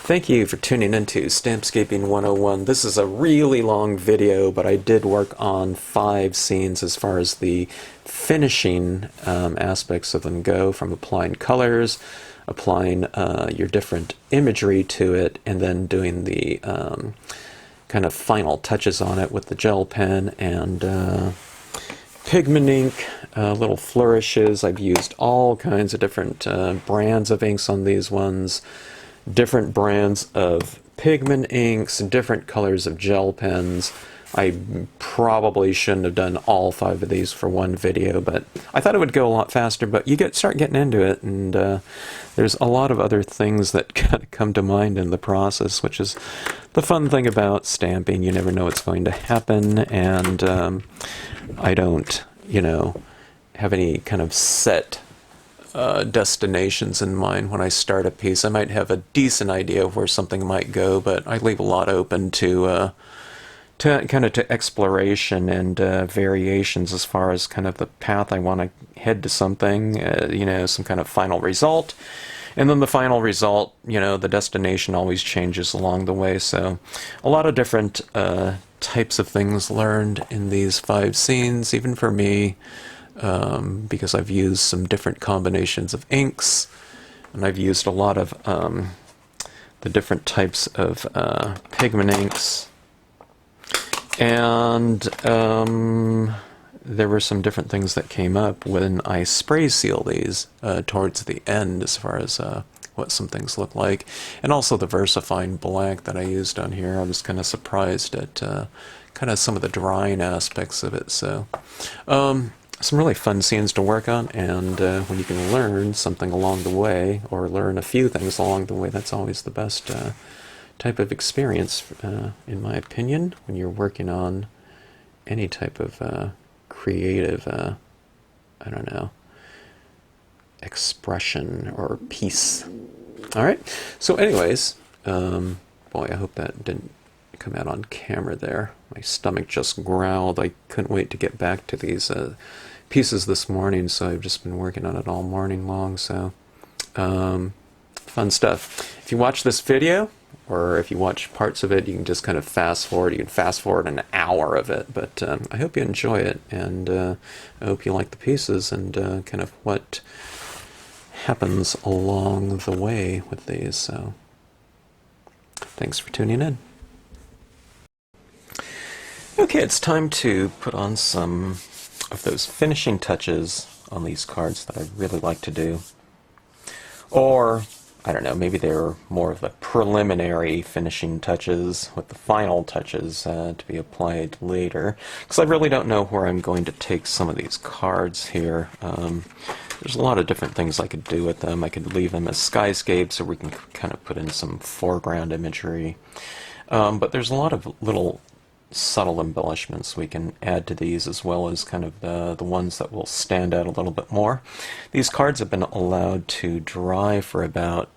Thank you for tuning into Stampscaping 101. This is a really long video, but I did work on 5 scenes as far as the finishing aspects of them go, from applying colors, applying your different imagery to it, and then doing the kind of final touches on it with the gel pen and pigment ink, little flourishes. I've used all kinds of different brands of inks on these ones. Different brands of pigment inks, different colors of gel pens. I probably shouldn't have done all 5 of these for one video, but I thought it would go a lot faster. But you start getting into it, and there's a lot of other things that kind of come to mind in the process, which is the fun thing about stamping. You never know what's going to happen, and I don't, have any kind of set destinations in mind when I start a piece. I might have a decent idea of where something might go, but I leave a lot open to exploration and variations as far as kind of the path I want to head to something, some kind of final result. And then the final result, the destination always changes along the way. So a lot of different types of things learned in these 5 scenes, even for me. Because I've used some different combinations of inks, and I've used a lot of the different types of pigment inks, and there were some different things that came up when I spray seal these towards the end, as far as what some things look like, and also the VersaFine black that I used on here. I was kind of surprised at kind of some of the drying aspects of it. So some really fun scenes to work on, and when you can learn something along the way, or learn a few things along the way, that's always the best type of experience, in my opinion, when you're working on any type of creative, expression or piece. Alright, so anyways, boy, I hope that didn't come out on camera there. My stomach just growled. I couldn't wait to get back to these pieces this morning, so I've just been working on it all morning long. So fun stuff. If you watch this video, or if you watch parts of it, you can just kind of fast forward. You can fast forward an hour of it, but I hope you enjoy it, and I hope you like the pieces and kind of what happens along the way with these. So thanks for tuning in. Okay, it's time to put on some of those finishing touches on these cards that I really like to do. Or, I don't know, maybe they're more of the preliminary finishing touches with the final touches to be applied later. Because I really don't know where I'm going to take some of these cards here. There's a lot of different things I could do with them. I could leave them as skyscapes, or we can kind of put in some foreground imagery. But there's a lot of little subtle embellishments we can add to these, as well as kind of the ones that will stand out a little bit more. These cards have been allowed to dry for about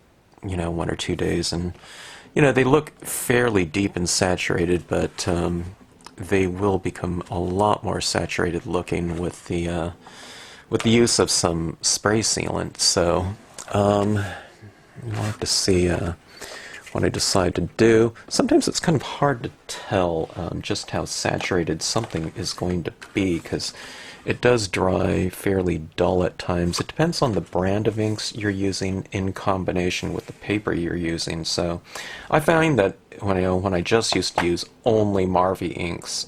1 or 2 days, and they look fairly deep and saturated, but they will become a lot more saturated looking with the use of some spray sealant. So we'll have to see what I decide to do. Sometimes it's kind of hard to tell just how saturated something is going to be, because it does dry fairly dull at times. It depends on the brand of inks you're using in combination with the paper you're using. So I find that when I just used to use only Marvy inks,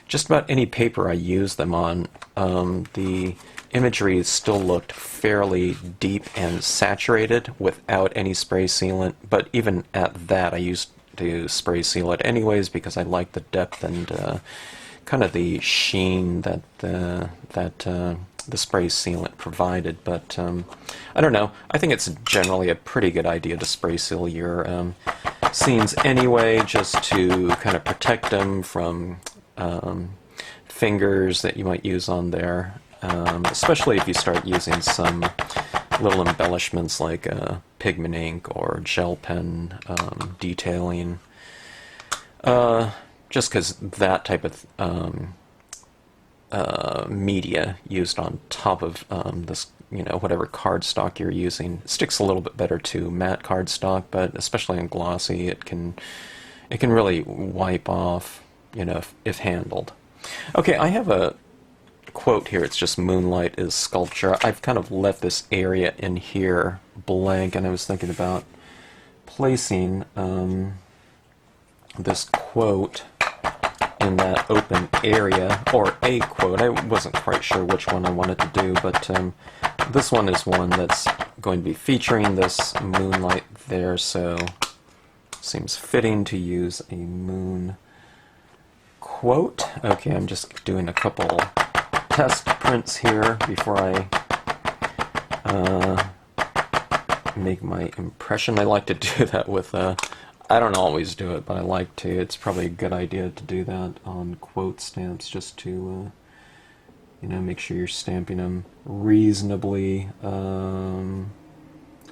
just about any paper I use them on, the imagery still looked fairly deep and saturated without any spray sealant, but even at that I used to spray seal it anyways, because I like the depth and kind of the sheen that the spray sealant provided. But I don't know, I think it's generally a pretty good idea to spray seal your scenes anyway, just to kind of protect them from fingers that you might use on there. Especially if you start using some little embellishments like pigment ink or gel pen detailing, just because that type of media used on top of this you know, whatever cardstock you're using. It sticks a little bit better to matte cardstock, but especially in glossy, it can really wipe off, you know, if handled. Okay, I have a quote here. It's just "Moonlight is sculpture." I've kind of left this area in here blank, and I was thinking about placing this quote in that open area, or a quote. I wasn't quite sure which one I wanted to do, but this one is one that's going to be featuring this moonlight there, so seems fitting to use a moon quote. Okay, I'm just doing a couple test prints here before I make my impression. I like to do that with I don't always do it, but I like to. It's probably a good idea to do that on quote stamps, just to you know, make sure you're stamping them reasonably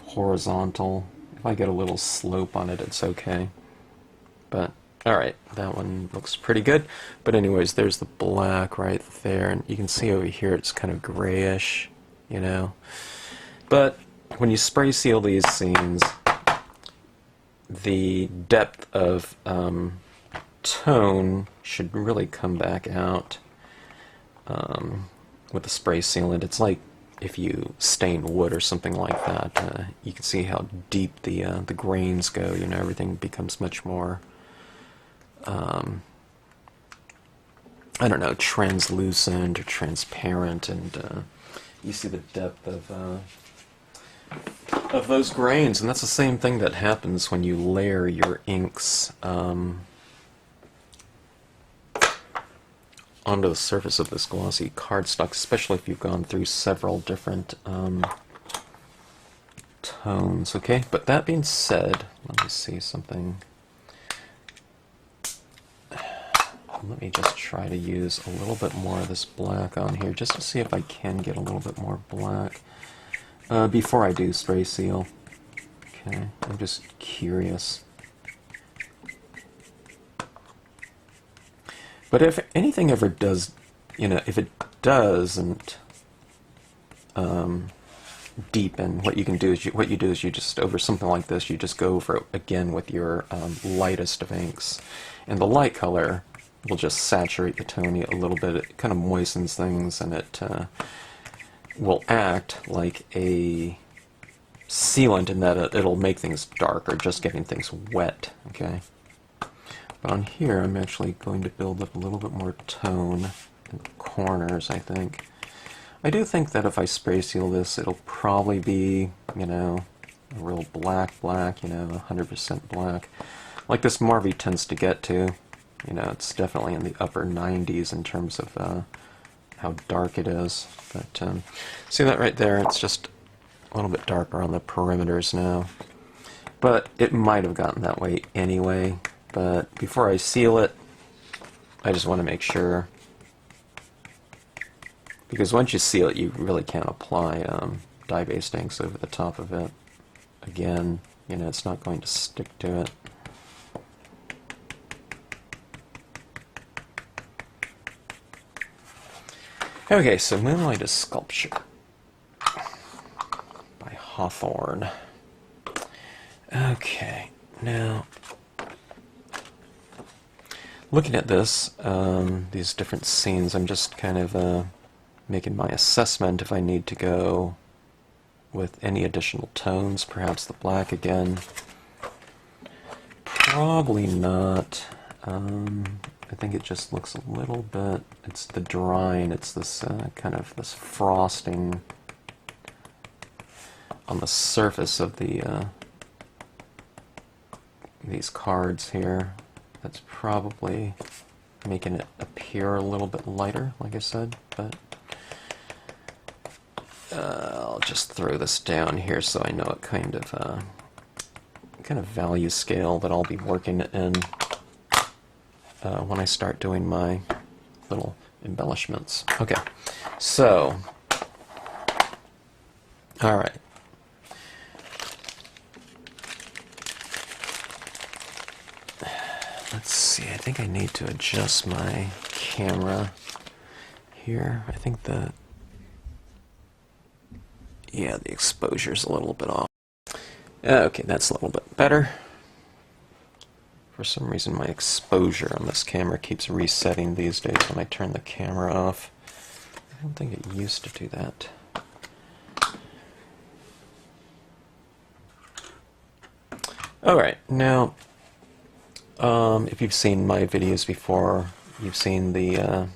horizontal. If I get a little slope on it, it's okay. But alright, that one looks pretty good. But anyways, there's the black right there, and you can see over here it's kind of grayish, you know. But when you spray seal these scenes, the depth of tone should really come back out with the spray sealant. It's like if you stain wood or something like that. You can see how deep the grains go. You know, everything becomes much more I don't know, translucent or transparent, and you see the depth of those grains, and that's the same thing that happens when you layer your inks onto the surface of this glossy cardstock, especially if you've gone through several different tones. Okay, but that being said, let me see something. Let me just try to use a little bit more of this black on here, just to see if I can get a little bit more black before I do spray seal. Okay, I'm just curious. But if anything ever does, you know, if it doesn't deepen, what you can do is you just, over something like this, you just go over it again with your lightest of inks, and the light color will just saturate the tone a little bit. It kind of moistens things, and it will act like a sealant in that it'll make things darker, just getting things wet. Okay. But on here, I'm actually going to build up a little bit more tone in the corners, I think. I do think that if I spray seal this, it'll probably be, you know, a real black, you know, 100% black, like this Marvy tends to get to. You know, it's definitely in the upper 90s in terms of how dark it is. But see that right there? It's just a little bit darker on the perimeters now. But it might have gotten that way anyway. But before I seal it, I just want to make sure. Because once you seal it, you really can't apply dye-based inks over the top of it. Again, you know, it's not going to stick to it. Okay, so Moonlight is Sculpture by Hawthorne. Okay, now looking at this, these different scenes, I'm just kind of making my assessment if I need to go with any additional tones, perhaps the black again. Probably not. I think it just looks a little bit, it's the drying, it's this kind of this frosting on the surface of the these cards here that's probably making it appear a little bit lighter, like I said. But I'll just throw this down here so I know what kind of value scale that I'll be working in when I start doing my little embellishments. Okay, so, alright. Let's see, I think I need to adjust my camera here. I think the Yeah, the exposure's a little bit off. Okay, that's a little bit better. For some reason my exposure on this camera keeps resetting these days when I turn the camera off. I don't think it used to do that. Alright, now, if you've seen my videos before, you've seen the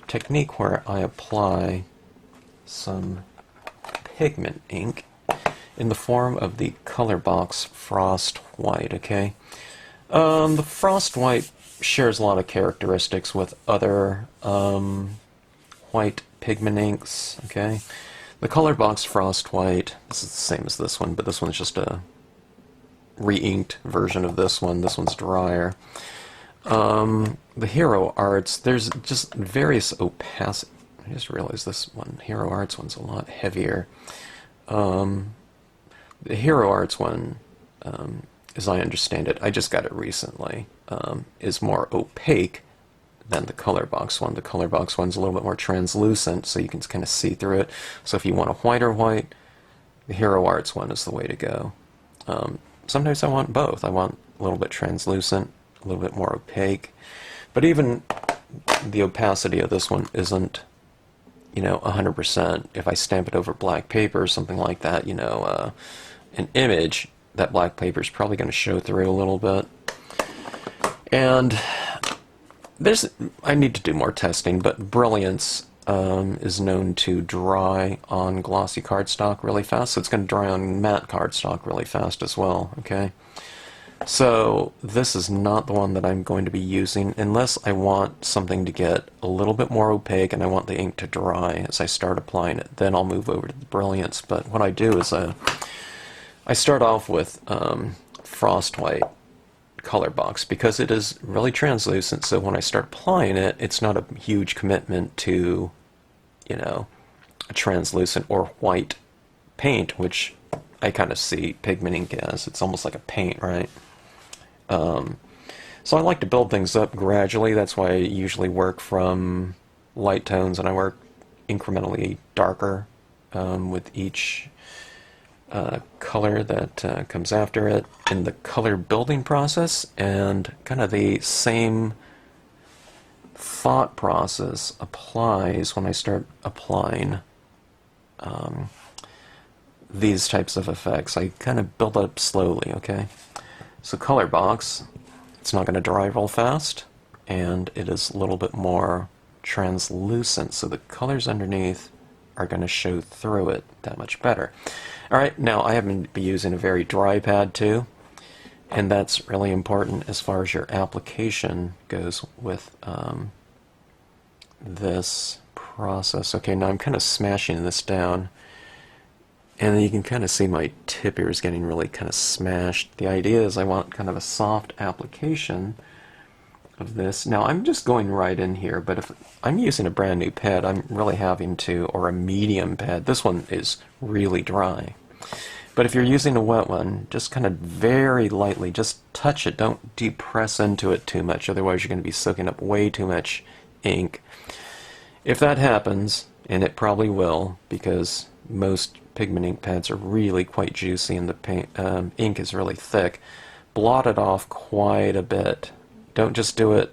technique where I apply some pigment ink in the form of the Colorbox Frost White, okay? The Frost White shares a lot of characteristics with other white pigment inks, okay? The Colorbox Frost White, this is the same as this one, but this one's just a re-inked version of this one. This one's drier. The Hero Arts, there's just various opacity. I just realized this one, Hero Arts one's a lot heavier. The Hero Arts one, as I understand it, I just got it recently, is more opaque than the Colorbox one. The Colorbox one's a little bit more translucent, so you can kind of see through it. So if you want a whiter white, the Hero Arts one is the way to go. Sometimes I want both. I want a little bit translucent, a little bit more opaque. But even the opacity of this one isn't, 100%. If I stamp it over black paper or something like that, an image, that black paper is probably going to show through a little bit. And I need to do more testing, but Brilliance is known to dry on glossy cardstock really fast, so it's going to dry on matte cardstock really fast as well, okay? So this is not the one that I'm going to be using unless I want something to get a little bit more opaque and I want the ink to dry as I start applying it. Then I'll move over to the Brilliance. But what I do is I start off with Frost White Colorbox because it is really translucent, so when I start applying it, it's not a huge commitment to, a translucent or white paint, which I kind of see pigment ink as. It's almost like a paint, right? So I like to build things up gradually. That's why I usually work from light tones, and I work incrementally darker with each color that comes after it in the color building process, and kind of the same thought process applies when I start applying these types of effects. I kind of build up slowly, okay? So Colorbox, it's not going to dry real fast, and it is a little bit more translucent, so the colors underneath are going to show through it that much better. Alright, now I happen to be using a very dry pad too, and that's really important as far as your application goes with this process. Okay, now I'm kind of smashing this down, and then you can kind of see my tip here is getting really kind of smashed. The idea is I want kind of a soft application of this. Now I'm just going right in here, but if I'm using a brand new pad, I'm really having to, or a medium pad. This one is really dry. But if you're using a wet one, just kind of very lightly, just touch it. Don't depress into it too much, otherwise you're going to be soaking up way too much ink. If that happens, and it probably will, because most pigment ink pads are really quite juicy and the paint, ink is really thick, blot it off quite a bit. Don't just do it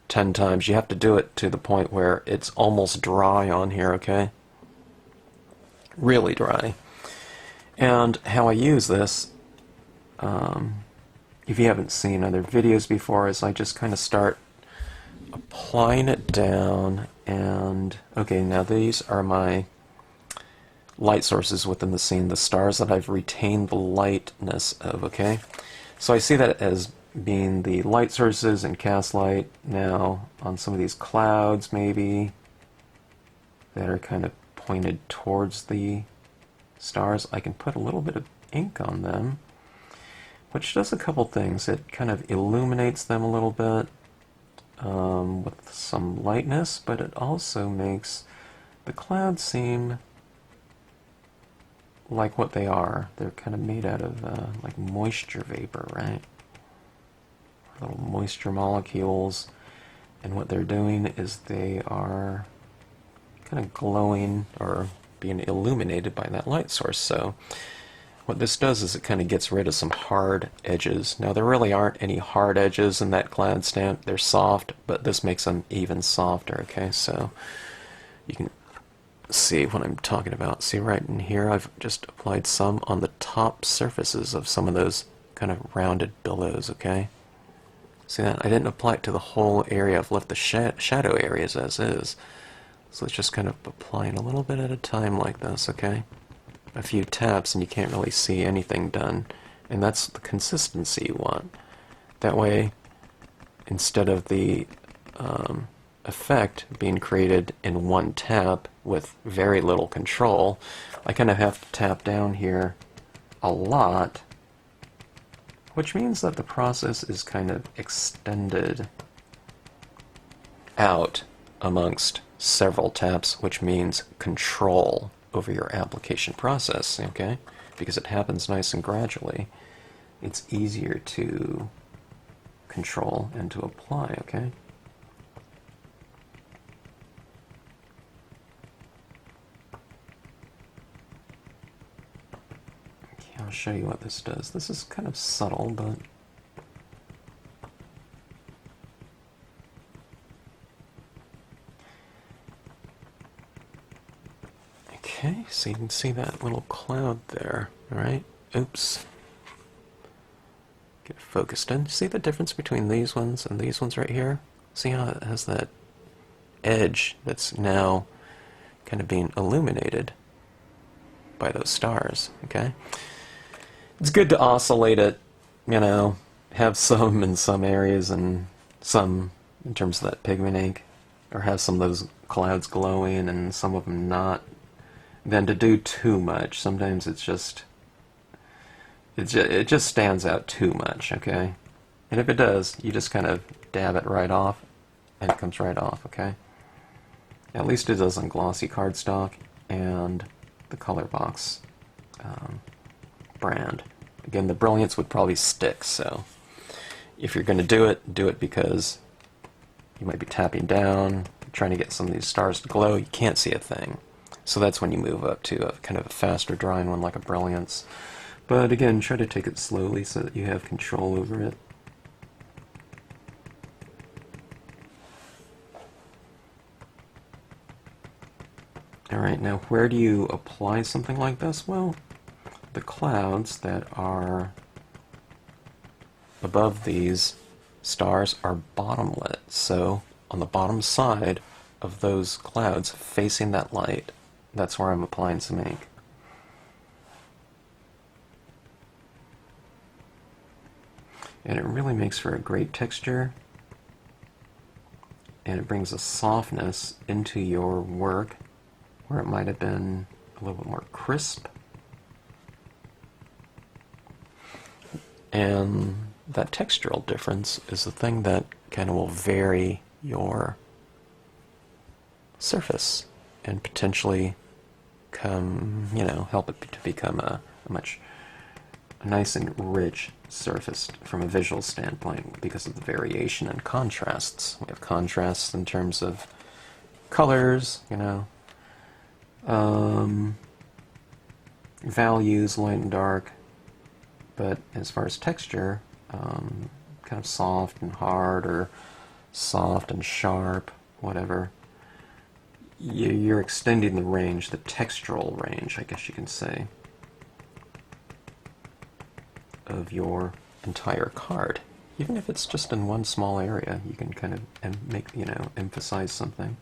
10 times. You have to do it to the point where it's almost dry on here, okay? Really dry. And how I use this, if you haven't seen other videos before, is I just kind of start applying it down, and okay, now these are my light sources within the scene, the stars that I've retained the lightness of, okay? So I see that as being the light sources and cast light. Now on some of these clouds maybe that are kind of pointed towards the stars, I can put a little bit of ink on them, which does a couple things. It kind of illuminates them a little bit with some lightness, but it also makes the clouds seem like what they are. They're kind of made out of like moisture vapor, right? Little moisture molecules, and what they're doing is they are kind of glowing or being illuminated by that light source. So what this does is it kind of gets rid of some hard edges. Now there really aren't any hard edges in that cloud stamp. They're soft, but this makes them even softer, okay? So you can see what I'm talking about. See right in here, I've just applied some on the top surfaces of some of those kind of rounded billows, okay? See that? I didn't apply it to the whole area. I've left the shadow areas as is. So let's just kind of applying a little bit at a time like this, okay? A few taps and you can't really see anything done. And that's the consistency you want. That way, instead of the effect being created in one tap with very little control, I kind of have to tap down here a lot, which means that the process is kind of extended out amongst several taps, which means control over your application process, okay? Because it happens nice and gradually, it's easier to control and to apply, okay? Okay, I'll show you what this does. This is kind of subtle, but okay, so you can see that little cloud there, right? Oops. Get focused in. See the difference between these ones and these ones right here? See how it has that edge that's now kind of being illuminated by those stars, okay? It's good to oscillate it, you know, have some in some areas and some in terms of that pigment ink, or have some of those clouds glowing and some of them not. Than to do too much. Sometimes it just stands out too much, okay? And if it does, you just kind of dab it right off, and it comes right off, okay? At least it does on glossy cardstock and the Colorbox brand. Again, the Brilliance would probably stick, so if you're going to do it because you might be tapping down, trying to get some of these stars to glow, you can't see a thing. So that's when you move up to a kind of a faster drying one like a Brilliance. But again, try to take it slowly so that you have control over it. Alright, now where do you apply something like this? Well, the clouds that are above these stars are bottom-lit. So on the bottom side of those clouds facing that light, that's where I'm applying some ink. And it really makes for a great texture, and it brings a softness into your work where it might have been a little bit more crisp. And that textural difference is the thing that kind of will vary your surface and potentially help it to become a much nice and rich surface from a visual standpoint because of the variation and contrasts. We have contrasts in terms of colors, values, light and dark, but as far as texture, kind of soft and hard, or soft and sharp, whatever. You're extending the range, the textural range, I guess you can say, of your entire card. Even if it's just in one small area, you can kind of emphasize something.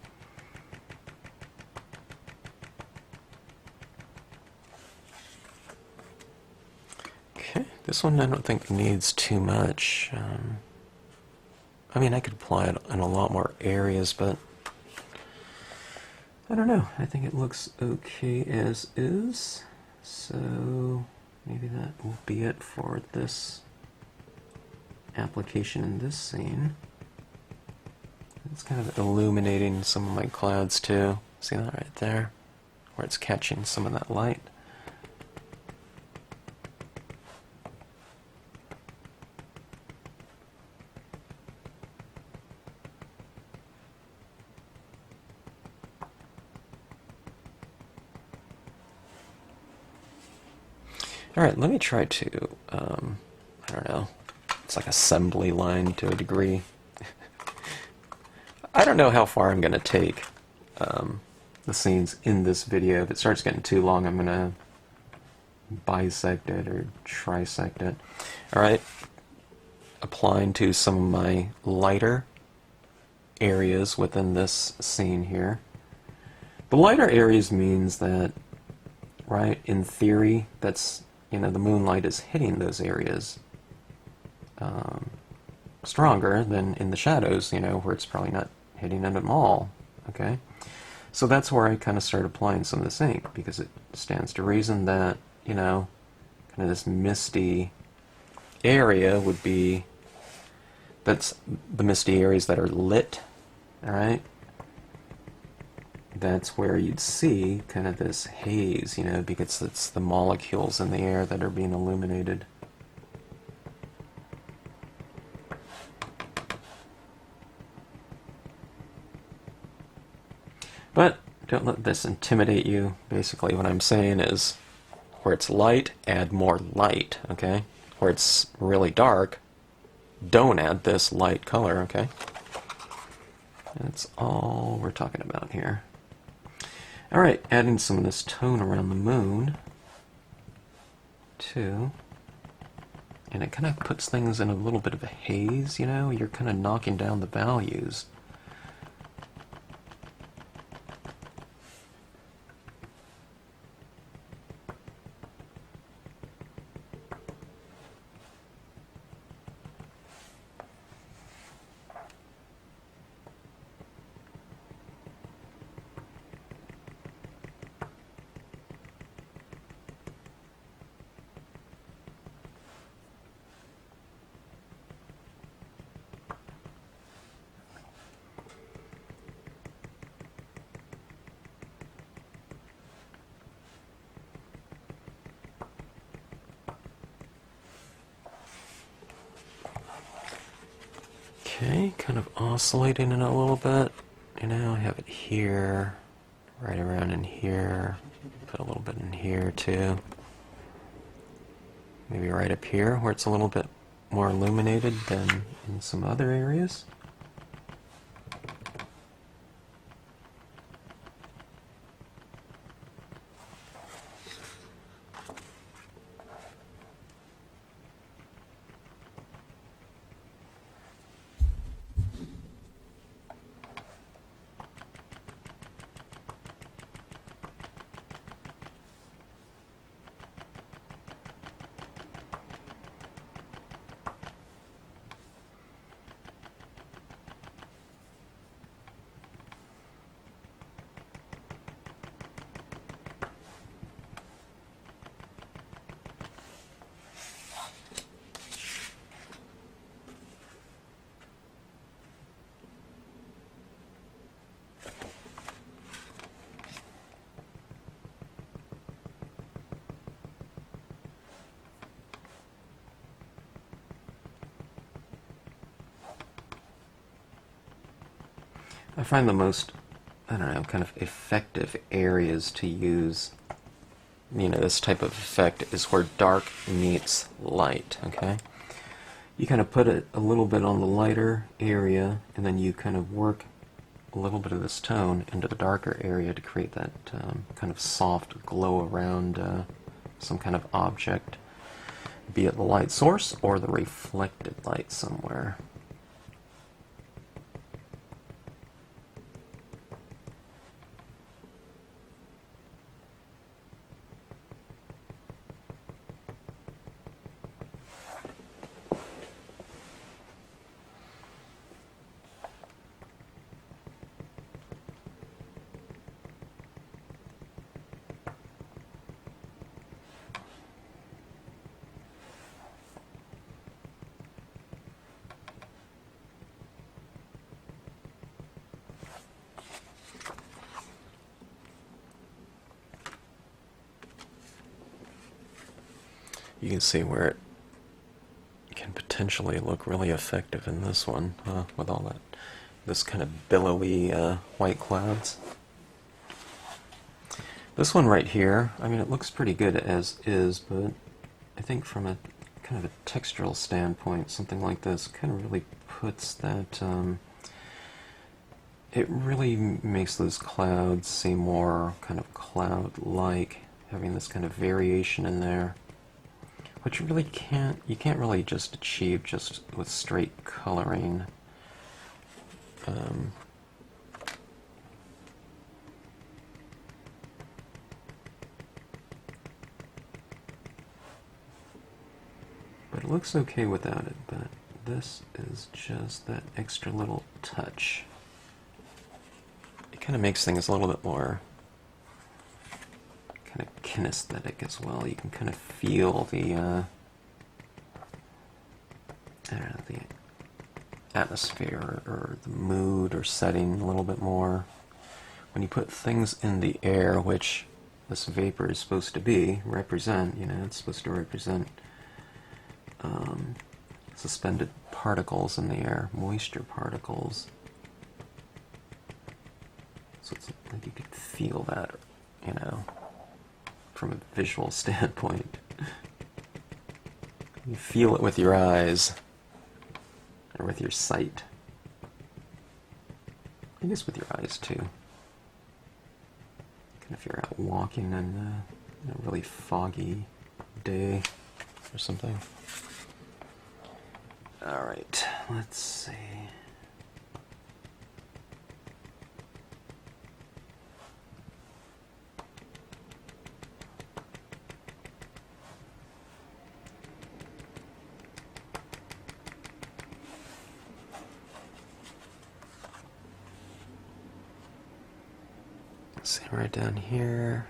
Okay, this one I don't think needs too much. I could apply it in a lot more areas, but I don't know. I think it looks okay as is. So maybe that will be it for this application in this scene. It's kind of illuminating some of my clouds too. See that right there? Where it's catching some of that light. Alright, let me try to, I don't know, it's like assembly line to a degree. I don't know how far I'm going to take the scenes in this video. If it starts getting too long, I'm going to bisect it or trisect it. Alright, applying to some of my lighter areas within this scene here. The lighter areas means that, right, in theory, that's, you know, the moonlight is hitting those areas stronger than in the shadows, you know, where it's probably not hitting them at all, okay? So that's where I kind of start applying some of this ink, because it stands to reason that, you know, kind of this misty area would be, that's the misty areas that are lit, alright? That's where you'd see kind of this haze, you know, because it's the molecules in the air that are being illuminated. But don't let this intimidate you. Basically what I'm saying is, where it's light, add more light, okay? Where it's really dark, don't add this light color, okay? That's all we're talking about here. Alright, adding some of this tone around the moon, too. And it kind of puts things in a little bit of a haze, you know? You're kind of knocking down the values. Okay, kind of oscillating it a little bit. You know, I have it here, right around in here, put a little bit in here too. Maybe right up here where it's a little bit more illuminated than in some other areas. I find the most, I don't know, kind of effective areas to use, you know, this type of effect is where dark meets light, okay? You kind of put it a little bit on the lighter area, and then you kind of work a little bit of this tone into the darker area to create that kind of soft glow around some kind of object, be it the light source or the reflected light somewhere. You can see where it can potentially look really effective in this one, with all that, this kind of billowy white clouds. This one right here, I mean, it looks pretty good as is, but I think from a kind of a textural standpoint, something like this kind of really puts that, it really makes those clouds seem more kind of cloud-like, having this kind of variation in there, which you can't really just achieve just with straight coloring. But it looks okay without it, but this is just that extra little touch. It kind of makes things a little bit more kind of kinesthetic as well. You can kind of feel the, I don't know, the atmosphere or the mood or setting a little bit more. When you put things in the air, which this vapor is supposed to represent, it's supposed to represent suspended particles in the air, moisture particles. So it's like you could feel that, from a visual standpoint. You feel it with your eyes, or with your sight. I guess with your eyes too. Kind of if you're out walking on a really foggy day or something. Alright, let's see. Let's see, right down here.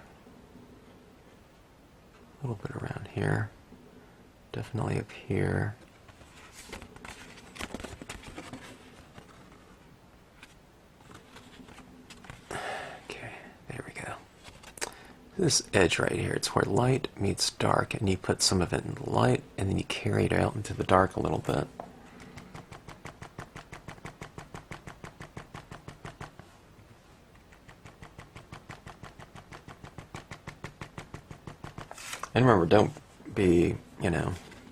A little bit around here. Definitely up here. This edge right here, it's where light meets dark, and you put some of it in the light, and then you carry it out into the dark a little bit. And remember, don't be,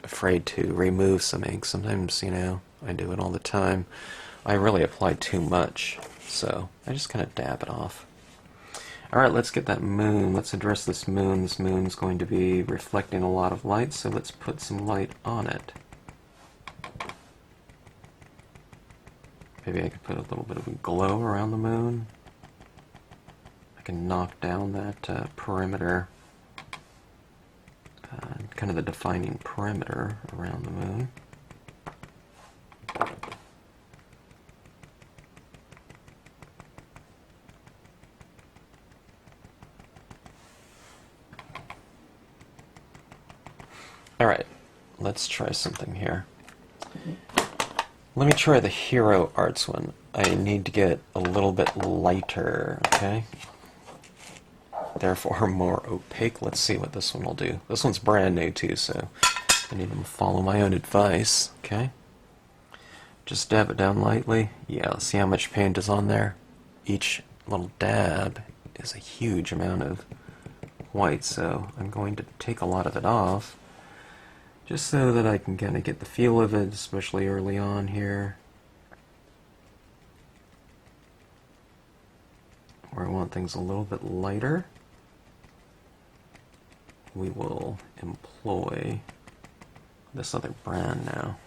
afraid to remove some ink. Sometimes, I do it all the time. I really apply too much, so I just kind of dab it off. Alright, let's get that moon. Let's address this moon. This moon's going to be reflecting a lot of light, so let's put some light on it. Maybe I could put a little bit of a glow around the moon. I can knock down that perimeter, kind of the defining perimeter around the moon. Alright, let's try something here. Let me try the Hero Arts one. I need to get a little bit lighter, okay? Therefore more opaque. Let's see what this one will do. This one's brand new too, so I need to follow my own advice, okay? Just dab it down lightly. Yeah, see how much paint is on there? Each little dab is a huge amount of white, so I'm going to take a lot of it off, just so that I can kind of get the feel of it, especially early on here, where I want things a little bit lighter. We will employ this other brand now.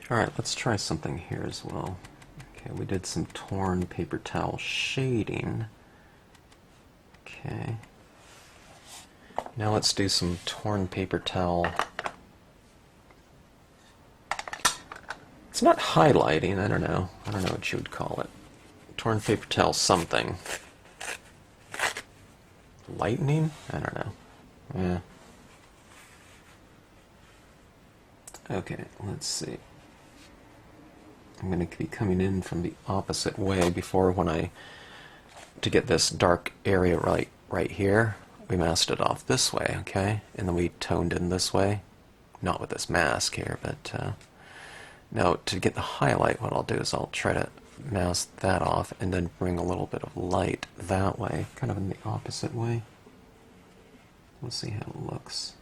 Alright, let's try something here as well. Okay, we did some torn paper towel shading. Okay. Now let's do some torn paper towel. It's not highlighting, I don't know. I don't know what you would call it. Torn paper towel something. Lightning? I don't know. Yeah. Okay, let's see. I'm going to be coming in from the opposite way. Before, to get this dark area right here, we masked it off this way, okay? And then we toned in this way. Not with this mask here, but now to get the highlight, what I'll do is I'll try to mask that off and then bring a little bit of light that way, kind of in the opposite way. We'll see how it looks.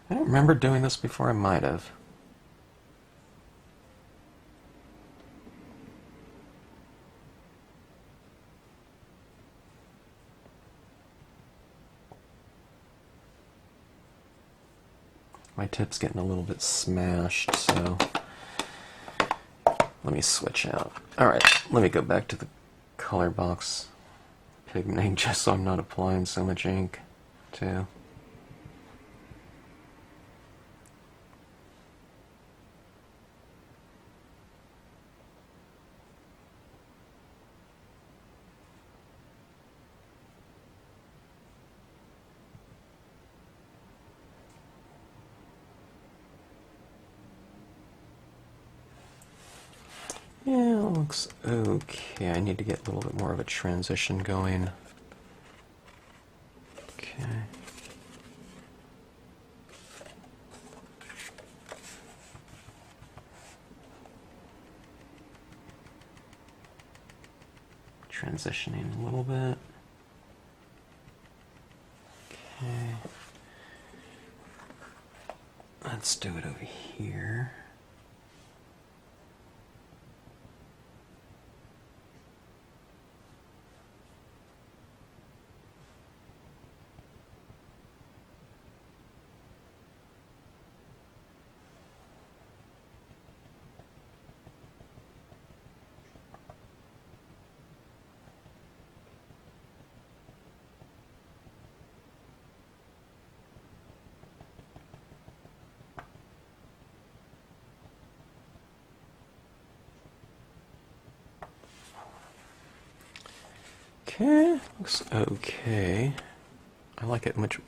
I don't remember doing this before. I might have. My tip's getting a little bit smashed, so let me switch out. Alright, let me go back to the Colorbox pigmenting just so I'm not applying so much ink too. Yeah, it looks okay. I need to get a little bit more of a transition going. Okay. Transitioning a little bit. Okay. Let's do it over here. Okay, looks okay. I like it much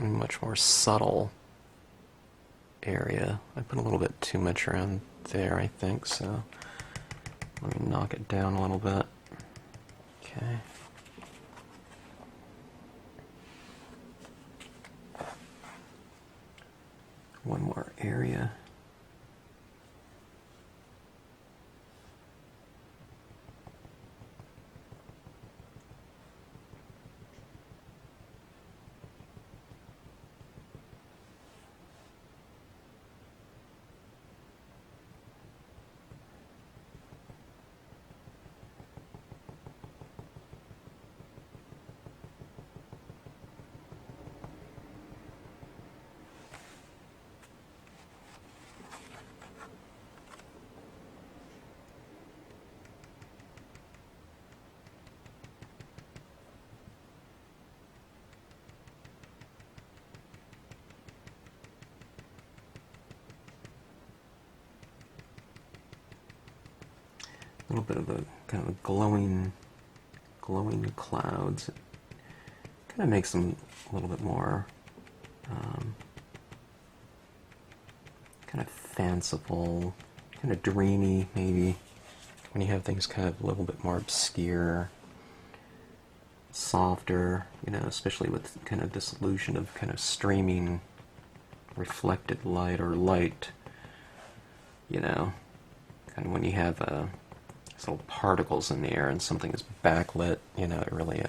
more subtle area. I put a little bit too much around there, I think, so let me knock it down a little bit. Okay. One more area. A little bit of a kind of glowing clouds. It kind of makes them a little bit more kind of fanciful, kind of dreamy maybe, when you have things kind of a little bit more obscure, softer, you know, especially with kind of this illusion of kind of streaming reflected light or light, you know, kind of when you have these little particles in the air and something is backlit, you know, it really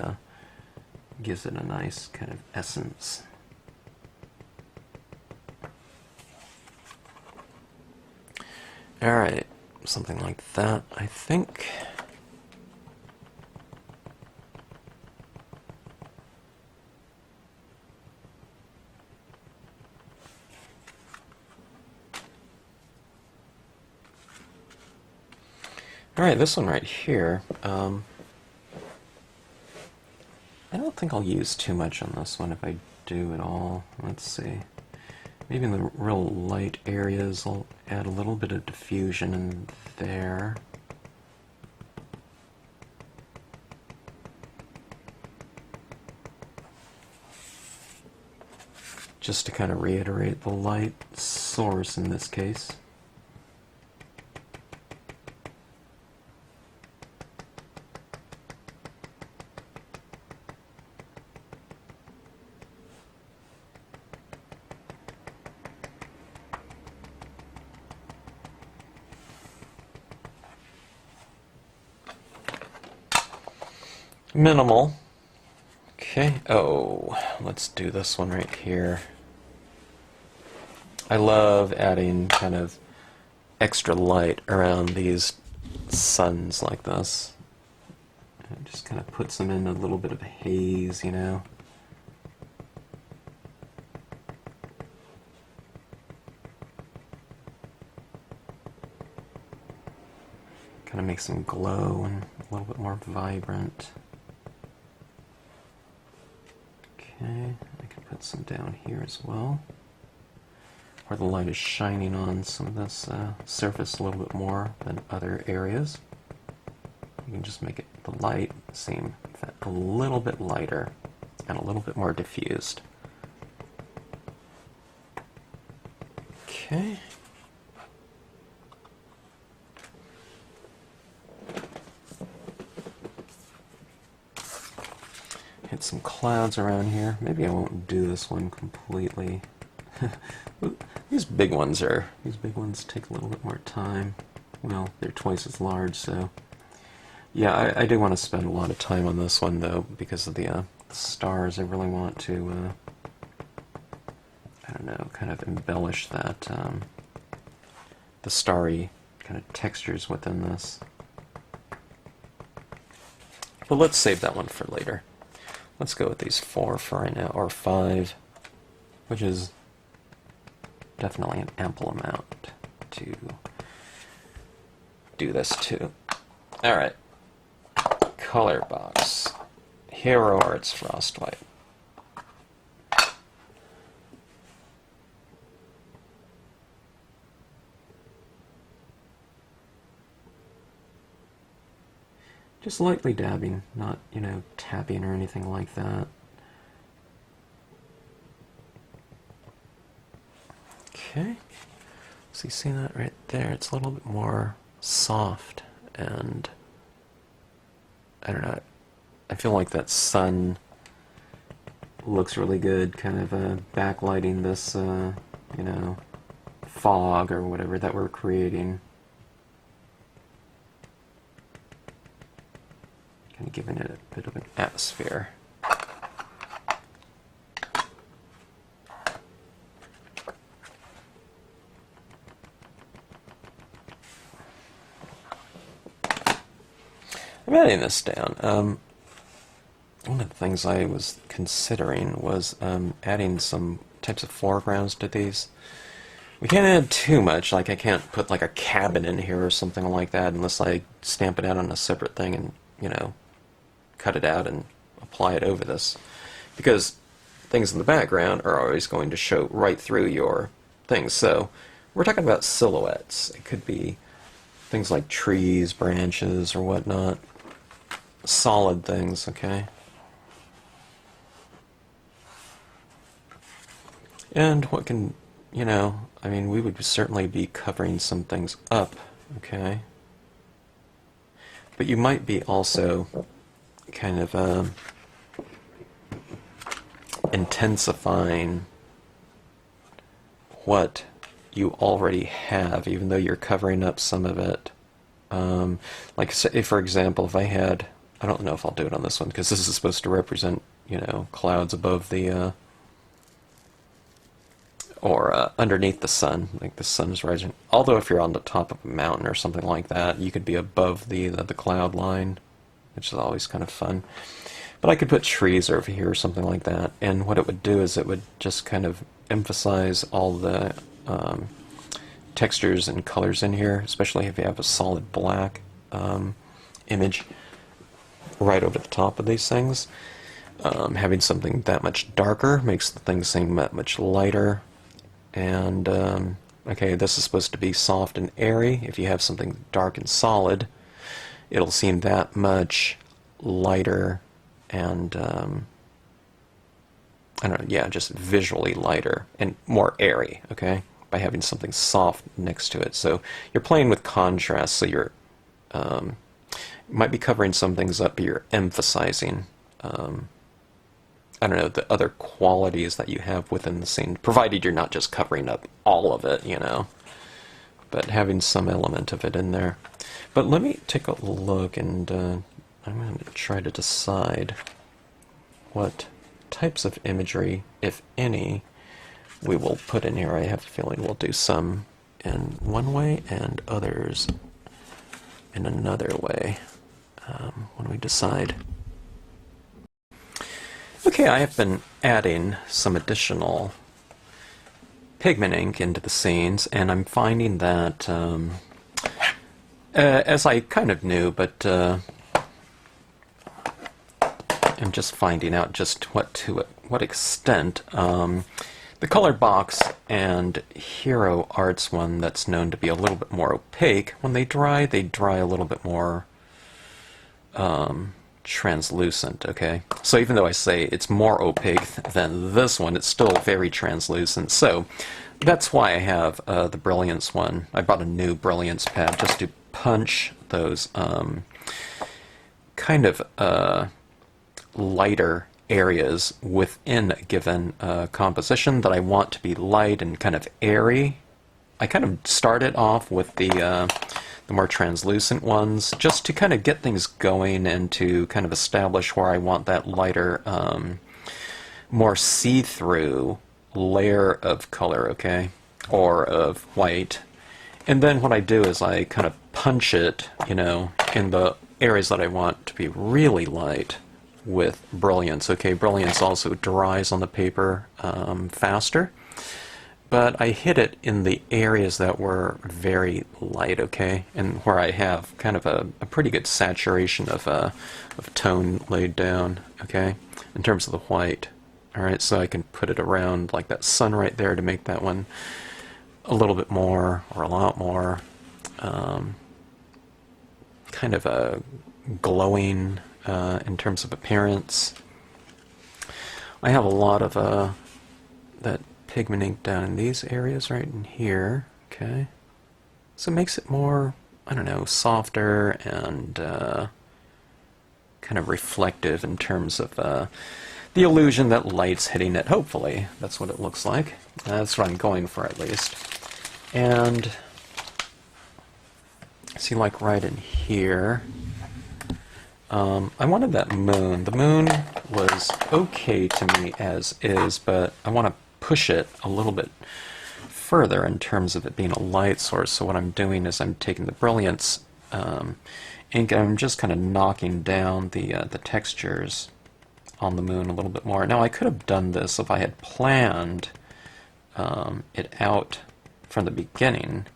gives it a nice kind of essence. Alright, something like that, I think. Alright, this one right here, I don't think I'll use too much on this one if I do at all. Let's see. Maybe in the real light areas I'll add a little bit of diffusion in there. Just to kind of reiterate the light source in this case. Minimal. Okay, oh, let's do this one right here. I love adding kind of extra light around these suns like this. It just kind of puts them in a little bit of a haze, you know. Kind of makes them glow and a little bit more vibrant. Okay, I can put some down here as well, where the light is shining on some of this surface a little bit more than other areas. You can just make it, the light seem a little bit lighter and a little bit more diffused. Okay. Hit some clouds around here. Maybe I won't do this one completely. These big ones take a little bit more time. Well, they're twice as large, so yeah, I do want to spend a lot of time on this one though, because of the stars. I really want to I don't know, kind of embellish that the starry kind of textures within this. But let's save that one for later. Let's go with these 4 for right now, or 5, which is definitely an ample amount to do this too. Alright, Colorbox, Hero Arts Frostbite. Just lightly dabbing, not, you know, tapping or anything like that. Okay, so you see that right there? It's a little bit more soft, and I don't know, I feel like that sun looks really good, kind of backlighting this, you know, fog or whatever that we're creating. Kind of giving it a bit of an atmosphere. I'm adding this down. One of the things I was considering was adding some types of foregrounds to these. We can't add too much, like I can't put like a cabin in here or something like that unless I stamp it out on a separate thing and, you know, cut it out and apply it over this, because things in the background are always going to show right through your things. So we're talking about silhouettes. It could be things like trees, branches, or whatnot. Solid things, okay? And what can, you know, I mean, we would certainly be covering some things up, okay? But you might be also kind of intensifying what you already have, even though you're covering up some of it. Like, say, for example, if I had, I don't know if I'll do it on this one, because this is supposed to represent, you know, clouds above the, or underneath the sun, like the sun is rising. Although if you're on the top of a mountain or something like that, you could be above the cloud line, which is always kind of fun. But I could put trees over here or something like that, and what it would do is it would just kind of emphasize all the textures and colors in here, especially if you have a solid black. image right over the top of these things. Having something that much darker makes the thing seem that much lighter. And, okay, this is supposed to be soft and airy. If you have something dark and solid, it'll seem that much lighter and, I don't know, yeah, just visually lighter and more airy, okay, by having something soft next to it. So you're playing with contrast, so you're, you might be covering some things up, but you're emphasizing, I don't know, the other qualities that you have within the scene, provided you're not just covering up all of it, you know, but having some element of it in there. But let me take a look, and I'm going to try to decide what types of imagery, if any, we will put in here. I have a feeling we'll do some in one way and others in another way when we decide. Okay, I have been adding some additional pigment ink into the scenes, and I'm finding that, as I kind of knew, but I'm just finding out just what extent, the Colorbox and Hero Arts one that's known to be a little bit more opaque, when they dry a little bit more translucent, okay? So even though I say it's more opaque than this one, it's still very translucent. So that's why I have the Brilliance one. I bought a new Brilliance pad just to punch those kind of lighter areas within a given composition that I want to be light and kind of airy. I kind of started off with the more translucent ones, just to kind of get things going and to kind of establish where I want that lighter, more see-through layer of color, okay, or of white. And then what I do is I kind of punch it, you know, in the areas that I want to be really light with Brilliance. Okay, Brilliance also dries on the paper faster, but I hit it in the areas that were very light, okay, and where I have kind of a pretty good saturation of tone laid down, okay, in terms of the white. Alright, so I can put it around like that sun right there to make that one a little bit more, or a lot more, kind of a glowing in terms of appearance. I have a lot of that pigment ink down in these areas right in here, okay? So it makes it more, I don't know, softer and kind of reflective in terms of the illusion that light's hitting it. Hopefully, that's what it looks like. That's what I'm going for, at least. And see, like right in here, I wanted that moon. The moon was okay to me as is, but I want to push it a little bit further in terms of it being a light source. So what I'm doing is I'm taking the Brilliance ink and I'm just kind of knocking down the textures on the moon a little bit more. Now I could have done this if I had planned it out from the beginning.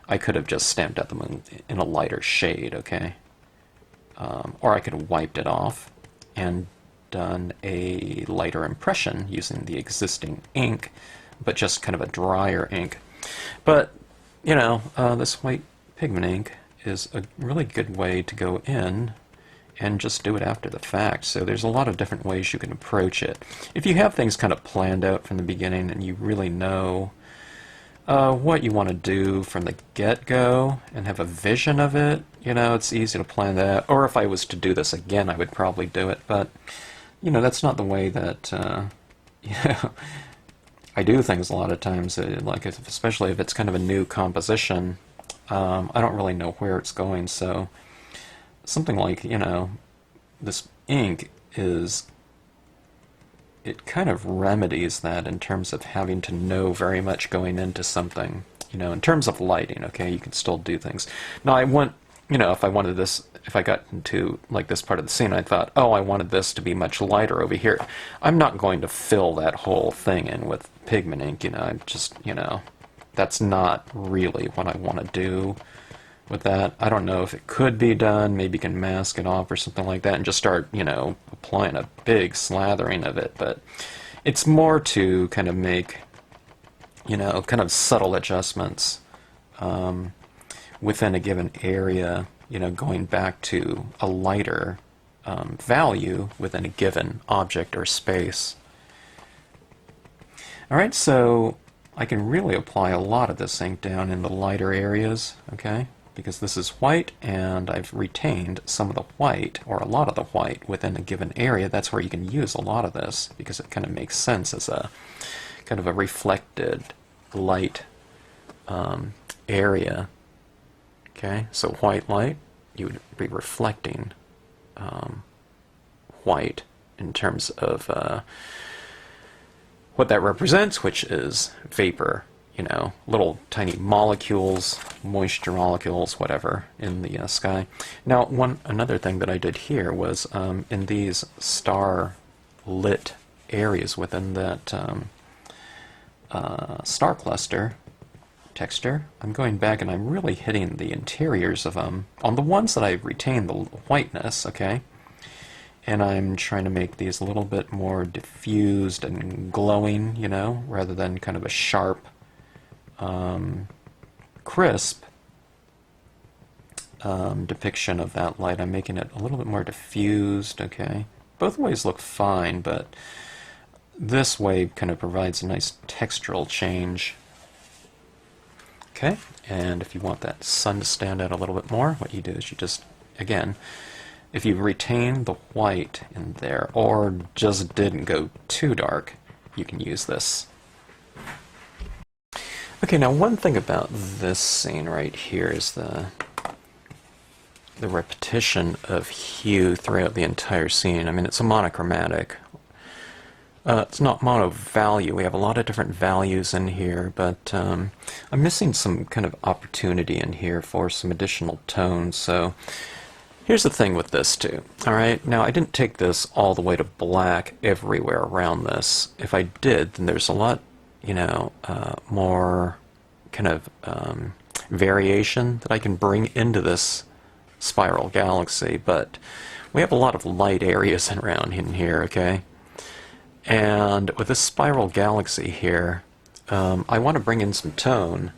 I could have just stamped out the moon in a lighter shade, okay? Or I could have wiped it off and done a lighter impression using the existing ink, but just kind of a drier ink. But, you know, this white pigment ink is a really good way to go in and just do it after the fact. So there's a lot of different ways you can approach it. If you have things kind of planned out from the beginning and you really know what you want to do from the get-go and have a vision of it, you know, it's easy to plan that. Or if I was to do this again, I would probably do it. But, you know, that's not the way that, you know, I do things a lot of times. Like, especially if it's kind of a new composition, I don't really know where it's going. So something like, you know, this ink is, it kind of remedies that in terms of having to know very much going into something. You know, in terms of lighting, okay, you can still do things. Now, I want, you know, if I wanted this, if I got into, like, this part of the scene, I thought, oh, I wanted this to be much lighter over here. I'm not going to fill that whole thing in with pigment ink, you know, I'm just, you know, that's not really what I want to do with that. I don't know if it could be done. Maybe you can mask it off or something like that and just start, you know, applying a big slathering of it. But it's more to kind of make, you know, kind of subtle adjustments within a given area, you know, going back to a lighter value within a given object or space. Alright, so I can really apply a lot of this ink down in the lighter areas, okay? Because this is white and I've retained some of the white, or a lot of the white, within a given area. That's where you can use a lot of this, because it kind of makes sense as a kind of a reflected light area. Okay, so white light, you would be reflecting white in terms of what that represents, which is vapor, you know, little tiny molecules, moisture molecules, whatever, in the sky. Now, another thing that I did here was in these star-lit areas within that star cluster texture, I'm going back and I'm really hitting the interiors of them on the ones that I've retained the whiteness, okay? And I'm trying to make these a little bit more diffused and glowing, you know, rather than kind of a sharp, crisp depiction of that light. I'm making it a little bit more diffused, okay? Both ways look fine, but this way kind of provides a nice textural change. Okay, and if you want that sun to stand out a little bit more, what you do is you just, again, if you retain the white in there, or just didn't go too dark, you can use this. Okay, now one thing about this scene right here is the repetition of hue throughout the entire scene. I mean, it's a monochromatic. It's not mono value. We have a lot of different values in here, but I'm missing some kind of opportunity in here for some additional tones. So here's the thing with this too. Alright, now I didn't take this all the way to black everywhere around this. If I did, then there's a lot, you know, more kind of variation that I can bring into this spiral galaxy, but we have a lot of light areas around in here, okay? And with this spiral galaxy here, I want to bring in some tone,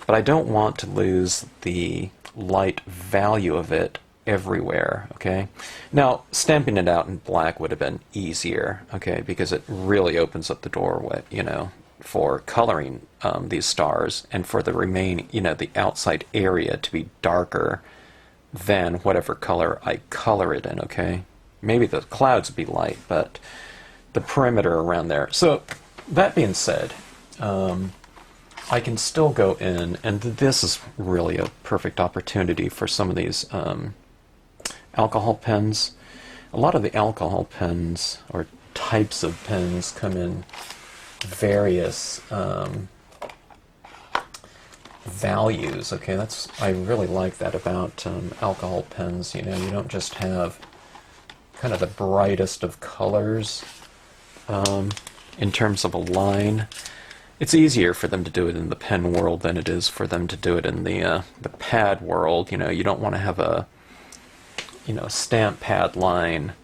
but I don't want to lose the light value of it everywhere, okay? Now, stamping it out in black would have been easier, okay, because it really opens up the doorway, you know, for coloring these stars, and for the remaining, you know, the outside area to be darker than whatever color I color it in, okay? Maybe the clouds would be light, but the perimeter around there. So, that being said, I can still go in, and this is really a perfect opportunity for some of these alcohol pens. A lot of the alcohol pens, or types of pens, come in various values. Okay, I really like that about alcohol pens. You know, you don't just have kind of the brightest of colors in terms of a line. It's easier for them to do it in the pen world than it is for them to do it in the pad world. You know, you don't want to have a, you know, stamp pad line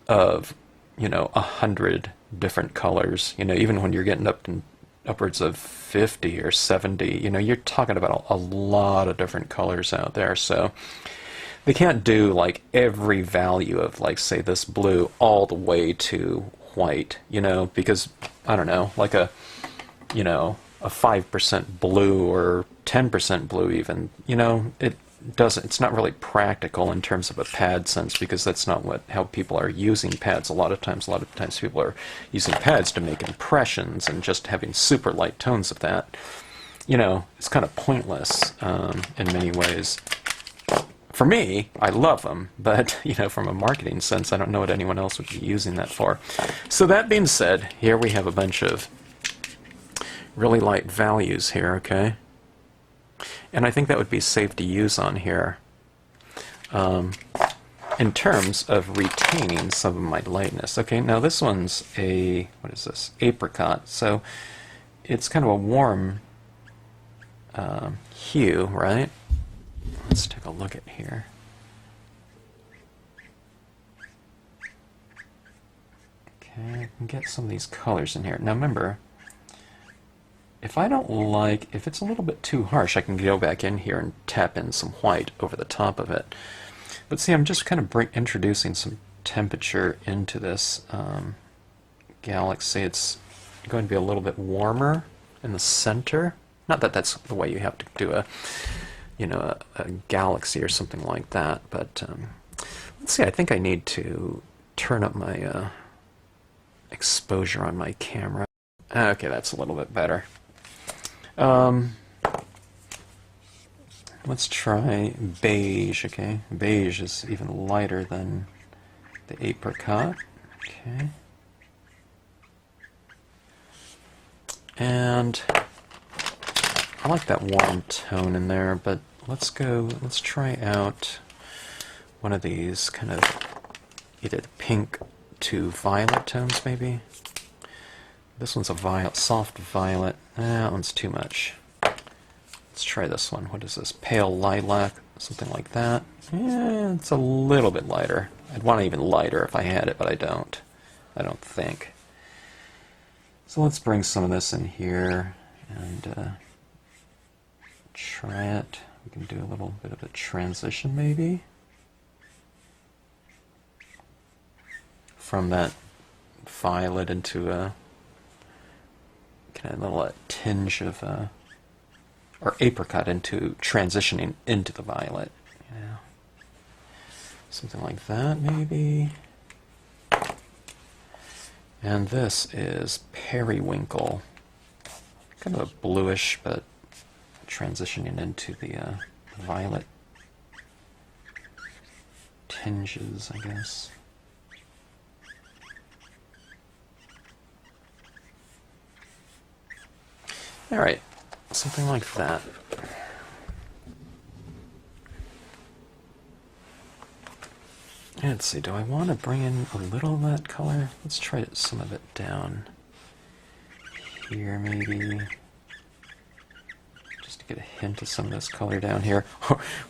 of, you know, 100 different colors. You know, even when you're getting up to upwards of 50 or 70, you know, you're talking about a lot of different colors out there. So they can't do like every value of, like, say, this blue all the way to white, you know, because, I don't know, like a, you know, a 5% blue or 10% blue even, you know, it's not really practical in terms of a pad sense, because that's not how people are using pads. A lot of times people are using pads to make impressions, and just having super light tones of that, you know, it's kind of pointless in many ways. For me, I love them, but, you know, from a marketing sense, I don't know what anyone else would be using that for. So that being said, here we have a bunch of really light values here, okay? And I think that would be safe to use on here in terms of retaining some of my lightness. Okay, now this one's what is this? Apricot. So it's kind of a warm hue, right? let's take a look at here. Okay, I can get some of these colors in here. Now remember, if it's a little bit too harsh, I can go back in here and tap in some white over the top of it. But see, I'm just kind of introducing some temperature into this galaxy. It's going to be a little bit warmer in the center. Not that that's the way you have to do a galaxy or something like that, but let's see, I think I need to turn up my exposure on my camera. Okay, that's a little bit better. Let's try beige, okay? Beige is even lighter than the apricot. Okay. And I like that warm tone in there, but let's try out one of these kind of either the pink to violet tones, maybe. This one's a soft violet. That one's too much. Let's try this one. What is this? Pale lilac, something like that. Yeah, it's a little bit lighter. I'd want it even lighter if I had it, but I don't. I don't think. So let's bring some of this in here and try it. We can do a little bit of a transition maybe from that violet into a kind of little tinge of or apricot into transitioning into the violet. Yeah, something like that maybe. And this is periwinkle, kind of a bluish, but transitioning into the violet tinges, I guess. All right, something like that. Let's see, do I want to bring in a little of that color? Let's try some of it down here, maybe. Just to get a hint of some of this color down here.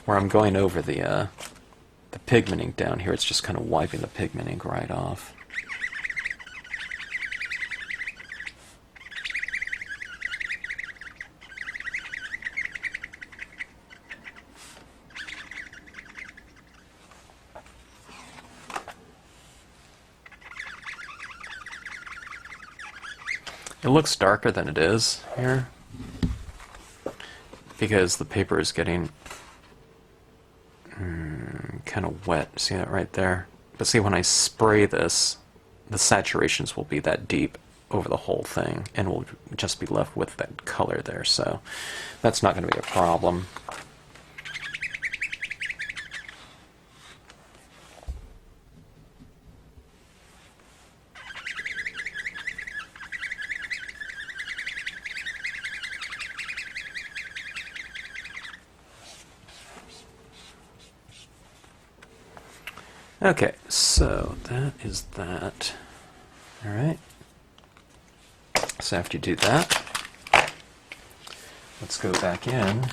Where I'm going over the pigment ink down here, it's just kind of wiping the pigment ink right off. It looks darker than it is here because the paper is getting kind of wet. See that right there? But see, when I spray this, the saturations will be that deep over the whole thing, and we'll just be left with that color there. So that's not going to be a problem. Okay, so that is that. All right. So after you do that, let's go back in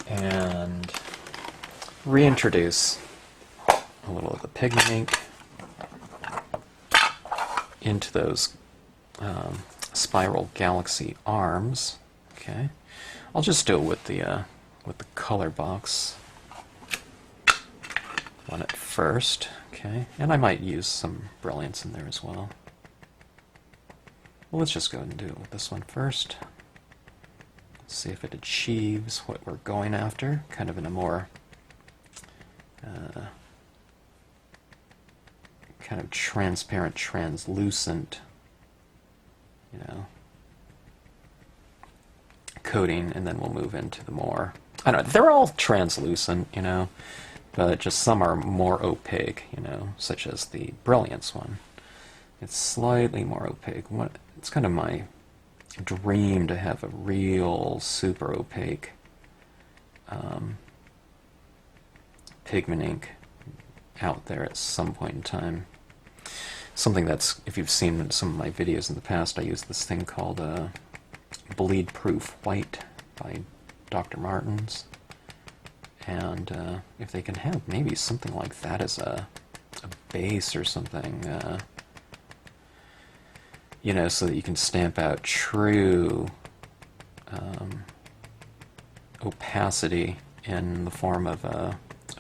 and reintroduce a little of the pigment ink into those spiral galaxy arms. Okay, I'll just do it with the Colorbox one at first. Okay, and I might use some Brilliance in there as well. Well, let's just go ahead and do it with this one first. Let's see if it achieves what we're going after, kind of in a more kind of transparent, translucent, coating, and then we'll move into the more, I don't know, they're all translucent, but just some are more opaque, such as the Brilliance one. It's slightly more opaque. It's kind of my dream to have a real super opaque pigment ink out there at some point in time. Something that's, if you've seen some of my videos in the past, I use this thing called bleed proof white by Dr. Martens. And if they can have maybe something like that as a base or something, you know, so that you can stamp out true opacity in the form of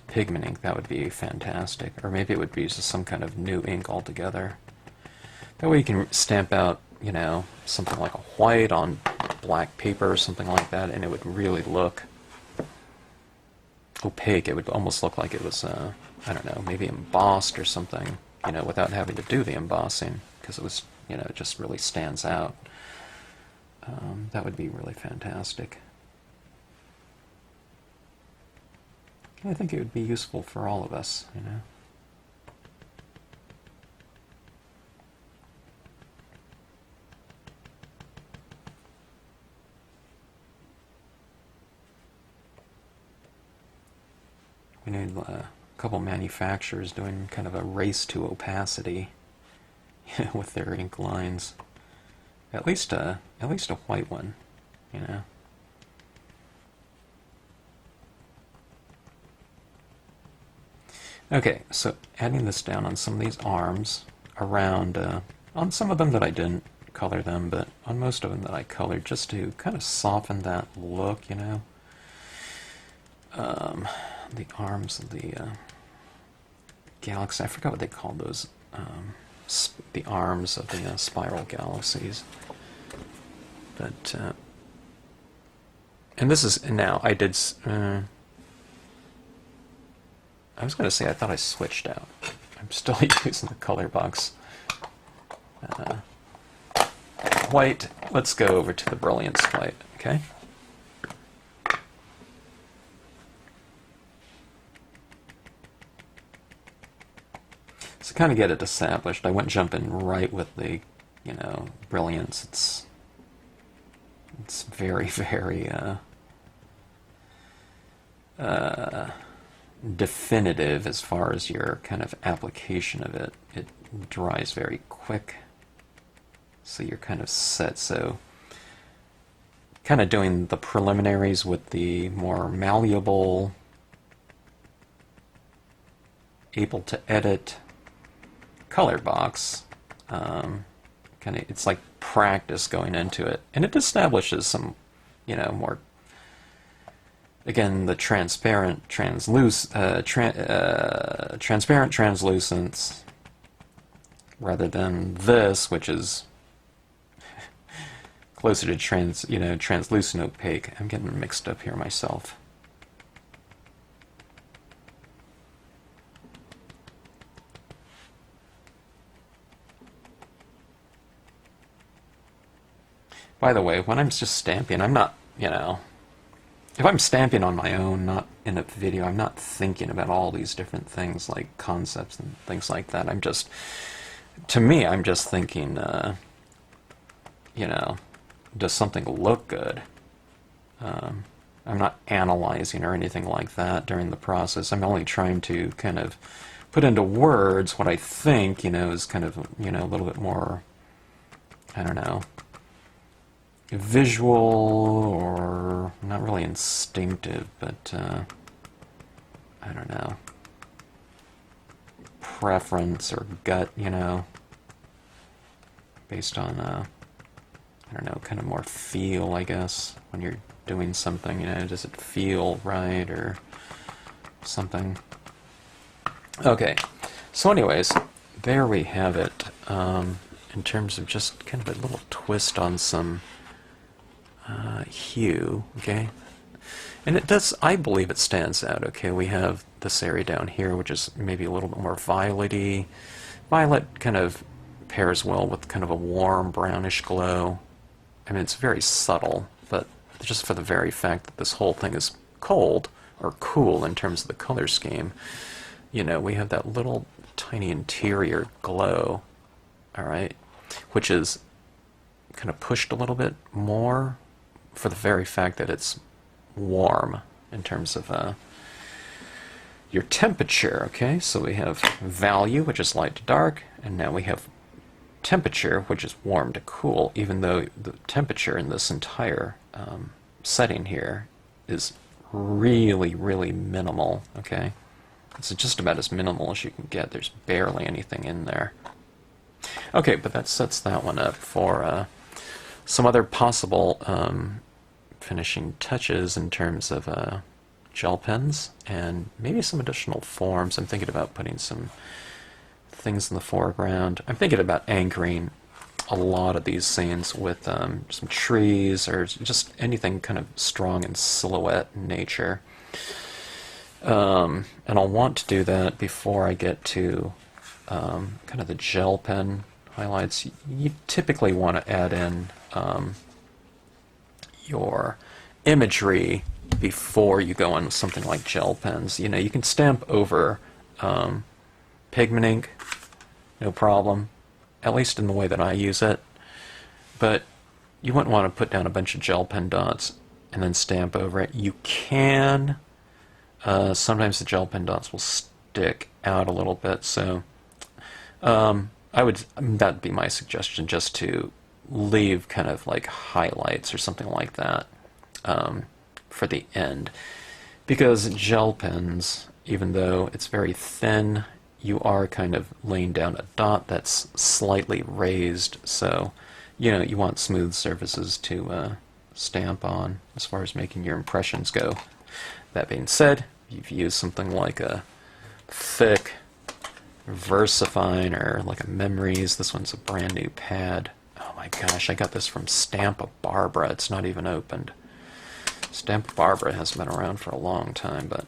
pigment ink, that would be fantastic. Or maybe it would be just some kind of new ink altogether. That way you can stamp out, you know, something like a white on black paper or something like that, and it would really look opaque. It would almost look like it was, I don't know, maybe embossed or something, you know, without having to do the embossing, because it was, you know, it just really stands out. That would be really fantastic. I think it would be useful for all of us, you know. We need a couple manufacturers doing kind of a race to opacity with their ink lines. At least a white one, you know. Okay, so adding this down on some of these arms around, on some of them that I didn't color them, but on most of them that I colored, just to kind of soften that look, you know. The arms of the galaxy, I forgot what they called those, the arms of the spiral galaxies. But, and this is, now I did, I was going to say I thought I switched out. I'm still using the Colorbox white. Let's go over to the Brilliance white, okay? To kind of get it established, I went jumping right with the, you know, Brilliance. It's very, very definitive as far as your kind of application of it. It dries very quick, so you're kind of set. So kind of doing the preliminaries with the more malleable, able to edit color box. Kind of, it's like practice going into it, and it establishes some, you know, more, again, the transparent translucence, rather than this, which is closer to translucent opaque. I'm getting mixed up here myself. By the way, when I'm just stamping, I'm not, you know, if I'm stamping on my own, not in a video, I'm not thinking about all these different things like concepts and things like that. I'm just, to me, I'm just thinking, you know, does something look good? I'm not analyzing or anything like that during the process. I'm only trying to kind of put into words what I think, you know, is kind of, you know, a little bit more, I don't know, visual, or not really instinctive, but I don't know, preference or gut, you know, based on I don't know, kind of more feel, I guess, when you're doing something, you know, does it feel right or something? Okay, so anyways, there we have it, in terms of just kind of a little twist on some hue, okay? And it does, I believe it stands out, okay? We have this area down here, which is maybe a little bit more violet-y. Violet kind of pairs well with kind of a warm brownish glow. I mean, it's very subtle, but just for the very fact that this whole thing is cold, or cool in terms of the color scheme, you know, we have that little tiny interior glow, all right, which is kind of pushed a little bit more for the very fact that it's warm in terms of your temperature, okay? So we have value, which is light to dark, and now we have temperature, which is warm to cool, even though the temperature in this entire setting here is really, really minimal, okay? It's just about as minimal as you can get. There's barely anything in there. Okay, but that sets that one up for some other possible finishing touches in terms of gel pens and maybe some additional forms. I'm thinking about putting some things in the foreground. I'm thinking about anchoring a lot of these scenes with some trees or just anything kind of strong in silhouette in nature. And I'll want to do that before I get to kind of the gel pen highlights. You typically want to add in your imagery before you go on with something like gel pens. You know, you can stamp over pigment ink, no problem, at least in the way that I use it, but you wouldn't want to put down a bunch of gel pen dots and then stamp over it. You can, sometimes the gel pen dots will stick out a little bit, so that'd be my suggestion, just to leave kind of like highlights or something like that for the end, because gel pens, even though it's very thin, you are kind of laying down a dot that's slightly raised, so you know you want smooth surfaces to stamp on as far as making your impressions go. That being said, if you've used something like a thick VersaFine or like a Memories, this one's a brand new pad. Oh my gosh, I got this from Stampa Barbara. It's not even opened. Stampa Barbara hasn't been around for a long time, but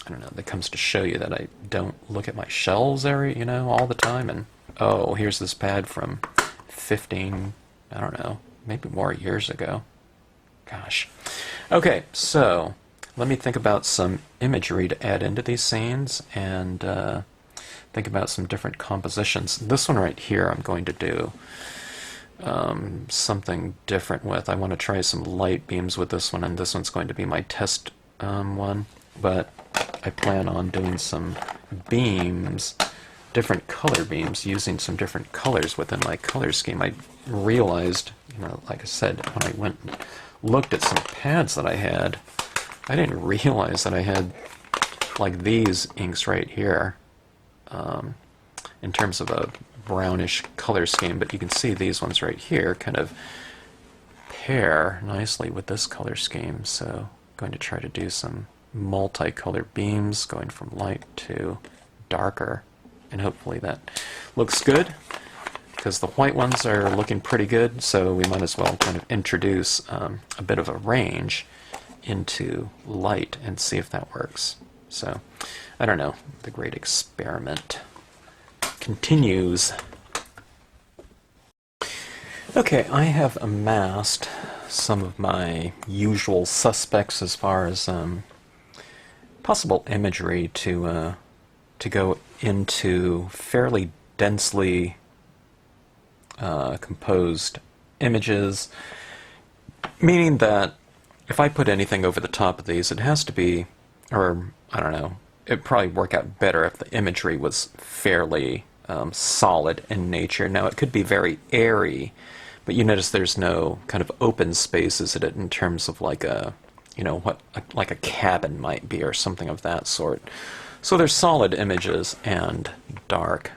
I don't know, that comes to show you that I don't look at my shelves area, you know, all the time, and oh, here's this pad from 15, I don't know, maybe more years ago. Gosh. Okay, so let me think about some imagery to add into these scenes and think about some different compositions. This one right here I'm going to do something different with. I want to try some light beams with this one, and this one's going to be my test one, but I plan on doing some beams, different color beams, using some different colors within my color scheme. I realized, you know, like I said, when I went and looked at some pads that I had, I didn't realize that I had like these inks right here in terms of a brownish color scheme, but you can see these ones right here kind of pair nicely with this color scheme, so I'm going to try to do some multicolor beams going from light to darker, and hopefully that looks good, because the white ones are looking pretty good, so we might as well kind of introduce a bit of a range into light and see if that works. So I don't know, the great experiment continues. Okay, I have amassed some of my usual suspects as far as possible imagery to go into fairly densely composed images, meaning that if I put anything over the top of these, it has to be, or I don't know, it'd probably work out better if the imagery was fairly solid in nature. Now, it could be very airy, but you notice there's no kind of open spaces in it in terms of like a, you know, what like a cabin might be or something of that sort. So there's solid images and dark.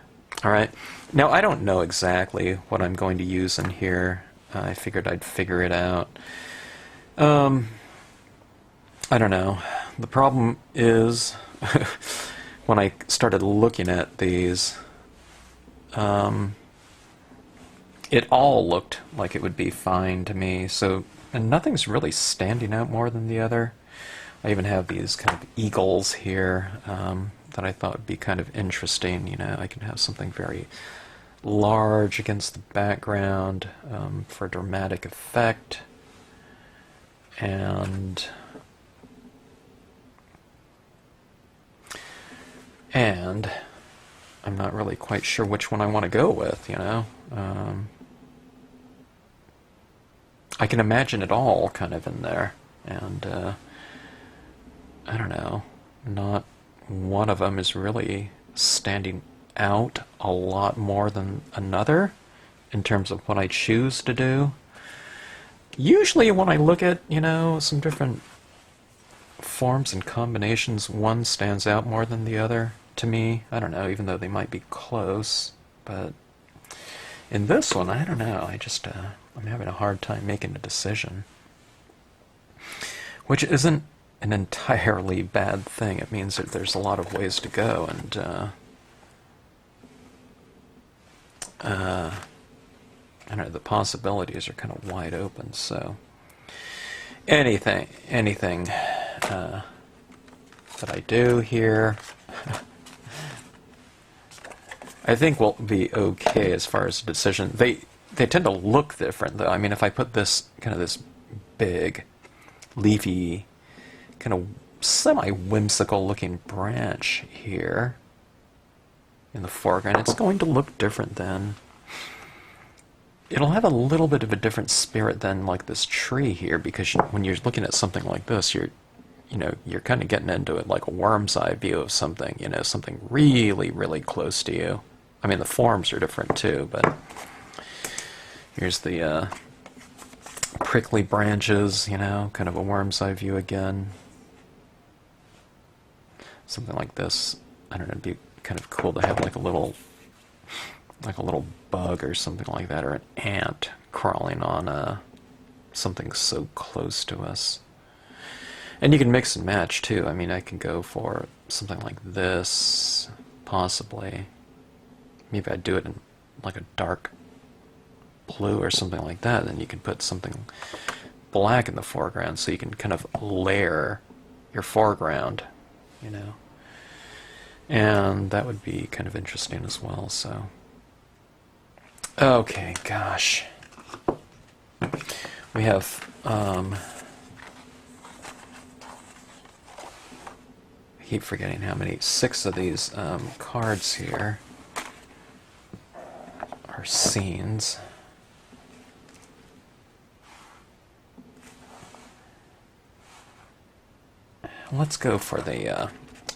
All right. Now, I don't know exactly what I'm going to use in here. I figured I'd figure it out. I don't know. The problem is when I started looking at these, it all looked like it would be fine to me. So, and nothing's really standing out more than the other. I even have these kind of eagles here that I thought would be kind of interesting. You know, I can have something very large against the background for dramatic effect. And I'm not really quite sure which one I want to go with, you know. I can imagine it all kind of in there, and I don't know, not one of them is really standing out a lot more than another in terms of what I choose to do. Usually when I look at, you know, some different forms and combinations, one stands out more than the other to me. I don't know, even though they might be close. But in this one, I don't know. I'm having a hard time making a decision. Which isn't an entirely bad thing. It means that there's a lot of ways to go, and I don't know, the possibilities are kind of wide open. So anything that I do here, I think will be okay as far as the decision. They tend to look different, though. I mean, if I put this kind of this big, leafy, kind of semi-whimsical looking branch here in the foreground, it's going to look different than. It'll have a little bit of a different spirit than like this tree here, because when you're looking at something like this, you're kind of getting into it like a worm's eye view of something, something really, really close to you. I mean, the forms are different too, but here's the prickly branches, kind of a worm's eye view again. Something like this. I don't know, it'd be kind of cool to have like a little bug or something like that, or an ant crawling on something so close to us. And you can mix and match too. I mean, I can go for something like this, possibly. Maybe I'd do it in like a dark blue or something like that. Then you can put something black in the foreground, so you can kind of layer your foreground, And that would be kind of interesting as well, so. Okay, gosh. We have, I keep forgetting how many, 6 of these cards here are scenes. Let's go for the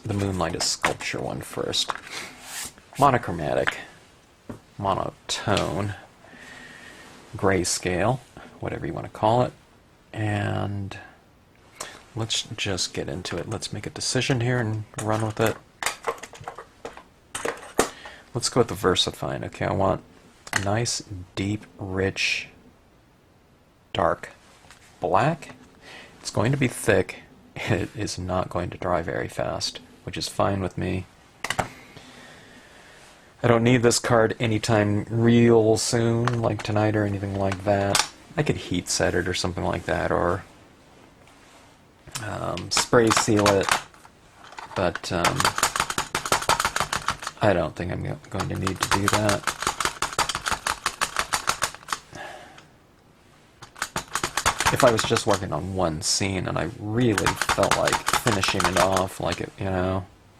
Moonlight is Sculpture one first. Monochromatic, monotone, grayscale, whatever you want to call it. And let's just get into it. Let's make a decision here and run with it. Let's go with the VersaFine. Okay, I want a nice, deep, rich, dark black. It's going to be thick. It is not going to dry very fast, which is fine with me. I don't need this card anytime real soon, like tonight or anything like that. I could heat set it or something like that, or spray seal it, but I don't think I'm going to need to do that. If I was just working on one scene and I really felt like finishing it off, like it,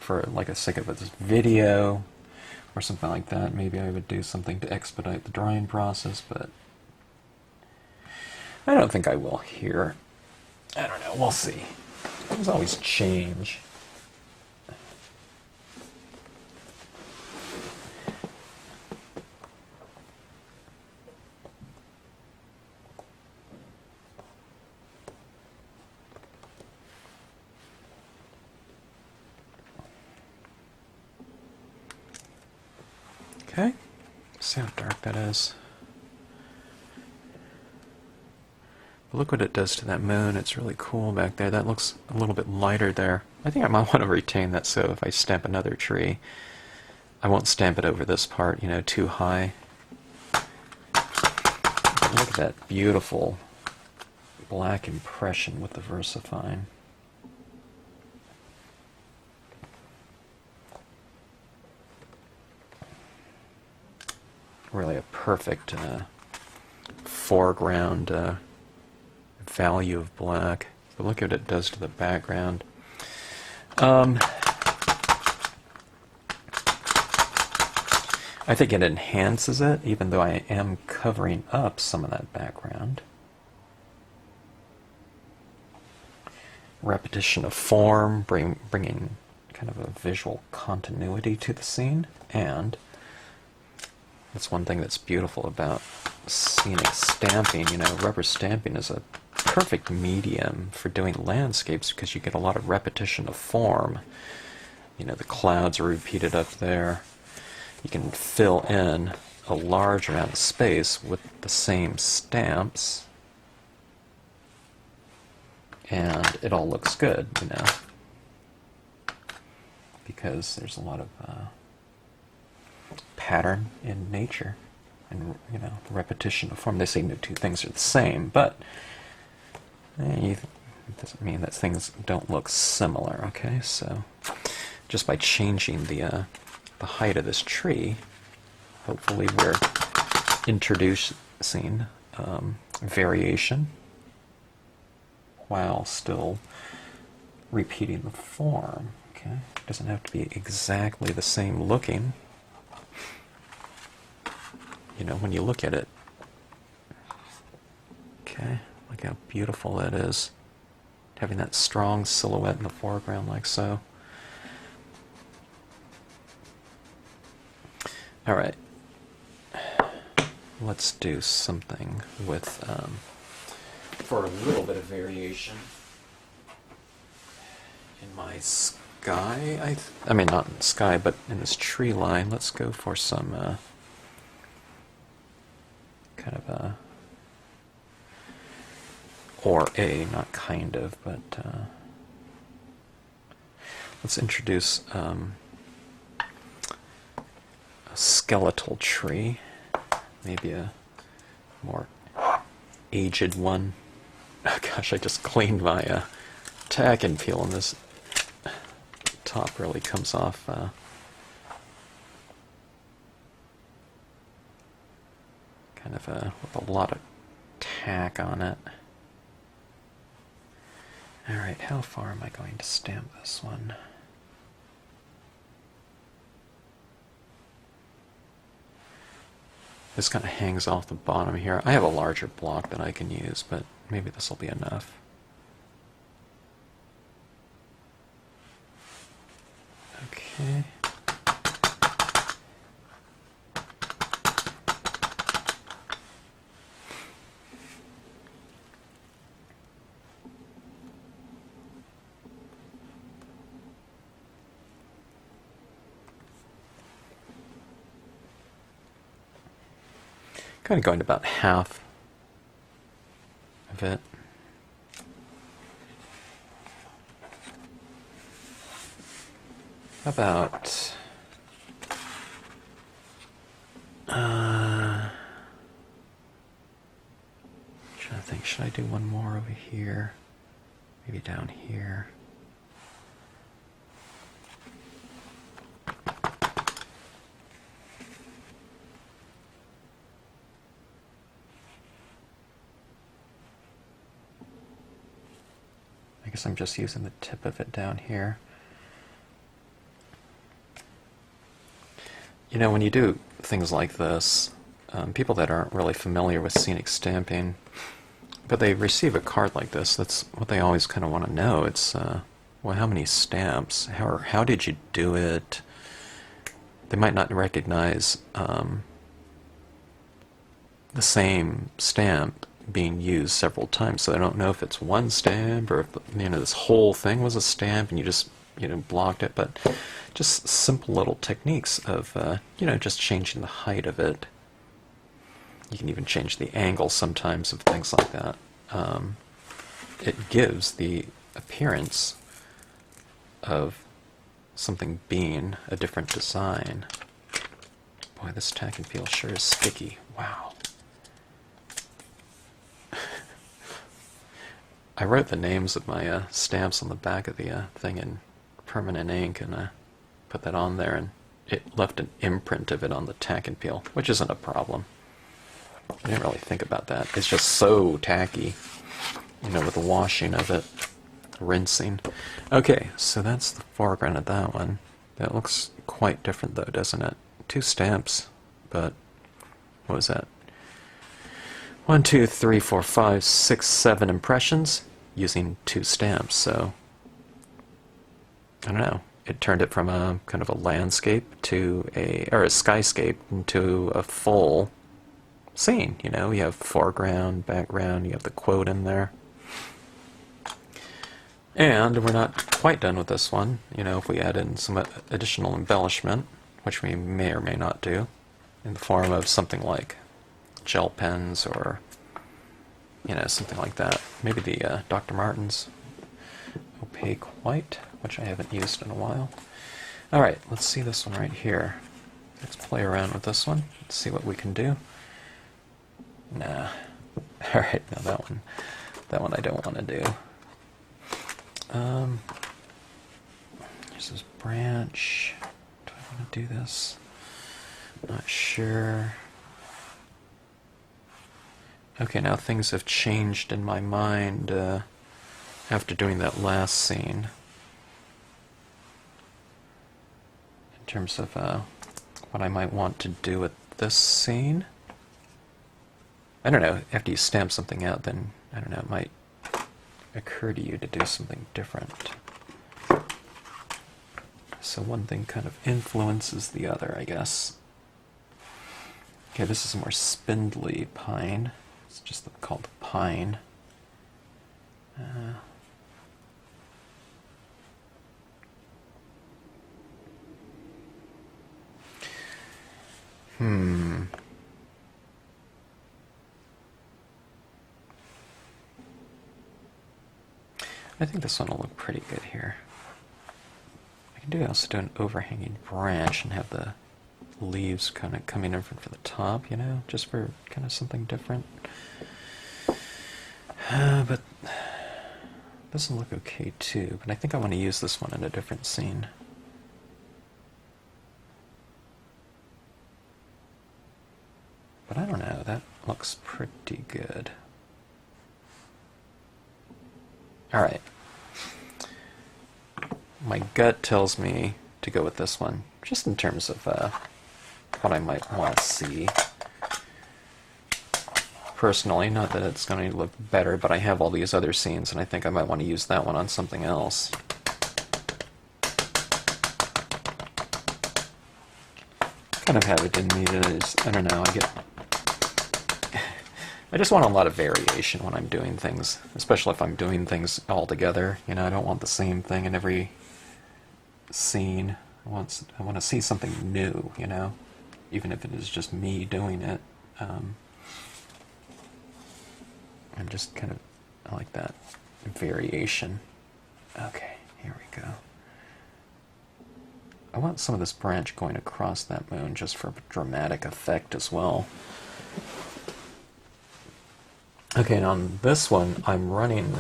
for like a sake of this video or something like that, maybe I would do something to expedite the drying process, but I don't think I will here. I don't know, we'll see. Things always change. Okay, see how dark that is. But look what it does to that moon. It's really cool back there. That looks a little bit lighter there. I think I might want to retain that, so if I stamp another tree, I won't stamp it over this part, too high. But look at that beautiful black impression with the VersaFine. Really a perfect foreground value of black. But look at what it does to the background. I think it enhances it, even though I am covering up some of that background. Repetition of form, bringing kind of a visual continuity to the scene, and that's one thing that's beautiful about scenic stamping. Rubber stamping is a perfect medium for doing landscapes because you get a lot of repetition of form. You know, the clouds are repeated up there. You can fill in a large amount of space with the same stamps, and it all looks good, you know, because there's a lot of pattern in nature and, you know, repetition of form. They say no two things are the same, but it doesn't mean that things don't look similar, okay? So just by changing the height of this tree, hopefully we're introducing variation while still repeating the form. Okay, it doesn't have to be exactly the same looking. You know, when you look at it, okay, look how beautiful that is. Having that strong silhouette in the foreground like so. All right, let's do something with, for a little bit of variation in my sky, I mean not in the sky, but in this tree line. Let's go for some kind of a, or a, not kind of, but let's introduce a skeletal tree, maybe a more aged one. Oh gosh, I just cleaned my tack and peel, and this top really comes off kind of with a lot of tack on it. Alright, how far am I going to stamp this one? This kind of hangs off the bottom here. I have a larger block that I can use, but maybe this will be enough. Okay. Kind of going to about half of it. About trying to think, should I do one more over here? Maybe down here. I guess I'm just using the tip of it down here. You know, when you do things like this, people that aren't really familiar with scenic stamping, but they receive a card like this, that's what they always kind of want to know. It's, well, how many stamps? How did you do it? They might not recognize the same stamp being used several times, so they don't know if it's one stamp or if, you know, this whole thing was a stamp and you just, you know, blocked it. But just simple little techniques of, you know, just changing the height of it. You can even change the angle sometimes of things like that. It gives the appearance of something being a different design. Boy, this tack and peel sure is sticky. Wow. I wrote the names of my stamps on the back of the thing in permanent ink, and put that on there, and it left an imprint of it on the tack and peel, which isn't a problem. I didn't really think about that. It's just so tacky, you know, with the washing of it, rinsing. Okay, so that's the foreground of that one. That looks quite different though, doesn't it? 2 stamps, but what was that? 1, 2, 3, 4, 5, 6, 7 impressions using 2 stamps. So I don't know. It turned it from a kind of a landscape to a skyscape into a full scene. You know, you have foreground, background, you have the quote in there. And we're not quite done with this one. You know, if we add in some additional embellishment, which we may or may not do, in the form of something like gel pens or, you know, something like that. Maybe the Dr. Martens opaque white, which I haven't used in a while. Alright, let's see this one right here. Let's play around with this one. Let's see what we can do. Nah. Alright, now that one I don't want to do. Here's this branch. Do I want to do this? Not sure. Okay, now things have changed in my mind after doing that last scene. In terms of what I might want to do with this scene. I don't know, after you stamp something out, then, I don't know, it might occur to you to do something different. So one thing kind of influences the other, I guess. Okay, this is a more spindly pine. It's just called pine. I think this one will look pretty good here. I can also do an overhanging branch and have the leaves kind of coming in for the top, you know, just for kind of something different. But this will look okay too, but I think I want to use this one in a different scene. But I don't know, that looks pretty good. Alright. My gut tells me to go with this one, just in terms of what I might want to see. Personally, not that it's going to look better, but I have all these other scenes, and I think I might want to use that one on something else. Kind of have it in me that I don't know, I just want a lot of variation when I'm doing things, especially if I'm doing things all together. You know, I don't want the same thing in every scene. I want to see something new, you know, even if it is just me doing it. I'm just kind of, I like that variation. Okay, here we go. I want some of this branch going across that moon just for dramatic effect as well. Okay, and on this one, I'm running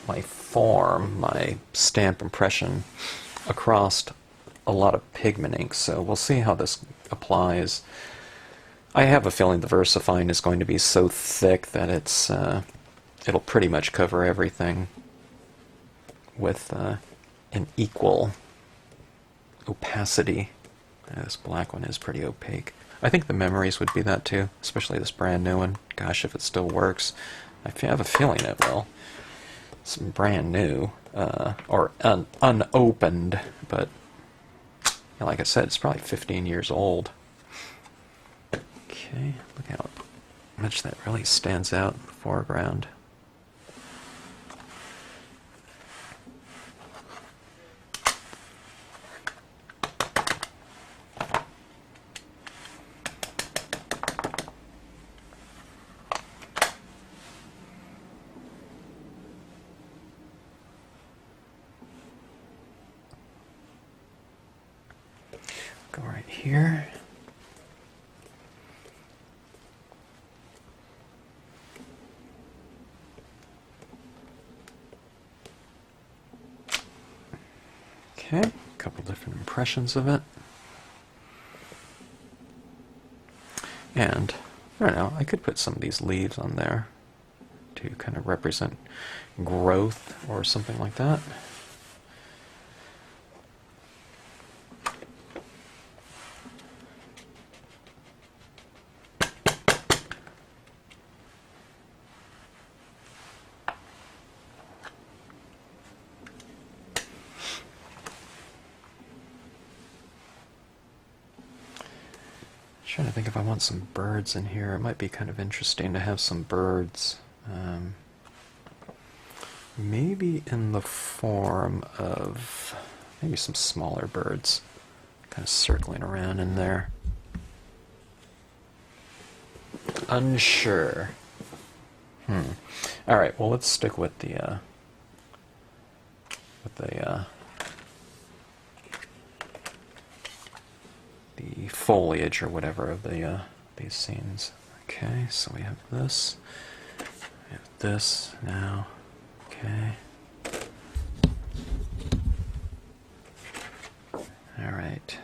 my form, my stamp impression, across a lot of pigment ink, so we'll see how this applies. I have a feeling the VersaFine is going to be so thick that it'll pretty much cover everything with an equal opacity. This black one is pretty opaque. I think the memories would be that too, especially this brand new one. Gosh, if it still works. I have a feeling it will. It's brand new, or unopened, but like I said, it's probably 15 years old. Okay, look how much that really stands out in the foreground. Go right here. Okay, a couple different impressions of it. And, I don't know, I could put some of these leaves on there to kind of represent growth or something like that. Trying to think if I want some birds in here. It might be kind of interesting to have some birds. maybe in the form of maybe some smaller birds kind of circling around in there. Unsure. All right, well, let's stick with the foliage or whatever of these scenes. Okay, so we have this. We have this now. Okay. All right.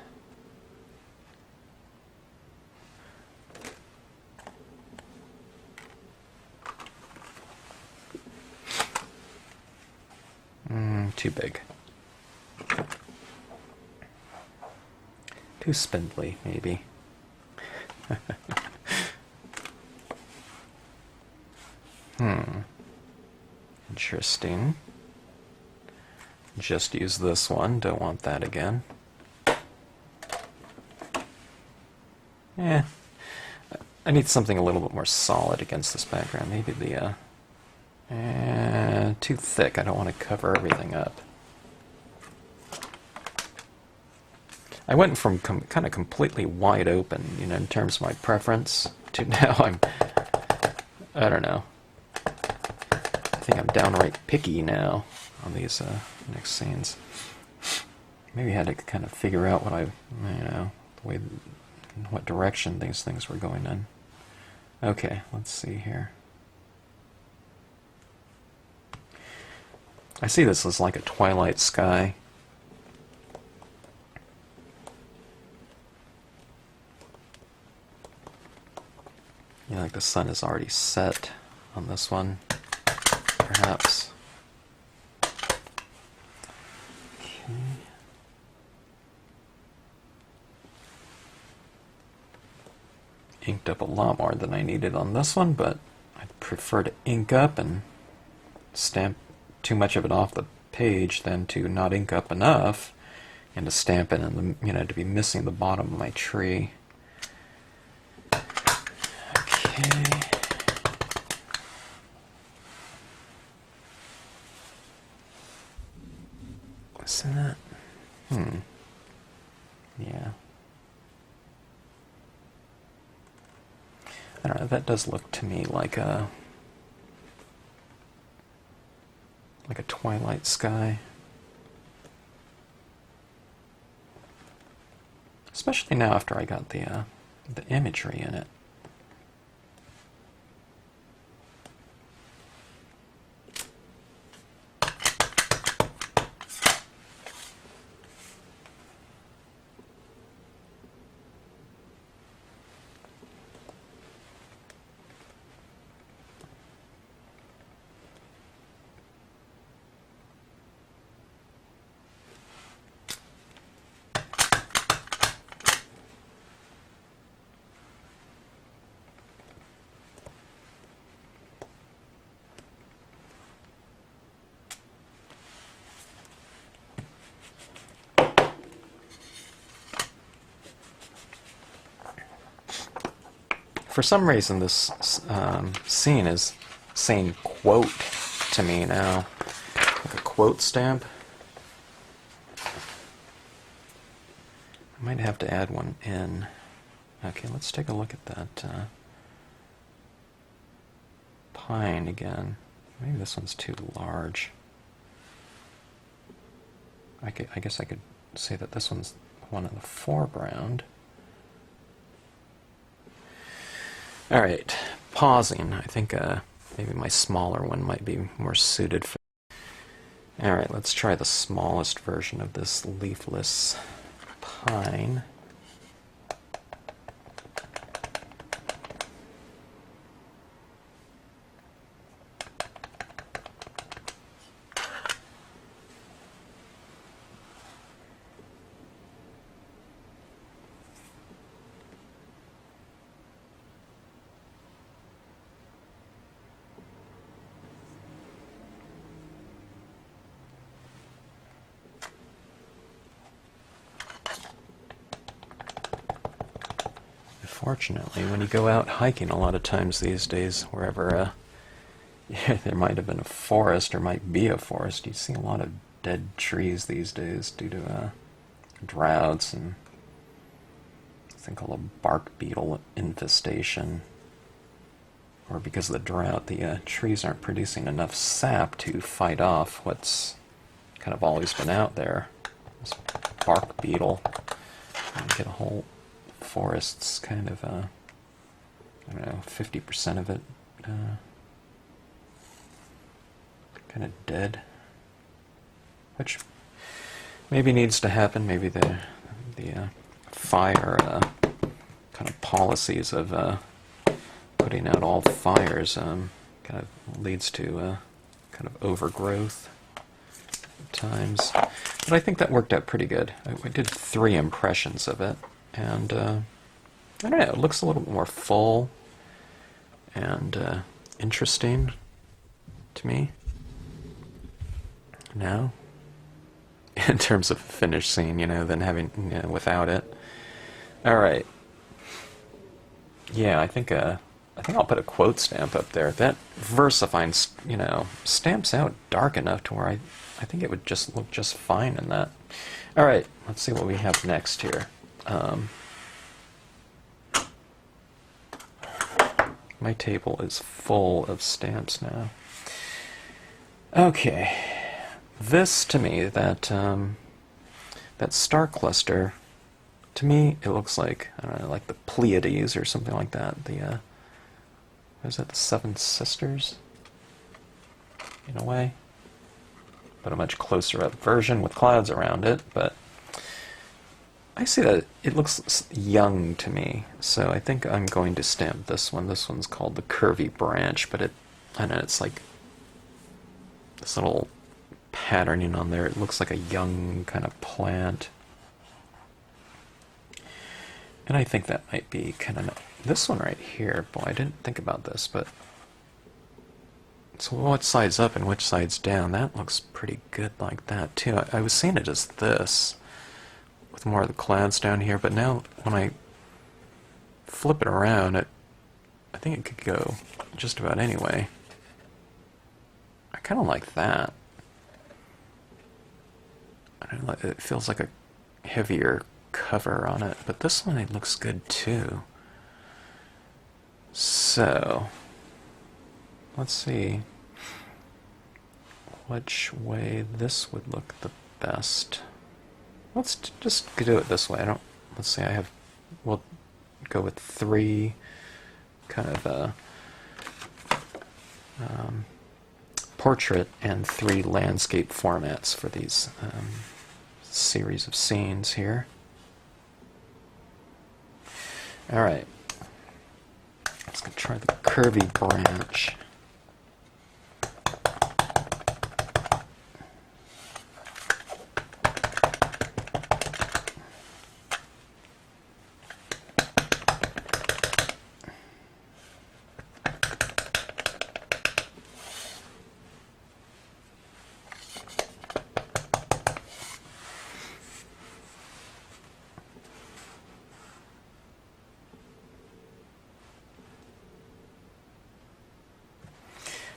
Too big. Too spindly, maybe. Interesting. Just use this one. Don't want that again. Yeah. I need something a little bit more solid against this background. Maybe the too thick. I don't want to cover everything up. I went from kind of completely wide open, you know, in terms of my preference, to now I don't know. I think I'm downright picky now on these next scenes. Maybe I had to kind of figure out what direction these things were going in. Okay, let's see here. I see this as like a twilight sky. You know, like the sun is already set on this one, perhaps. Okay. Inked up a lot more than I needed on this one, but I'd prefer to ink up and stamp too much of it off the page than to not ink up enough and to stamp it and to be missing the bottom of my tree. Okay. What's in that? Yeah. I don't know, that does look to me like a twilight sky. Especially now after I got the imagery in it. For some reason, this scene is saying quote to me now, like a quote stamp. I might have to add one in. Okay, let's take a look at that pine again. Maybe this one's too large. I guess I could say that this one's one in the foreground. All right, pausing. I think maybe my smaller one might be more suited for... All right, let's try the smallest version of this leafless pine. Fortunately, when you go out hiking a lot of times these days, wherever Yeah, there might have been a forest, or might be a forest. You see a lot of dead trees these days due to droughts and I think called a bark beetle infestation. Or because of the drought, the trees aren't producing enough sap to fight off what's kind of always been out there. This bark beetle. You get a whole forest's kind of, I don't know, 50% of it kind of dead. Which maybe needs to happen. Maybe the fire kind of policies of putting out all fires kind of leads to kind of overgrowth at times. But I think that worked out pretty good. I did 3 impressions of it, and I don't know, it looks a little bit more full and interesting to me now in terms of finished scene, than having, without it. All right. Yeah, I think I'll put a quote stamp up there. That VersaFine, stamps out dark enough to where I think it would just look just fine in that. All right, let's see what we have next here. My table is full of stamps now. Okay, this to me, that star cluster, to me it looks like, I don't know, like the Pleiades or something like that. The what is that, the Seven Sisters? In a way. But a much closer up version with clouds around it, but I see that it looks young to me, so I think I'm going to stamp this one. This one's called the Curvy Branch, but I know it's like this little patterning on there. It looks like a young kind of plant. And I think that might be kind of... This one right here, boy, I didn't think about this, but... So what side's up and which side's down? That looks pretty good like that, too. I was seeing it as this, with more of the clouds down here, but now when I flip it around, I think it could go just about any way. I kind of like that. I don't know, it feels like a heavier cover on it, but this one it looks good too. So let's see which way this would look the best. Let's just do it this way. Let's see, we'll go with 3 kind of portrait and 3 landscape formats for these series of scenes here. All right, let's go try the Curvy Branch.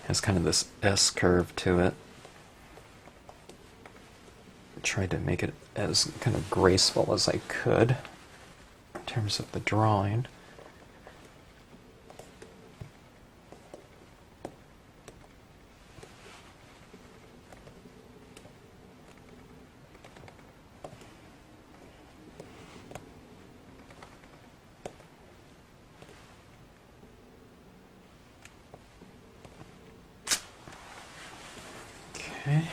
Has kind of this S curve to it. Tried to make it as kind of graceful as I could in terms of the drawing. Okay.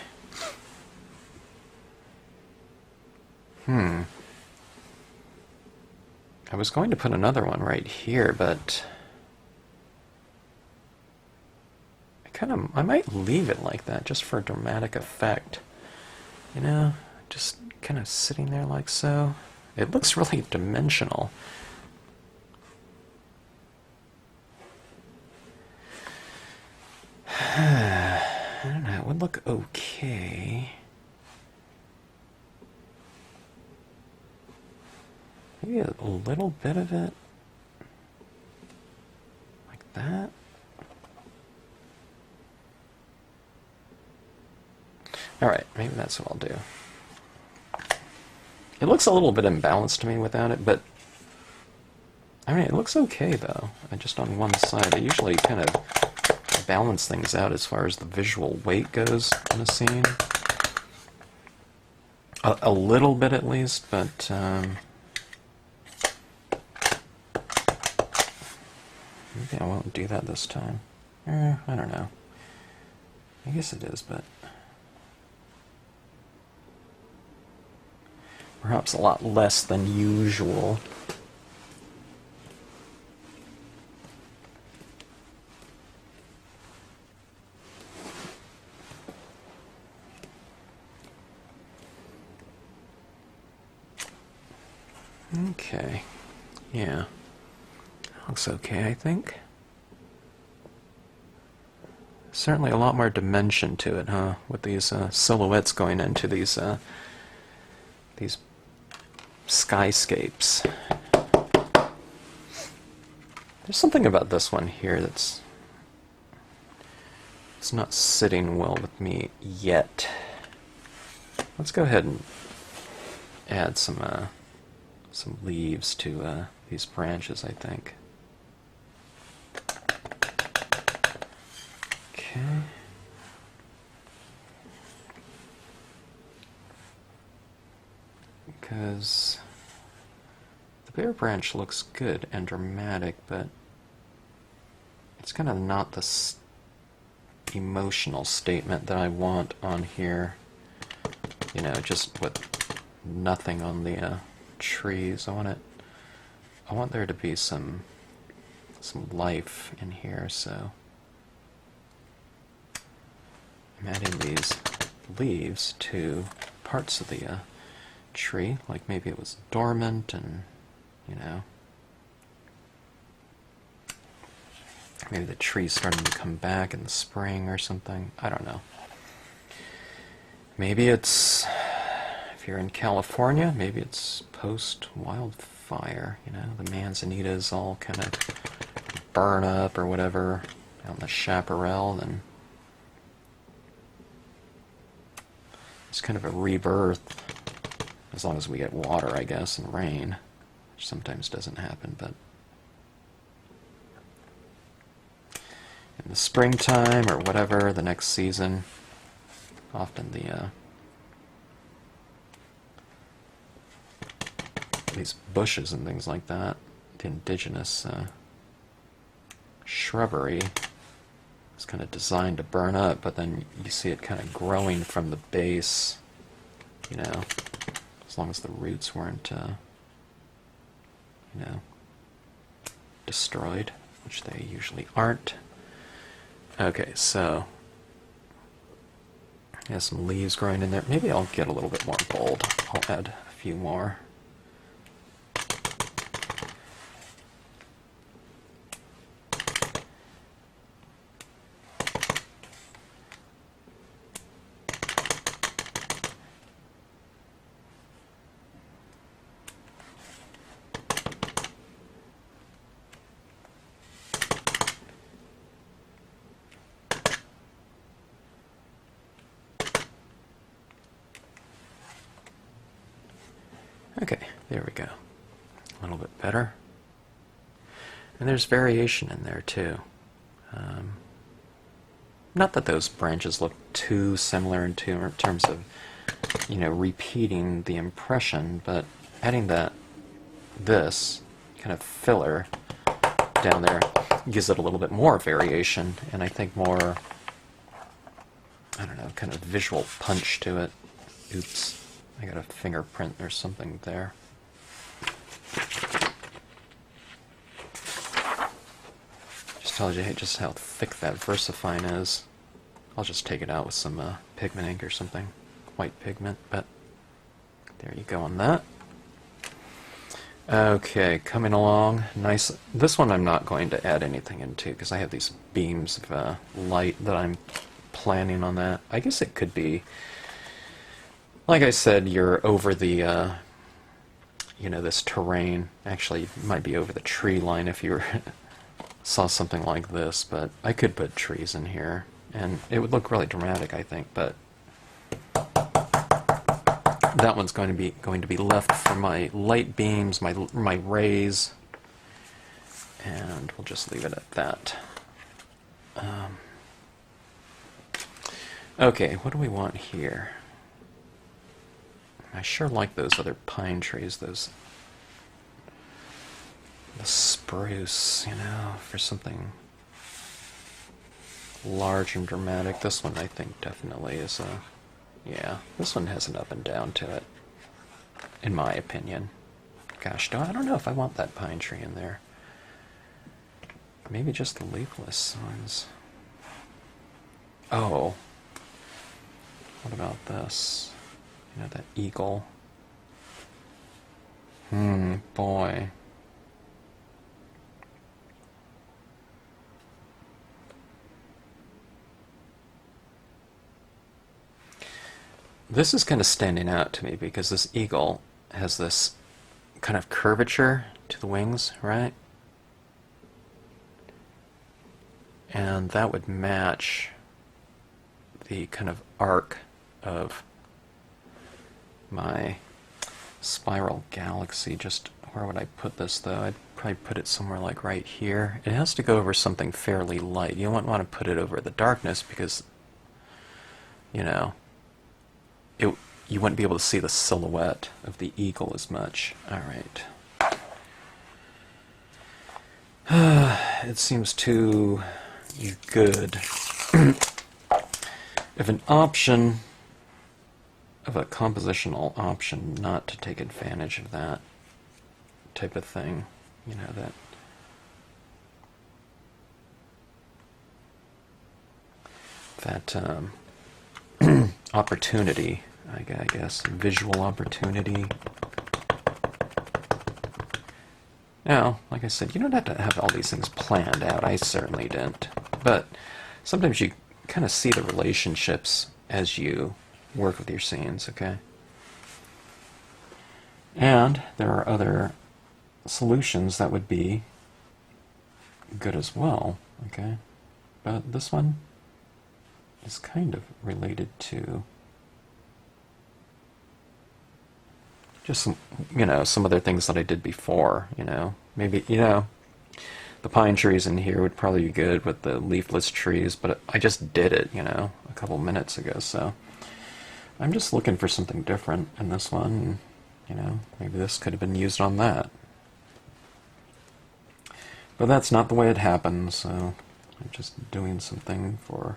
I was going to put another one right here, but I might leave it like that just for dramatic effect. Just kind of sitting there like so. It looks really dimensional. I don't know, it would look okay. Maybe a little bit of it like that. Alright, maybe that's what I'll do. It looks a little bit imbalanced to me without it, but I mean, it looks okay though. Just on one side. I usually kind of balance things out as far as the visual weight goes in a scene. A little bit at least, but maybe I won't do that this time. I don't know. I guess it is, but perhaps a lot less than usual. Okay, yeah, looks okay, I think. Certainly a lot more dimension to it, huh? With these silhouettes going into these skyscapes. There's something about this one here it's not sitting well with me yet. Let's go ahead and add some leaves to these branches, I think. Okay. Because the bare branch looks good and dramatic, but it's kind of not the emotional statement that I want on here. You know, just with nothing on the trees. I want there to be some life in here, so I'm adding these leaves to parts of the tree, like maybe it was dormant, and you know, maybe the tree's starting to come back in the spring or something. I don't know. Maybe it's, if you're in California, maybe it's post-wildfire, you know, the manzanitas all kind of burn up or whatever out in the chaparral, and it's kind of a rebirth, as long as we get water, I guess, and rain, which sometimes doesn't happen, but in the springtime or whatever, the next season, often these bushes and things like that, the indigenous shrubbery is kind of designed to burn up, but then you see it kind of growing from the base, you know, as long as the roots weren't, you know, destroyed, which they usually aren't. Okay, so there's some leaves growing in there. Maybe I'll get a little bit more bold. I'll add a few more. Okay, there we go. A little bit better. And there's variation in there too. Not that those branches look too similar in terms of, you know, repeating the impression, but adding this kind of filler down there gives it a little bit more variation, and I think more, I don't know, kind of visual punch to it. Oops. I got a fingerprint or something there. Just tells you just how thick that VersaFine is. I'll just take it out with some pigment ink or something. White pigment, but there you go on that. Okay, coming along. Nice. This one I'm not going to add anything into because I have these beams of light that I'm planning on that. I guess it could be, like I said, you're over the, you know, this terrain. Actually, you might be over the tree line if you saw something like this, but I could put trees in here, and it would look really dramatic, I think, but that one's going to be left for my light beams, my rays, and we'll just leave it at that. Okay, what do we want here? I sure like those other pine trees, the spruce, you know, for something large and dramatic. This one I think definitely is yeah, this one has an up and down to it, in my opinion. Gosh, I don't know if I want that pine tree in there. Maybe just the leafless ones. Oh, what about this? You know, that eagle. Boy. This is kind of standing out to me because this eagle has this kind of curvature to the wings, right? And that would match the kind of arc of my spiral galaxy. Just where would I put this, though? I'd probably put it somewhere like right here. It has to go over something fairly light. You don't want to put it over the darkness because, you know, you wouldn't be able to see the silhouette of the eagle as much. All right. It seems too good of an option, of a compositional option, not to take advantage of that type of thing. You know, that opportunity, I guess, visual opportunity. Now, like I said, you don't have to have all these things planned out. I certainly didn't. But sometimes you kind of see the relationships as you work with your scenes, okay? And there are other solutions that would be good as well, okay? But this one is kind of related to just some, you know, some other things that I did before, you know. Maybe, you know, the pine trees in here would probably be good with the leafless trees, but I just did it, you know, a couple minutes ago, so I'm just looking for something different in this one. You know, maybe this could have been used on that. But that's not the way it happens, so I'm just doing something for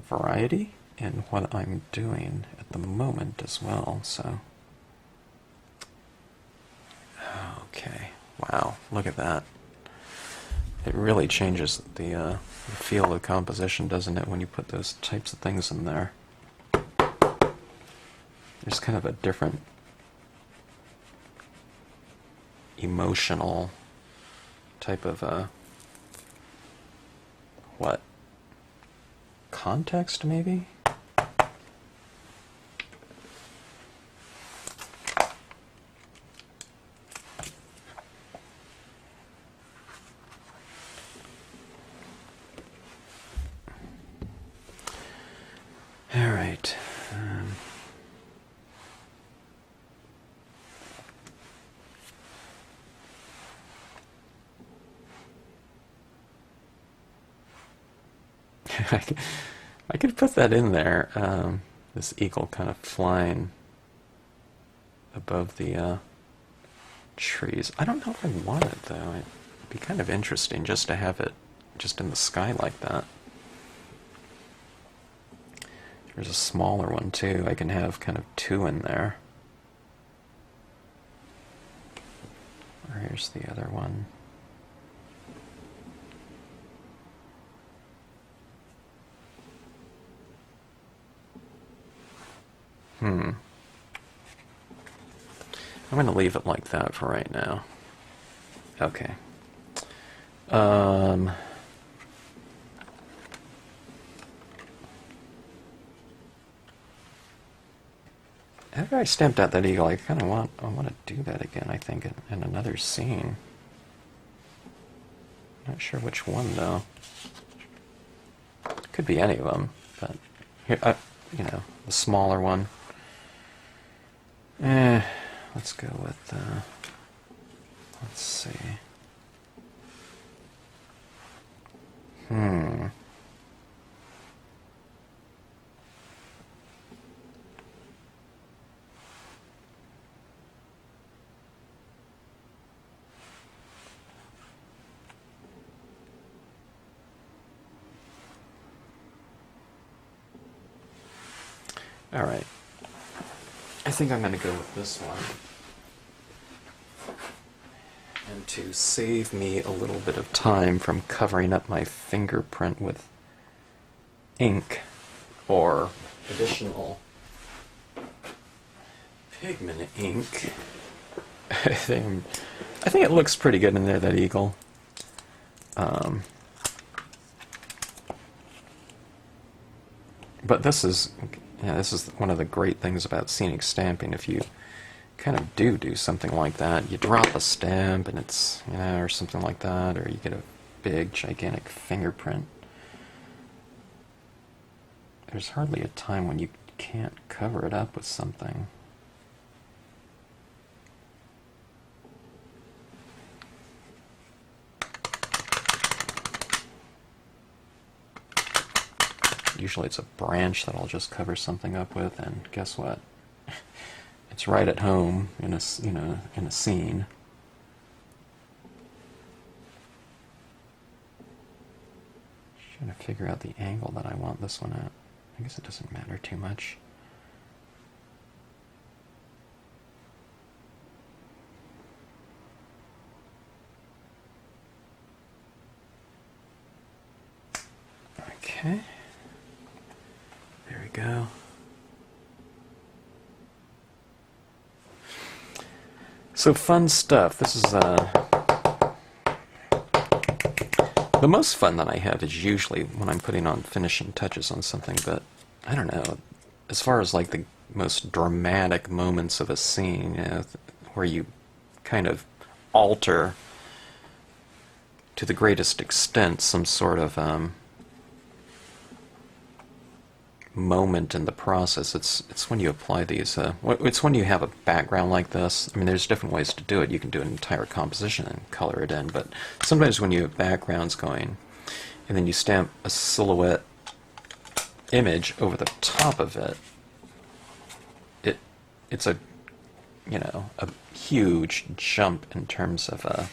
variety in what I'm doing at the moment as well, so. Okay, wow, look at that. It really changes the feel of the composition, doesn't it, when you put those types of things in there. There's kind of a different emotional type of, what? Context, maybe? All right. I could put that in there. This eagle kind of flying above the trees. I don't know if I want it, though. It'd be kind of interesting just to have it just in the sky like that. There's a smaller one, too. I can have kind of two in there. Here's the other one. I'm going to leave it like that for right now. Okay. After I stamped out that eagle, I want to do that again, I think, in another scene. Not sure which one, though. Could be any of them, but here, you know, the smaller one. let's go with, let's see. All right. I think I'm going to go with this one. And to save me a little bit of time from covering up my fingerprint with ink or additional pigment ink, I think it looks pretty good in there, that eagle. But this is one of the great things about scenic stamping. If you kind of do something like that, you drop a stamp and it's, or something like that, or you get a big gigantic fingerprint. There's hardly a time when you can't cover it up with something. Usually it's a branch that I'll just cover something up with, and guess what? It's right at home in a scene. Trying to figure out the angle that I want this one at. I guess it doesn't matter too much. Okay. There we go. So fun stuff. This is the most fun that I have is usually when I'm putting on finishing touches on something, but I don't know, as far as like the most dramatic moments of a scene, where you kind of alter to the greatest extent some sort of moment in the process. It's when you apply these. It's when you have a background like this. I mean, there's different ways to do it. You can do an entire composition and color it in, but sometimes when you have backgrounds going, and then you stamp a silhouette image over the top of it, it's a a huge jump in terms of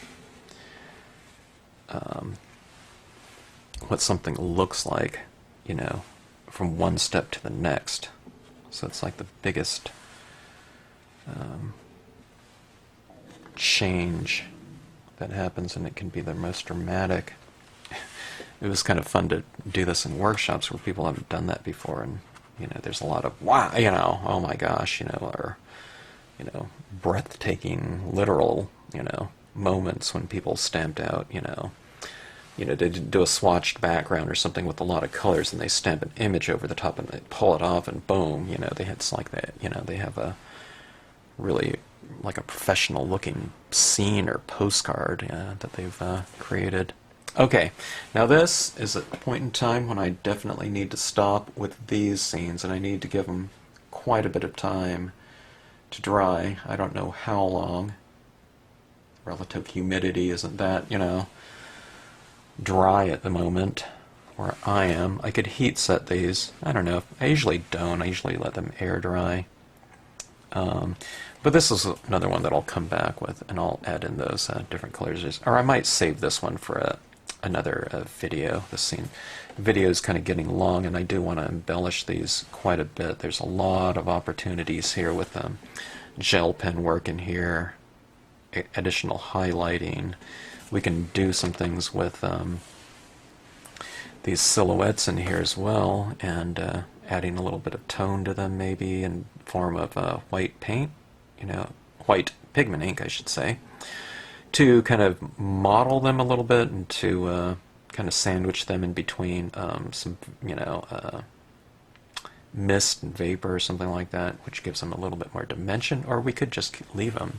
what something looks like, from one step to the next. So it's like the biggest change that happens, and it can be the most dramatic. It was kind of fun to do this in workshops where people haven't done that before, and there's a lot of wow, oh my gosh, or breathtaking, literal, moments when people stamped out, they do a swatched background or something with a lot of colors, and they stamp an image over the top and they pull it off, and boom, it's like that, they have a really like a professional looking scene or postcard that they've created. Okay, now this is a point in time when I definitely need to stop with these scenes, and I need to give them quite a bit of time to dry. I don't know how long. Relative humidity isn't that, dry at the moment where I am. I could heat set these. I don't know. I usually don't. I usually let them air dry. But this is another one that I'll come back with, and I'll add in those different colors. Or I might save this one for another video. This scene video is kind of getting long, and I do want to embellish these quite a bit. There's a lot of opportunities here with gel pen work in here, additional highlighting. We can do some things with these silhouettes in here as well, and adding a little bit of tone to them, maybe in form of white paint, white pigment ink, I should say, to kind of model them a little bit, and to kind of sandwich them in between some, mist and vapor or something like that, which gives them a little bit more dimension. Or we could just leave them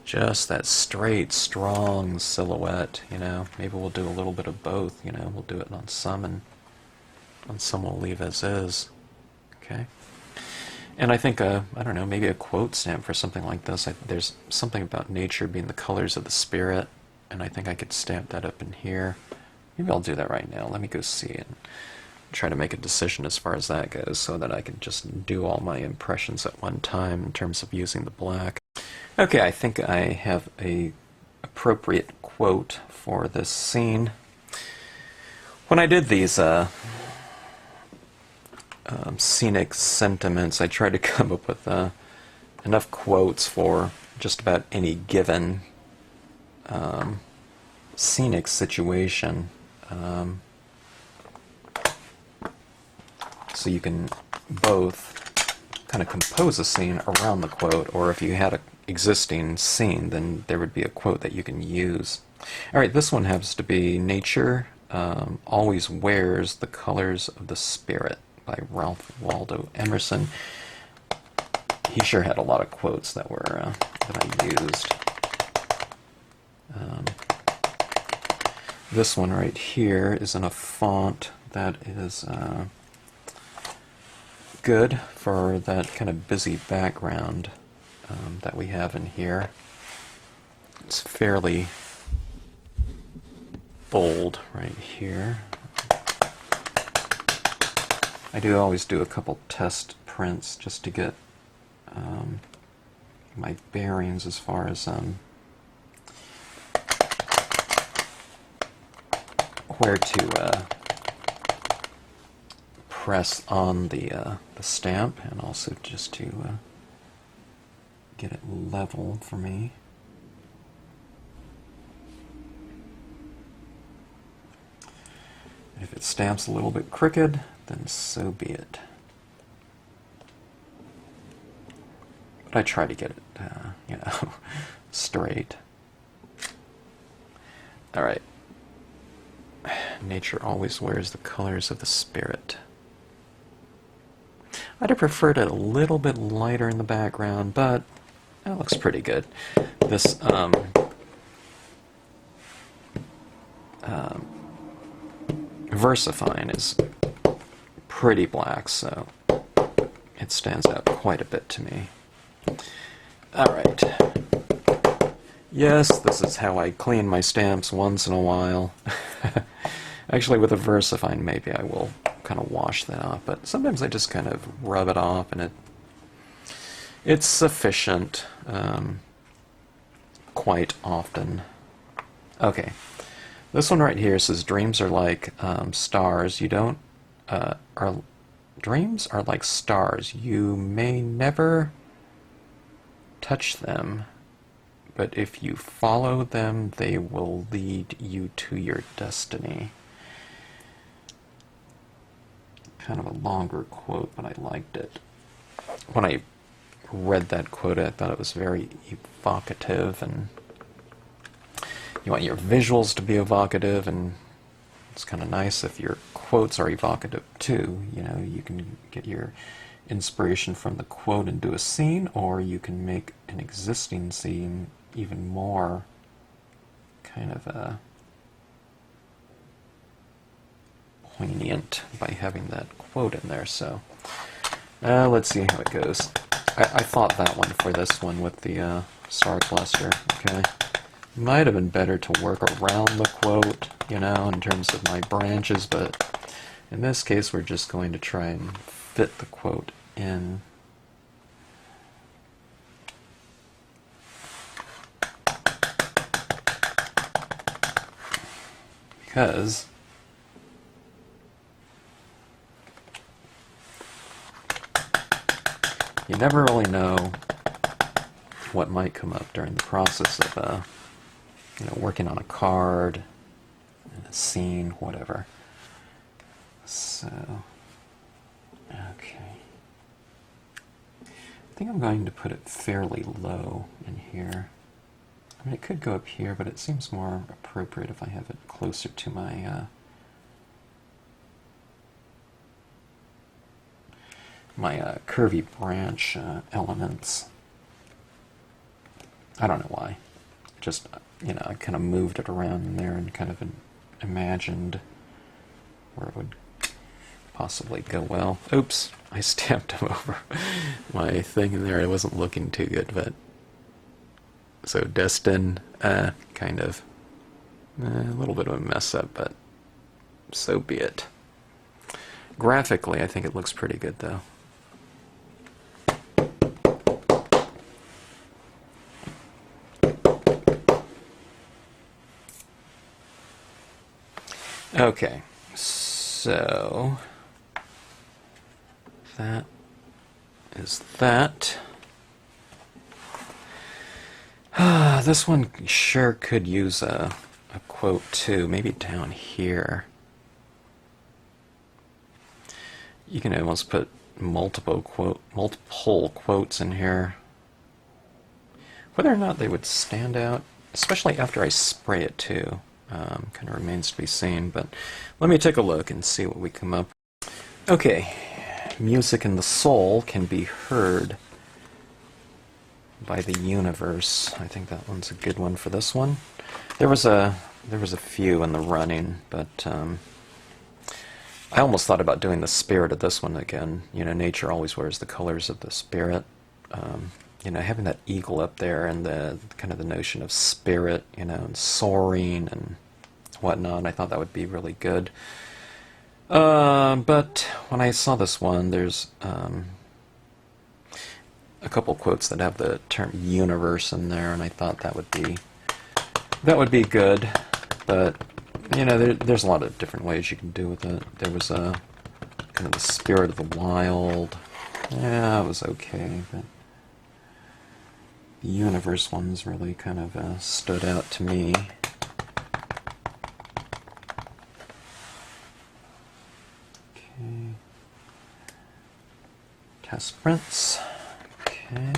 just that straight, strong silhouette, Maybe we'll do a little bit of both, We'll do it on some, and on some we'll leave as is. Okay? And I think, I don't know, maybe a quote stamp for something like this. There's something about nature being the colors of the spirit, and I think I could stamp that up in here. Maybe I'll do that right now. Let me go see it and try to make a decision as far as that goes so that I can just do all my impressions at one time in terms of using the black. Okay, I think I have a appropriate quote for this scene. When I did these scenic sentiments, I tried to come up with enough quotes for just about any given scenic situation. So you can both kind of compose a scene around the quote, or if you had an existing scene, then there would be a quote that you can use. Alright, this one happens to be Nature Always Wears the Colors of the Spirit by Ralph Waldo Emerson. He sure had a lot of quotes that were that I used. This one right here is in a font that is good for that kind of busy background that we have in here. It's fairly bold right here. I do always do a couple test prints just to get my bearings as far as where to press on the stamp, and also just to get it level for me. If it stamps a little bit crooked, then so be it. But I try to get it, straight. All right. Nature always wears the colors of the spirit. I'd have preferred it a little bit lighter in the background, but that looks pretty good. This VersaFine is pretty black, so it stands out quite a bit to me. Alright. Yes, this is how I clean my stamps once in a while. Actually, with a VersaFine, maybe I will kind of wash that off, but sometimes I just kind of rub it off, and it's sufficient quite often. Okay. This one right here says, dreams are like stars. Dreams are like stars. You may never touch them, but if you follow them, they will lead you to your destiny. Kind of a longer quote, but I liked it. When I read that quote, I thought it was very evocative, and you want your visuals to be evocative, and it's kind of nice if your quotes are evocative too. You can get your inspiration from the quote and do a scene, or you can make an existing scene even more kind of poignant by having that quote in there. So let's see how it goes. I thought that one for this one with the star cluster. Okay. Might have been better to work around the quote, in terms of my branches, but in this case we're just going to try and fit the quote in. Because you never really know what might come up during the process of working on a card, a scene, whatever. So, okay. I think I'm going to put it fairly low in here. I mean, it could go up here, but it seems more appropriate if I have it closer to my curvy branch elements. I don't know why. Just, I kind of moved it around in there and kind of imagined where it would possibly go well. Oops, I stamped over my thing in there. I wasn't looking too good, but so Destin, kind of a little bit of a mess up, but so be it. Graphically, I think it looks pretty good, though. Okay, so that is that. This one sure could use a quote too, maybe down here. You can almost put multiple quotes in here. Whether or not they would stand out, especially after I spray it too, kind of remains to be seen, but let me take a look and see what we come up with. Okay, music in the soul can be heard by the universe. I think that one's a good one for this one. There was a few in the running, but I almost thought about doing the spirit of this one again. You know, nature always wears the colors of the spirit. You know, having that eagle up there and the kind of the notion of spirit, you know, and soaring and whatnot, I thought that would be really good. But when I saw this one, there's a couple quotes that have the term universe in there, and I thought that would be good. But you know, there's a lot of different ways you can do with it. There was a kind of the spirit of the wild. Yeah, it was okay, but the universe ones really kind of stood out to me. Okay. Test prints. Okay.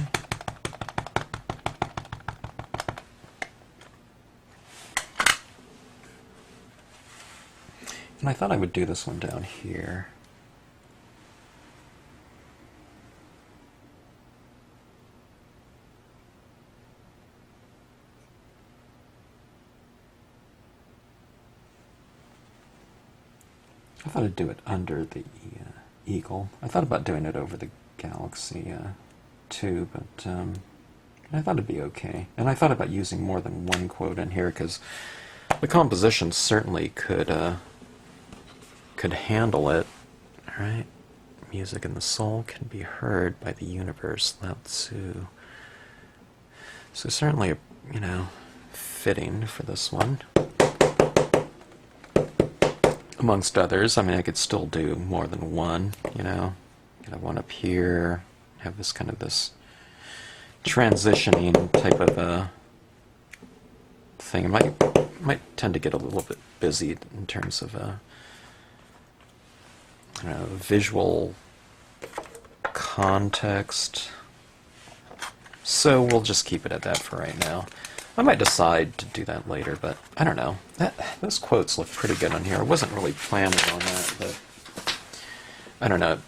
And I thought I would do this one down here. I thought I'd do it under the eagle. I thought about doing it over the galaxy too, but I thought it'd be okay. And I thought about using more than one quote in here because the composition certainly could handle it. All right, music in the soul can be heard by the universe. Lao Tzu. So certainly, you know, fitting for this one. Amongst others, I mean, I could still do more than one, you know. Have one up here, have this kind of this transitioning type of a thing. It might tend to get a little bit busy in terms of visual context. So we'll just keep it at that for right now. I might decide to do that later, but I don't know. Those quotes look pretty good on here. I wasn't really planning on that, but I don't know.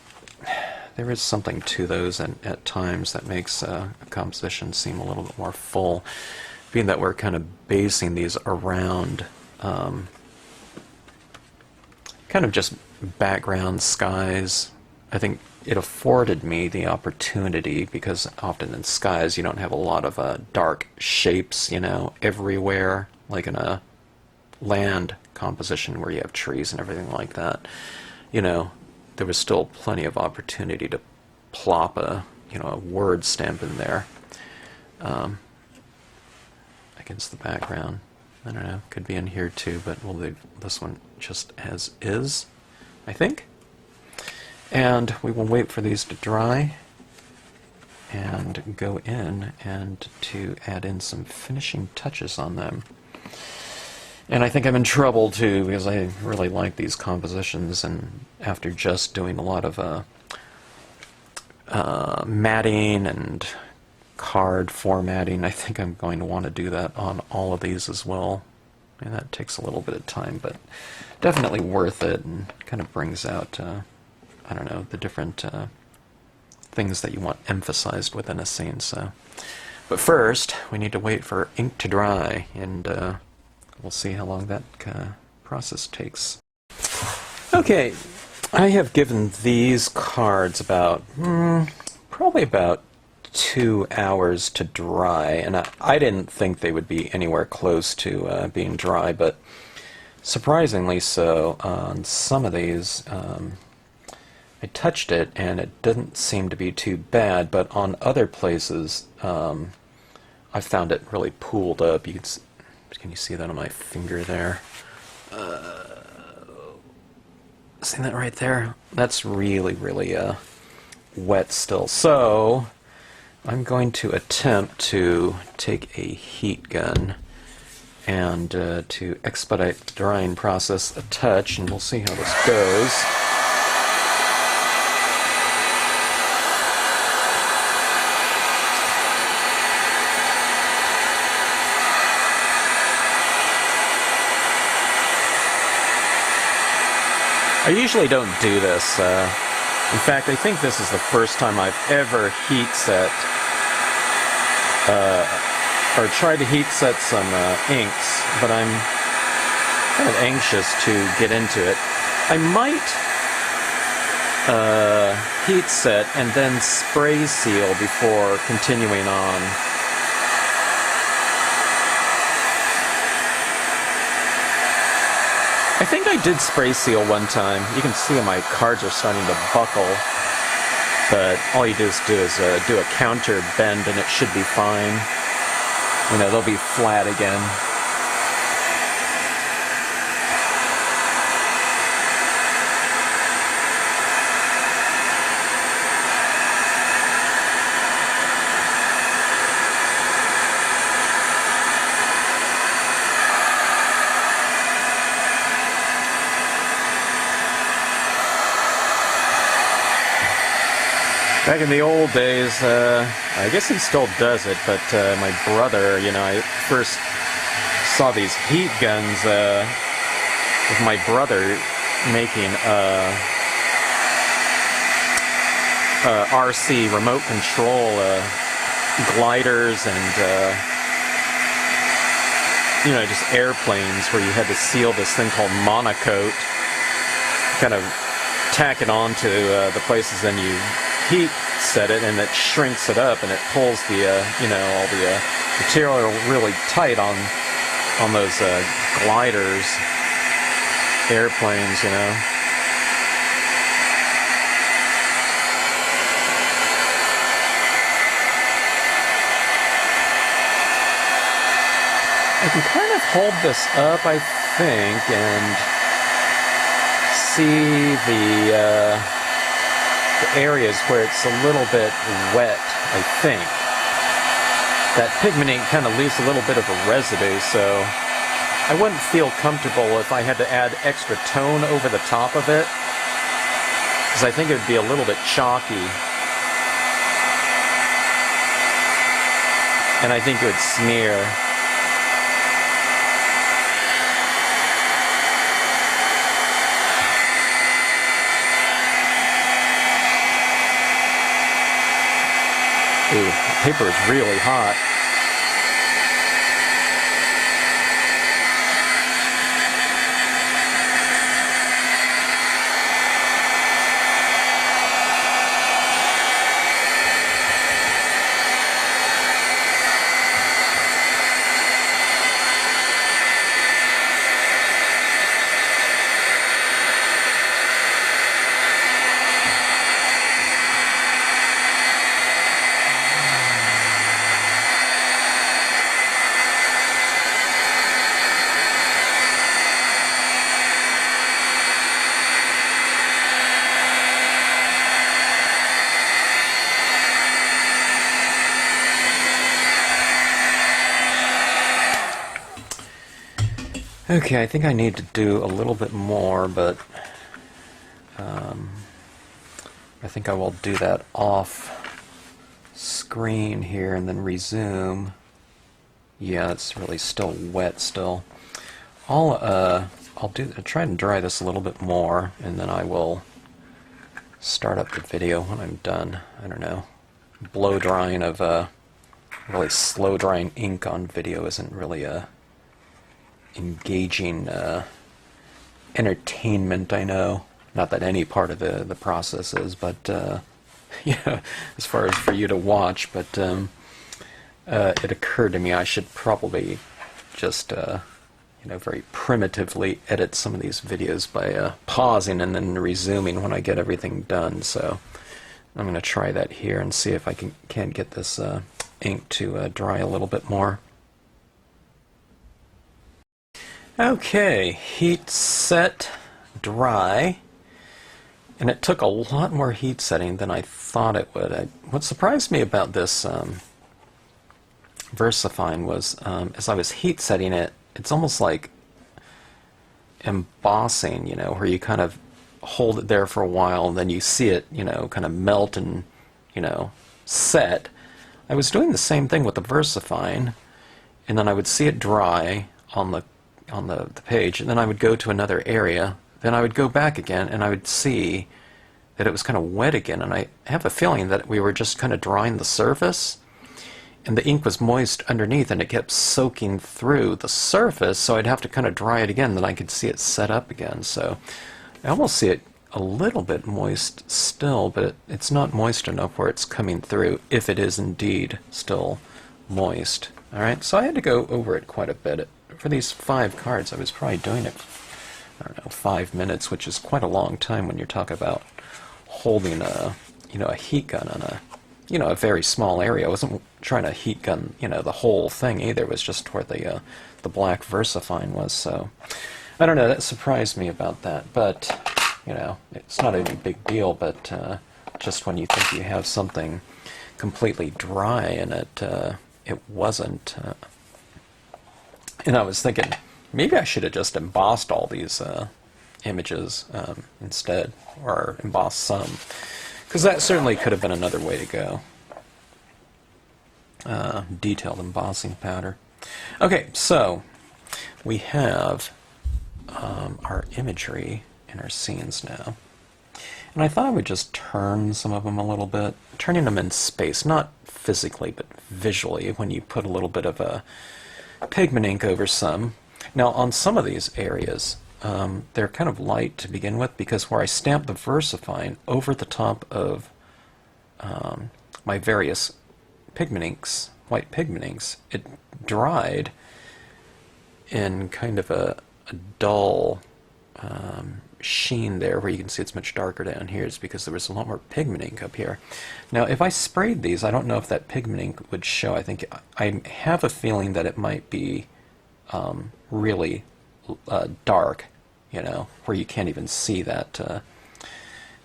There is something to those at times that makes a composition seem a little bit more full, being that we're kind of basing these around kind of just background skies. I think it afforded me the opportunity, because often in skies you don't have a lot of dark shapes, you know, everywhere, like in a land composition where you have trees and everything like that. You know, there was still plenty of opportunity to plop a word stamp in there against the background. I don't know, could be in here too, but we'll leave this one just as is, I think. And we will wait for these to dry and go in and to add in some finishing touches on them. And I think I'm in trouble too, because I really like these compositions, and after just doing a lot of matting and card formatting, I think I'm going to want to do that on all of these as well. And that takes a little bit of time, but definitely worth it, and kind of brings out I don't know, the different things that you want emphasized within a scene. So, but first, we need to wait for ink to dry, and we'll see how long that process takes. Okay, I have given these cards about, probably about 2 hours to dry, and I didn't think they would be anywhere close to being dry, but surprisingly so. On some of these, I touched it and it didn't seem to be too bad, but on other places, I found it really pooled up. Can you see that on my finger there? See that right there? That's really, really wet still. So I'm going to attempt to take a heat gun and to expedite the drying process a touch, and we'll see how this goes. I usually don't do this. In fact, I think this is the first time I've ever heat set or tried to heat set some inks, but I'm kind of anxious to get into it. I might heat set and then spray seal before continuing on. I think I did spray seal one time. You can see my cards are starting to buckle, but all you do is do a counter bend and it should be fine. You know, they'll be flat again. Back in the old days, I guess he still does it, but my brother, you know, I first saw these heat guns with my brother making RC remote control gliders and, you know, just airplanes where you had to seal this thing called monocoat, kind of tack it onto the places, and you heat set it and it shrinks it up and it pulls the you know, all the material really tight on those gliders, airplanes, you know. I can kind of hold this up, I think, and see the areas where it's a little bit wet, I think. That pigment ink kind of leaves a little bit of a residue, so I wouldn't feel comfortable if I had to add extra tone over the top of it, because I think it would be a little bit chalky. And I think it would smear. Ooh, the paper is really hot. Okay, I think I need to do a little bit more, but I think I will do that off screen here and then resume. Yeah, it's really still wet still. I'll try and dry this a little bit more, and then I will start up the video when I'm done. I don't know. Blow drying of really slow drying ink on video isn't really a engaging entertainment, I know. Not that any part of the process is, but yeah, as far as for you to watch. But it occurred to me I should probably just very primitively edit some of these videos by pausing and then resuming when I get everything done. So I'm going to try that here and see if I can get this ink to dry a little bit more. Okay, heat set, dry, and it took a lot more heat setting than I thought it would. What surprised me about this VersaFine was as I was heat setting it, it's almost like embossing, where you kind of hold it there for a while and then you see it, kind of melt and, set. I was doing the same thing with the VersaFine, and then I would see it dry on the page, and then I would go to another area, then I would go back again, and I would see that it was kind of wet again, and I have a feeling that we were just kind of drying the surface, and the ink was moist underneath, and it kept soaking through the surface, so I'd have to kind of dry it again, then I could see it set up again. So I almost see it a little bit moist still, but it's not moist enough where it's coming through, if it is indeed still moist. Alright, so I had to go over it quite a bit. For these 5 cards, I was probably doing it, I don't know, 5 minutes, which is quite a long time when you're talking about holding a heat gun on a very small area. I wasn't trying to heat gun, the whole thing either. It was just where the black VersaFine was. So I don't know. That surprised me about that. But it's not any big deal. But just when you think you have something completely dry and it wasn't. And I was thinking, maybe I should have just embossed all these images instead, or embossed some, because that certainly could have been another way to go. Detailed embossing powder. Okay, so we have our imagery in our scenes now. And I thought I would just turn some of them a little bit, turning them in space, not physically, but visually, when you put a little bit of a pigment ink over some. Now on some of these areas, they're kind of light to begin with, because where I stamped the VersaFine over the top of my various pigment inks, white pigment inks, it dried in kind of a dull sheen there, where you can see it's much darker down here. Is because there was a lot more pigment ink up here. Now if I sprayed these, I don't know if that pigment ink would show. I think I have a feeling that it might be really dark, where you can't even see that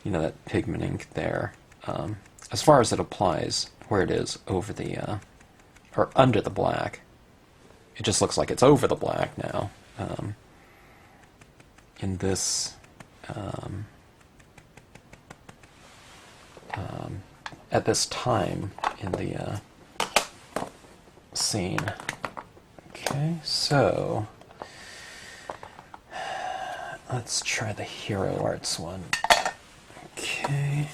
that pigment ink there, as far as it applies where it is over the or under the black. It just looks like it's over the black now. In this at this time in the scene. Okay, so let's try the Hero Arts one. Okay.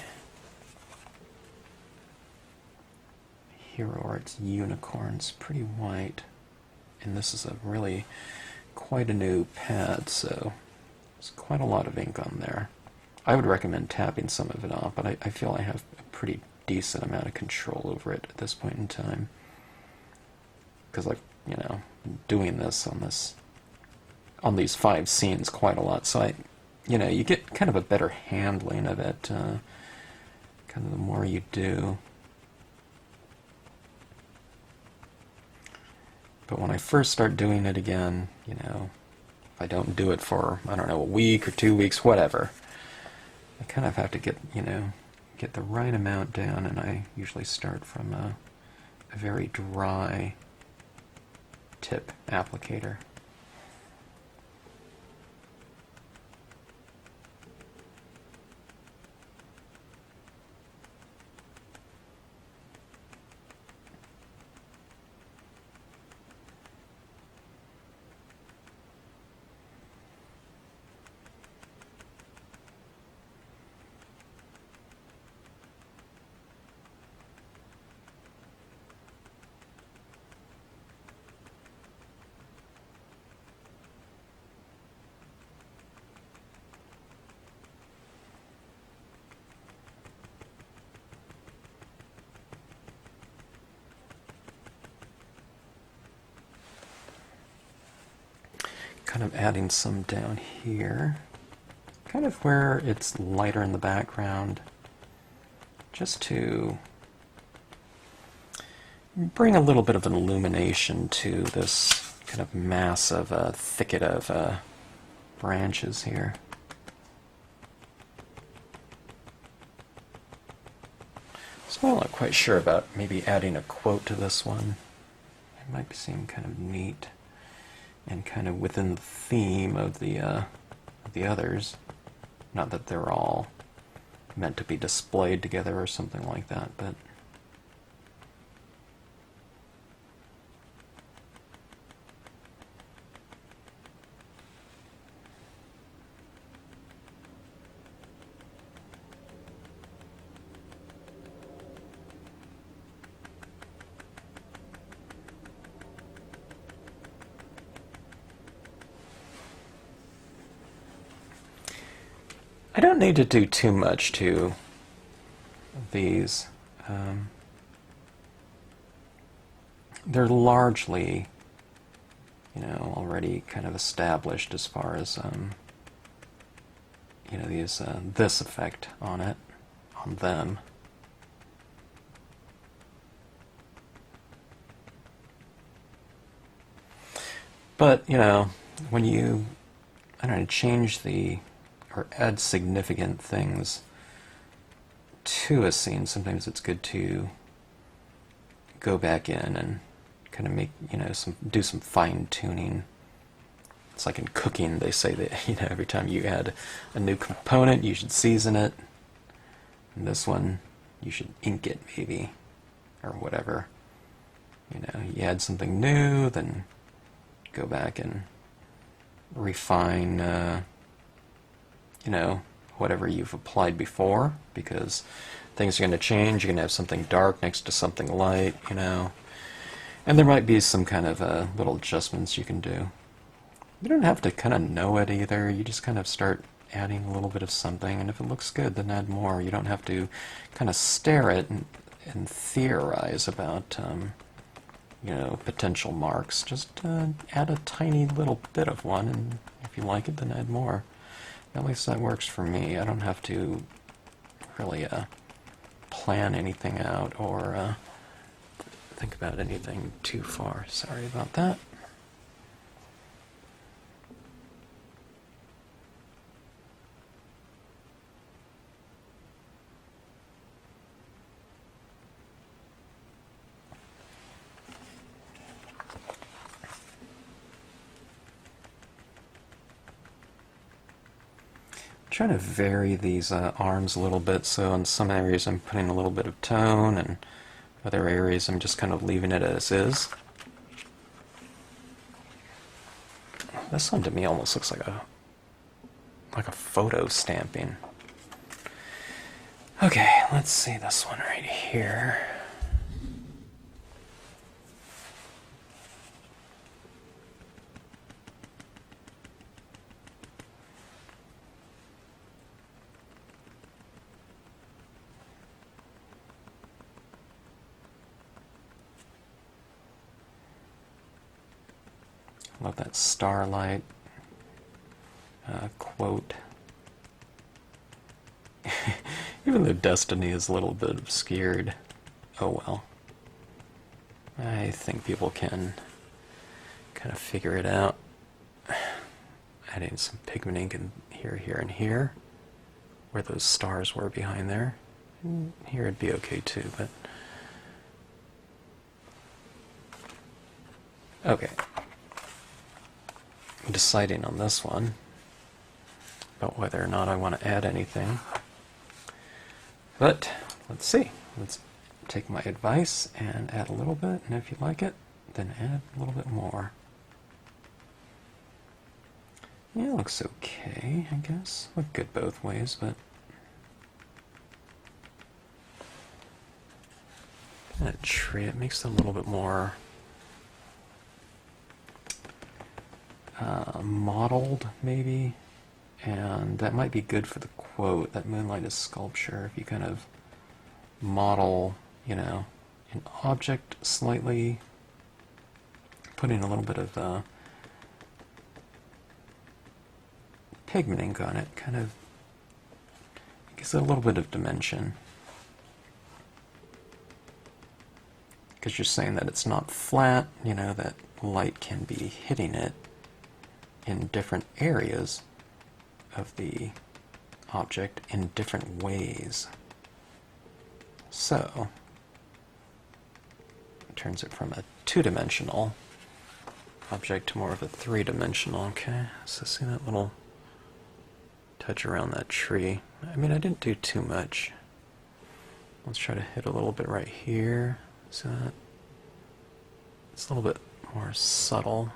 Hero Arts Unicorns, pretty white. And this is quite a new pad, so there's quite a lot of ink on there. I would recommend tapping some of it off, but I feel I have a pretty decent amount of control over it at this point in time. Because doing this on these 5 scenes quite a lot, so you get kind of a better handling of it, kind of the more you do. But when I first start doing it again, if I don't do it for, I don't know, a week or 2 weeks, whatever, I kind of have to get the right amount down, and I usually start from a very dry tip applicator. kind of adding some down here, kind of where it's lighter in the background, just to bring a little bit of an illumination to this kind of massive thicket of branches here. So I'm not quite sure about maybe adding a quote to this one. It might seem kind of neat and kind of within the theme of the others. Not that they're all meant to be displayed together or something like that, but I don't need to do too much to these. They're largely, already kind of established as far as, these this effect on them. But when you, change or add significant things to a scene, sometimes it's good to go back in and kind of make, do some fine tuning. It's like in cooking, they say that, every time you add a new component, you should season it. And this one, you should ink it maybe, or whatever. You add something new, then go back and refine, whatever you've applied before, because things are going to change. You're going to have something dark next to something light, and there might be some kind of little adjustments you can do. You don't have to kind of know it either. You just kind of start adding a little bit of something, and if it looks good, then add more. You don't have to kind of stare at it and theorize about, potential marks. Just add a tiny little bit of one, and if you like it, then add more. At least that works for me. I don't have to really plan anything out or think about anything too far. Sorry about that. Trying to vary these arms a little bit, so in some areas I'm putting a little bit of tone, and other areas I'm just kind of leaving it as is. This one to me almost looks like a photo stamping. Okay, let's see this one right here. Love that starlight quote. Even though Destiny is a little bit obscured, oh well. I think people can kind of figure it out. Adding some pigment ink in here, and here, where those stars were behind there. Here it'd be okay too, but... Okay. Deciding on this one about whether or not I want to add anything, but let's see. Let's take my advice and add a little bit, and if you like it, then add a little bit more. Yeah, it looks okay, I guess. Look good both ways, but that tree, it makes it a little bit more modeled, maybe, and that might be good for the quote, that moonlight is sculpture. If you kind of model, an object slightly, putting a little bit of pigment ink on it kind of gives it a little bit of dimension. Because you're saying that it's not flat, you know, that light can be hitting it in different areas of the object in different ways. So, it turns it from a two-dimensional object to more of a three-dimensional. Okay, so see that little touch around that tree? I mean, I didn't do too much. Let's try to hit a little bit right here. So that it's a little bit more subtle.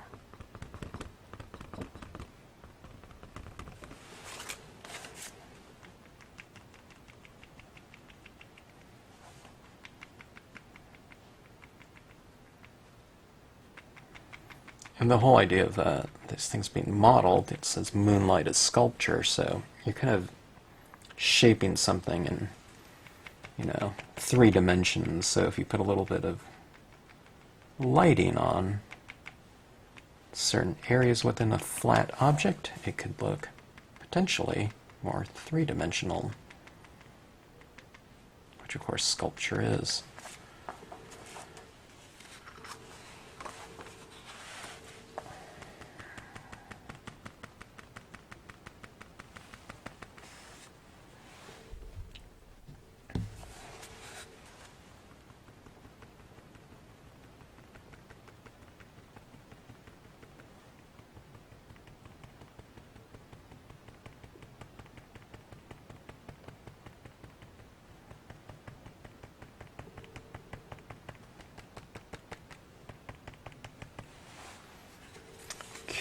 And the whole idea of this thing's being modeled, it says moonlight is sculpture, so you're kind of shaping something in, you know, 3 dimensions. So if you put a little bit of lighting on certain areas within a flat object, it could look potentially more 3-dimensional, which of course sculpture is.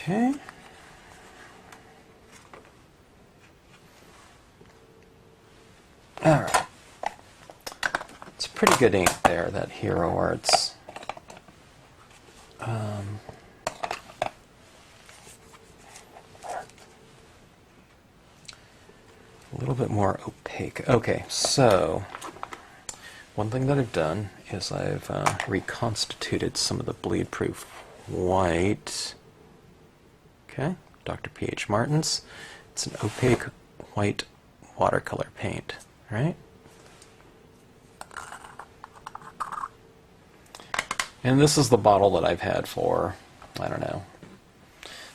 Okay. Alright. It's pretty good ink there, that Hero Arts. A little bit more opaque. Okay, so one thing that I've done is I've reconstituted some of the bleed-proof white. Okay, Dr. P.H. Martin's. It's an opaque white watercolor paint, right? And this is the bottle that I've had for, I don't know,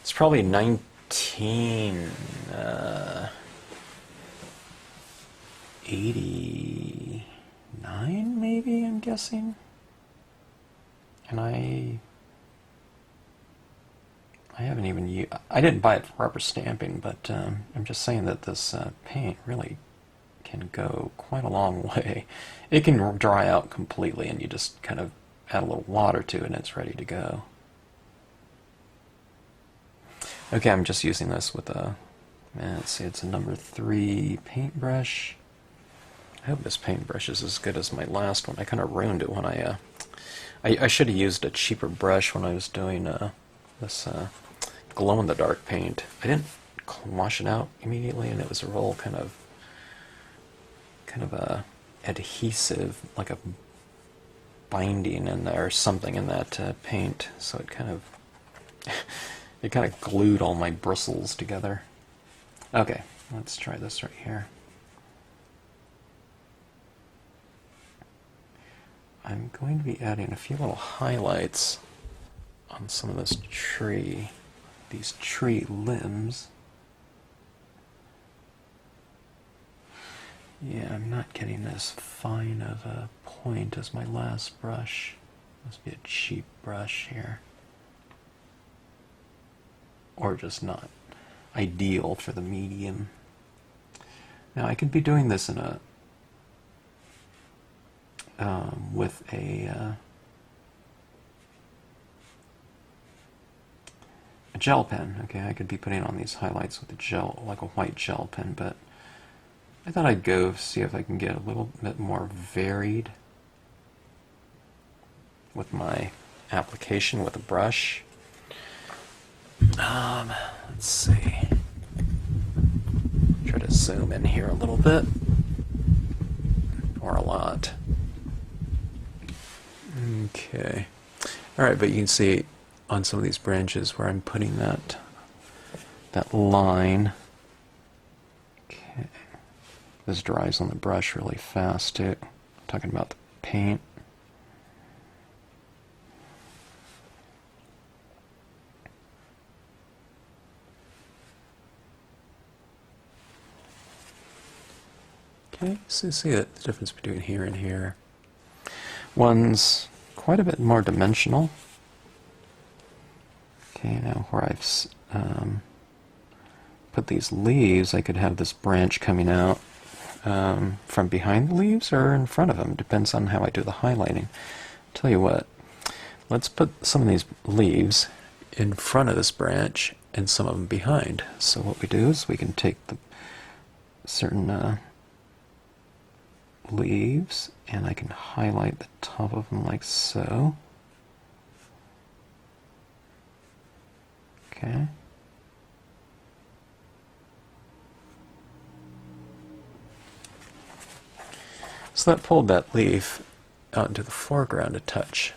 it's probably 1989, maybe, I'm guessing. And I haven't even I didn't buy it for rubber stamping, but I'm just saying that this paint really can go quite a long way. It can dry out completely, and you just kind of add a little water to it, and it's ready to go. Okay, I'm just using this with a, let's see, it's a number 3 paintbrush. I hope this paintbrush is as good as my last one. I kind of ruined it when I should have used a cheaper brush when I was doing this glow-in-the-dark paint. I didn't wash it out immediately, and it was a real kind of a adhesive, like a binding in there or something in that paint. So it kind of glued all my bristles together. Okay, let's try this right here. I'm going to be adding a few little highlights on some of this tree, these tree limbs. Yeah, I'm not getting as fine of a point as my last brush. Must be a cheap brush here. Or just not ideal for the medium. Now I could be doing this in a with a gel pen. Okay, I could be putting on these highlights with a gel, like a white gel pen, but I thought I'd go see if I can get a little bit more varied with my application with a brush. Let's see. Try to zoom in here a little bit, or a lot. Okay. Alright, but you can see on some of these branches where I'm putting that line This dries on the brush really fast too. I'm talking about the paint. Okay, so see the difference between here and here. One's quite a bit more dimensional. Okay, now where I've put these leaves, I could have this branch coming out from behind the leaves or in front of them. Depends on how I do the highlighting. Tell you what, let's put some of these leaves in front of this branch and some of them behind. So what we do is we can take the certain leaves and I can highlight the top of them like so. Okay. So that pulled that leaf out into the foreground a touch,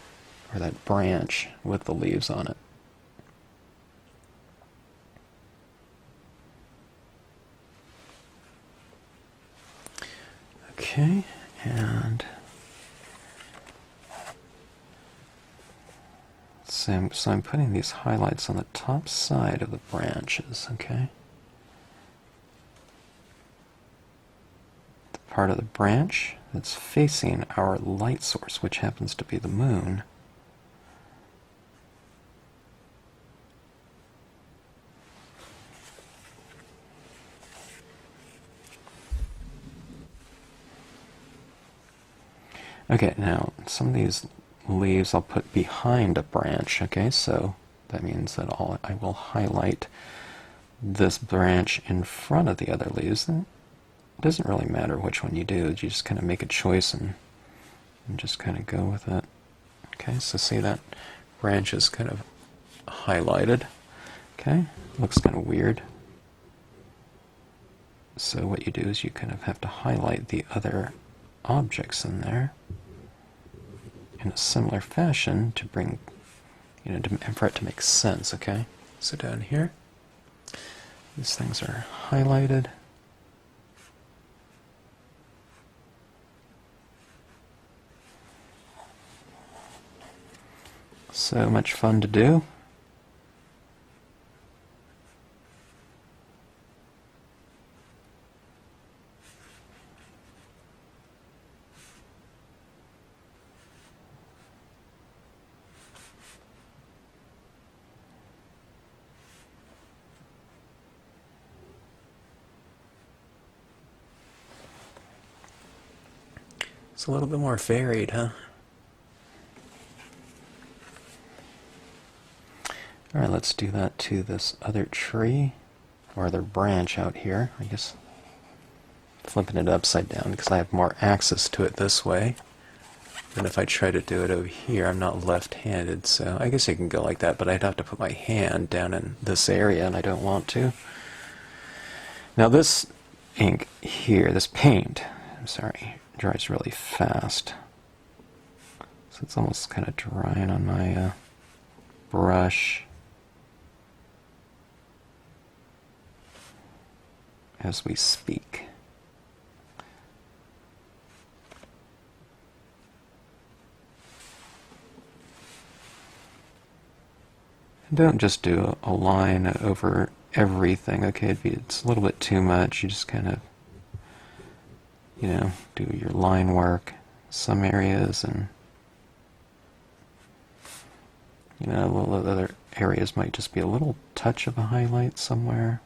or that branch with the leaves on it. Okay, and so I'm putting these highlights on the top side of the branches, okay? The part of the branch that's facing our light source, which happens to be the moon. Okay, now some of these leaves I'll put behind a branch, okay, so that means that I will highlight this branch in front of the other leaves. And it doesn't really matter which one you do, you just kind of make a choice and just kind of go with it. Okay, so see that branch is kind of highlighted. Okay, looks kind of weird. So what you do is you kind of have to highlight the other objects in there in a similar fashion to bring, for it to make sense, okay? So down here, these things are highlighted. So much fun to do. It's a little bit more varied, huh? Alright, let's do that to this other tree, or other branch out here. I guess flipping it upside down because I have more access to it this way than if I try to do it over here. I'm not left-handed, so I guess I can go like that, but I'd have to put my hand down in this area, and I don't want to. Now this ink here, this paint, I'm sorry, dries really fast. So it's almost kind of drying on my brush as we speak. And don't just do a line over everything, okay? It's a little bit too much. You just kind of, do your line work some areas, and other areas might just be a little touch of a highlight somewhere.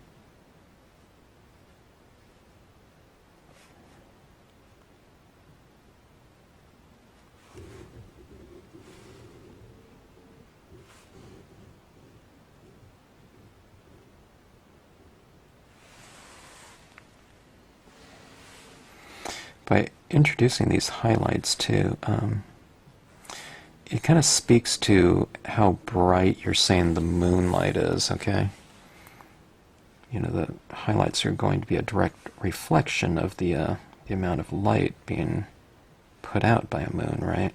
By introducing these highlights too, it kind of speaks to how bright you're saying the moonlight is, okay? The highlights are going to be a direct reflection of the amount of light being put out by a moon, right?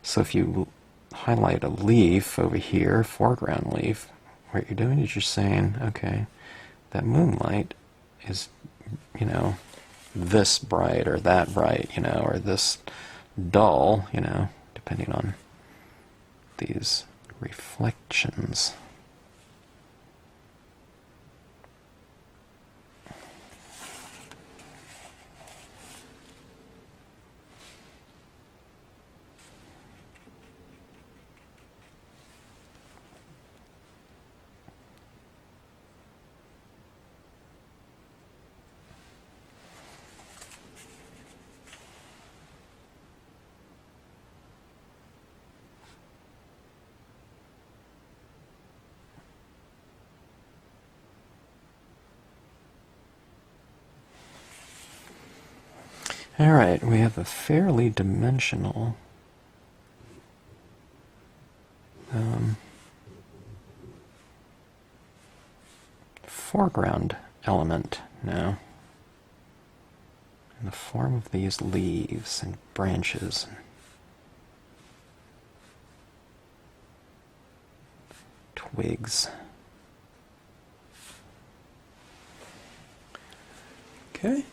So if you highlight a leaf over here, foreground leaf, what you're doing is you're saying, okay, that moonlight is you know, this bright or that bright, you know, or this dull, you know, depending on these reflections. Alright, we have a fairly dimensional foreground element now, in the form of these leaves and branches and twigs. Okay,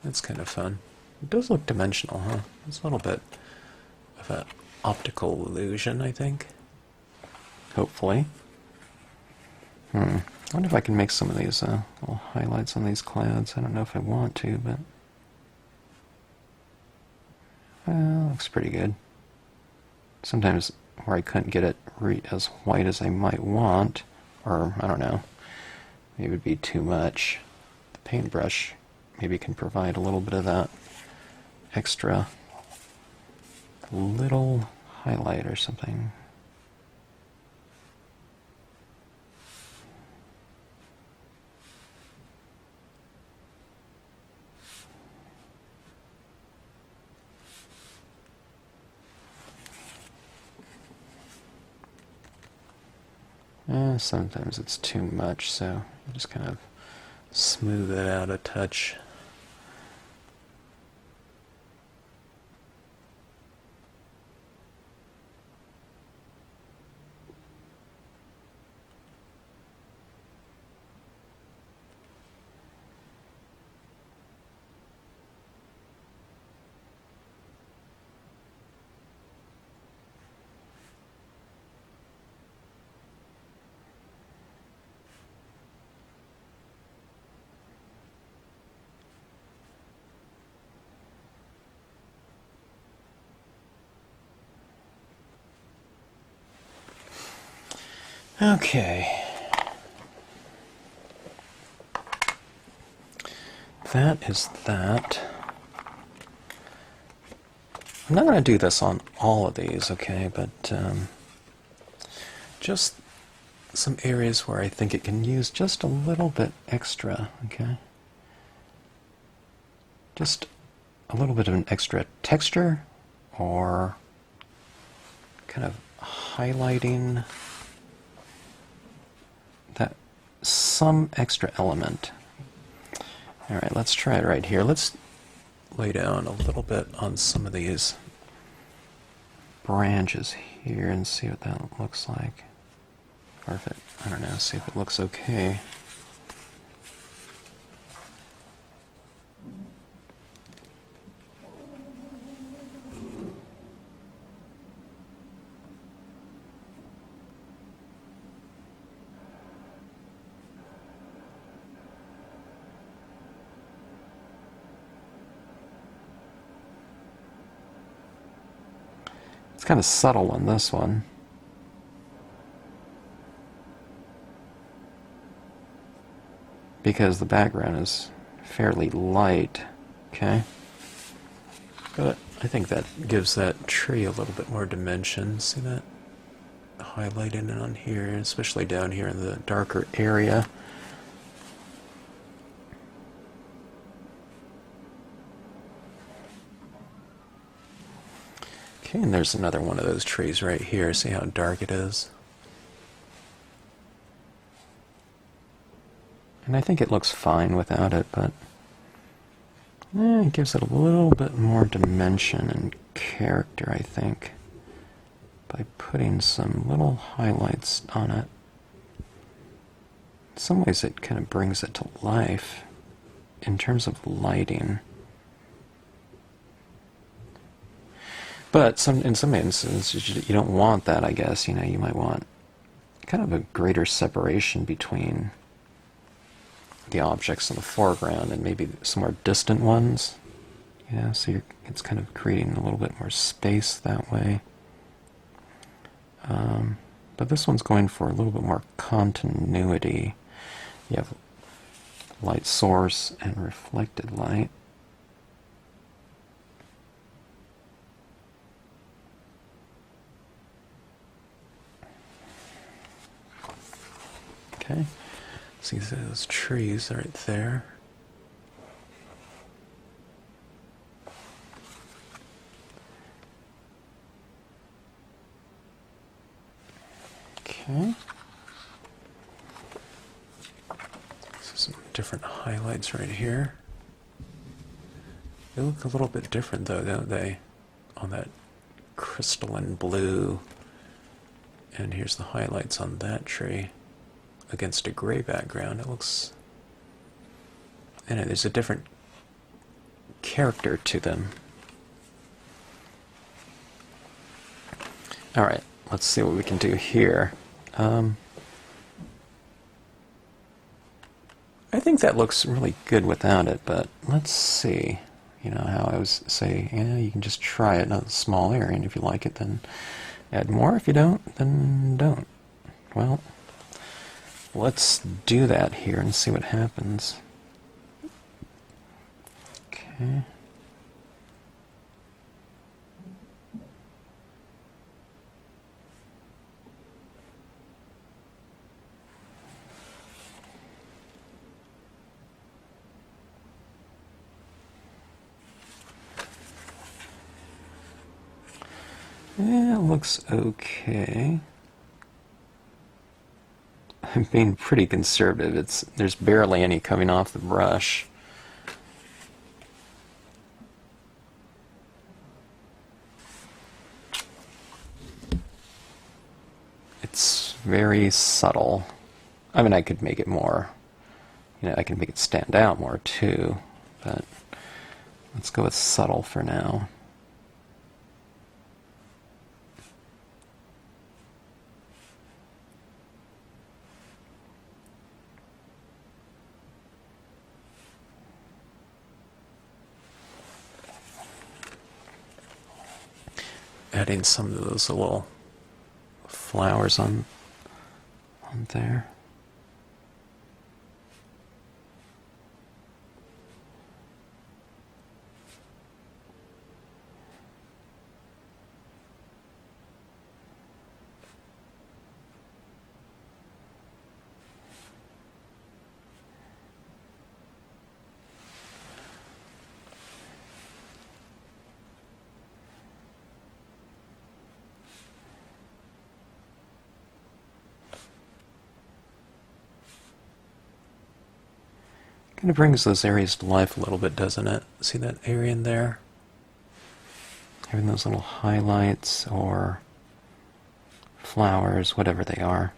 that's kind of fun. It does look dimensional, huh? It's a little bit of an optical illusion, I think. Hopefully. I wonder if I can make some of these little highlights on these clouds. I don't know if I want to, but... well, looks pretty good. Sometimes where I couldn't get it as white as I might want, or, I don't know, maybe it would be too much. The paintbrush maybe can provide a little bit of that extra little highlight or something. Sometimes it's too much, so I just kind of smooth it out a touch. Okay. That is that. I'm not going to do this on all of these, okay, but just some areas where I think it can use just a little bit extra, okay? Just a little bit of an extra texture or kind of highlighting that some extra element. Alright, let's try it right here. Let's lay down a little bit on some of these branches here and see what that looks like. Or if it, I don't know, see if it looks okay. It's kind of subtle on this one. Because the background is fairly light, okay? But I think that gives that tree a little bit more dimension. See that? Highlighting it on here, especially down here in the darker area. Okay, and there's another one of those trees right here. See how dark it is? And I think it looks fine without it, but it gives it a little bit more dimension and character, I think, by putting some little highlights on it. In some ways it kind of brings it to life. in terms of lighting. But in some instances, you don't want that, I guess. You know, you might want kind of a greater separation between the objects in the foreground and maybe some more distant ones. Yeah, so it's kind of creating a little bit more space that way. But this one's going for a little bit more continuity. You have light source and reflected light. Okay, see those trees right there. Okay. So some different highlights right here. They look a little bit different though, don't they? On that crystalline blue. And here's the highlights on that tree against a gray background. It looks, I know, there's a different character to them. Alright, let's see what we can do here. I think that looks really good without it, but let's see. You know how I was saying, yeah, you can just try it in a small area, and if you like it, then add more. If you don't, then don't. Well, let's do that here and see what happens. Okay. Yeah, it looks okay. I'm being pretty conservative. There's barely any coming off the brush. It's very subtle. I mean, I could make it more, you know, I can make it stand out more too, but let's go with subtle for now. Adding some of those little flowers on there. Kind of brings those areas to life a little bit, doesn't it? See that area in there? Having those little highlights or flowers, whatever they are.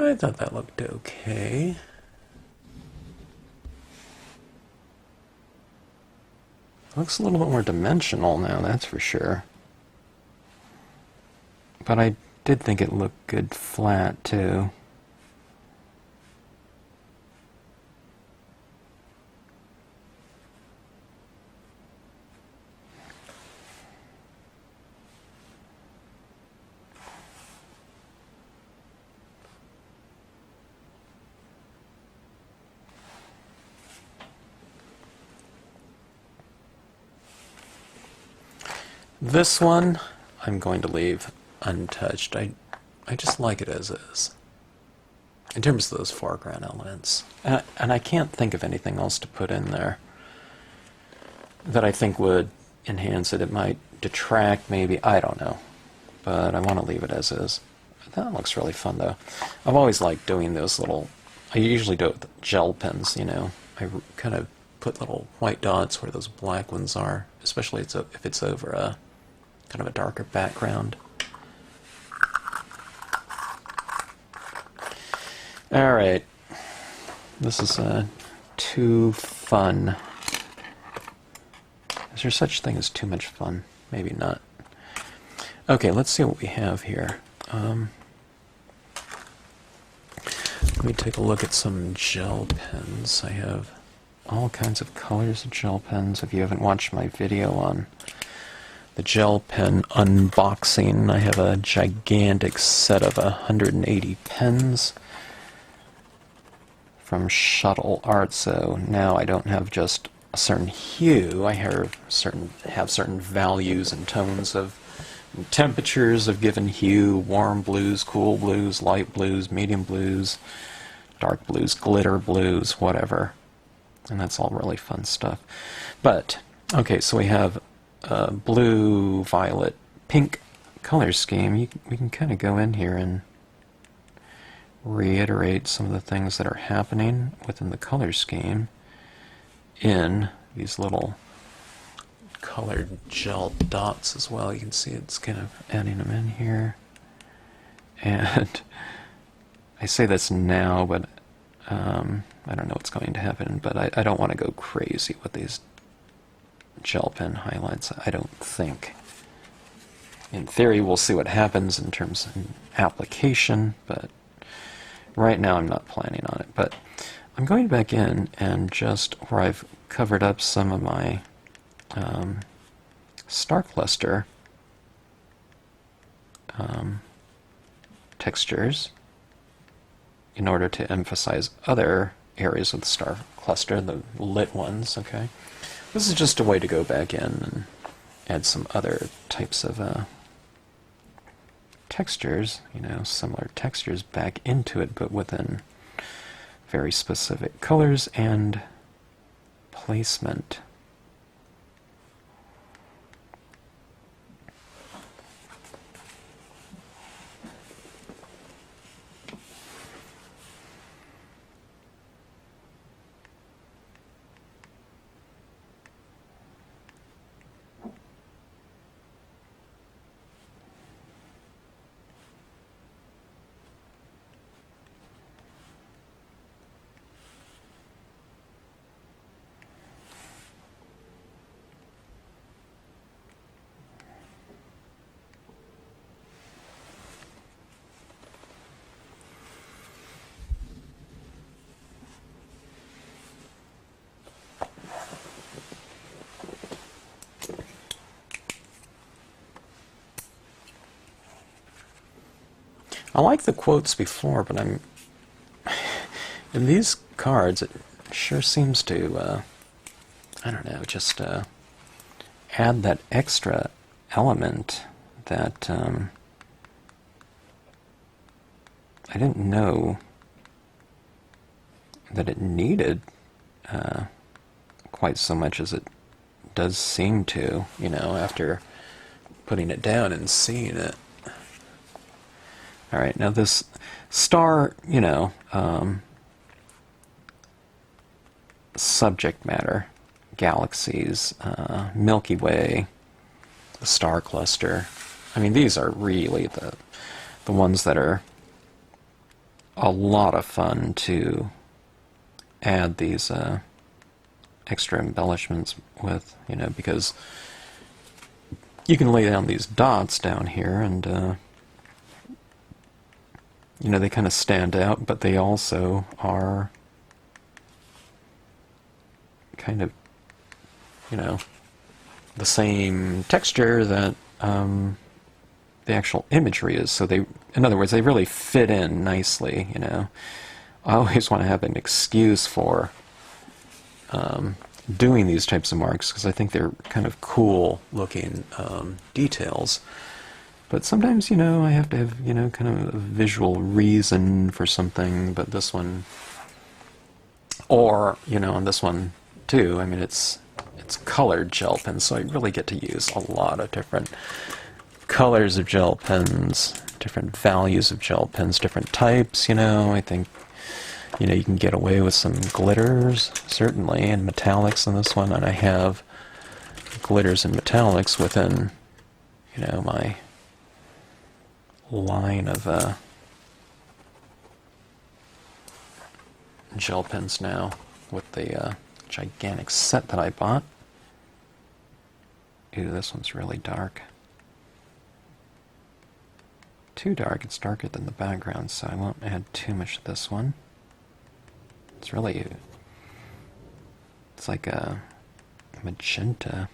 I thought that looked okay. Looks a little bit more dimensional now, that's for sure. But I did think it looked good flat, too. This one, I'm going to leave untouched. I just like it as is, in terms of those foreground elements. And I can't think of anything else to put in there that I think would enhance it. It might detract, maybe. I don't know. But I want to leave it as is. That looks really fun, though. I've always liked doing those little... I usually do it with gel pens, you know. I kind of put little white dots where those black ones are, especially if it's over a kind of a darker background. Alright. This is too fun. Is there such thing as too much fun? Maybe not. Okay, let's see what we have here. Let me take a look at some gel pens. I have all kinds of colors of gel pens. If you haven't watched my video on the gel pen unboxing, I have a gigantic set of 180 pens from Shuttle art. So now I don't have just a certain hue. I have certain values and tones of temperatures of given hue: warm blues, cool blues, light blues, medium blues, dark blues, glitter blues, whatever. And that's all really fun stuff. But okay, so we have blue, violet, pink color scheme. We can kind of go in here and reiterate some of the things that are happening within the color scheme in these little colored gel dots as well. You can see it's kind of adding them in here. And I say this now, but I don't know what's going to happen, but I don't want to go crazy with these gel pen highlights, I don't think. In theory, we'll see what happens in terms of application, but right now I'm not planning on it. But I'm going back in and just where I've covered up some of my star cluster textures in order to emphasize other areas of the star cluster, the lit ones, okay? This is just a way to go back in and add some other types of textures, you know, similar textures back into it, but within very specific colors and placement. I like the quotes before, but in these cards, it sure seems to, I don't know, just add that extra element that I didn't know that it needed quite so much as it does seem to, you know, after putting it down and seeing it. All right, now this star, you know, subject matter, galaxies, Milky Way, the star cluster. I mean, these are really the ones that are a lot of fun to add these extra embellishments with, you know, because you can lay down these dots down here and you know, they kind of stand out, but they also are kind of, you know, the same texture that the actual imagery is. So they, in other words, they really fit in nicely, you know. I always want to have an excuse for doing these types of marks because I think they're kind of cool looking details. But sometimes, you know, I have to have, you know, kind of a visual reason for something, but this one, or, you know, on this one too, I mean, it's colored gel pens, so I really get to use a lot of different colors of gel pens, different values of gel pens, different types, you know. I think, you know, you can get away with some glitters, certainly, and metallics on this one, and I have glitters and metallics within, you know, my line of gel pens now with the gigantic set that I bought. Ooh, this one's really dark. Too dark, it's darker than the background, so I won't add too much to this one. It's really, it's like a magenta.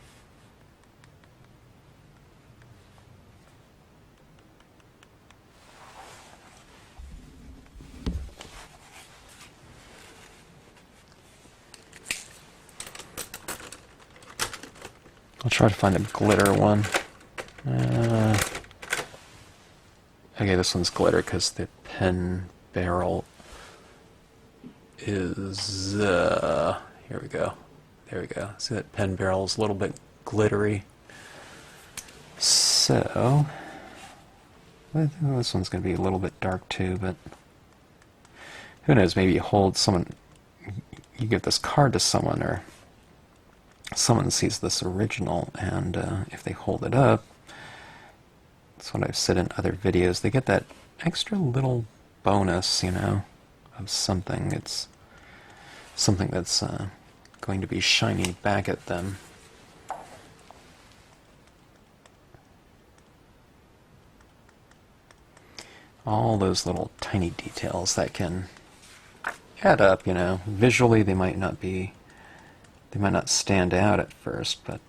I'll try to find a glitter one. Okay, this one's glitter because the pen barrel is, here we go. There we go. See that pen barrel is a little bit glittery. So, I think this one's going to be a little bit dark too, but who knows, maybe you hold someone, you give this card to someone, or someone sees this original, and if they hold it up, that's what I've said in other videos, they get that extra little bonus, you know, of something. It's something that's going to be shining back at them. All those little tiny details that can add up, you know. Visually they might not stand out at first, but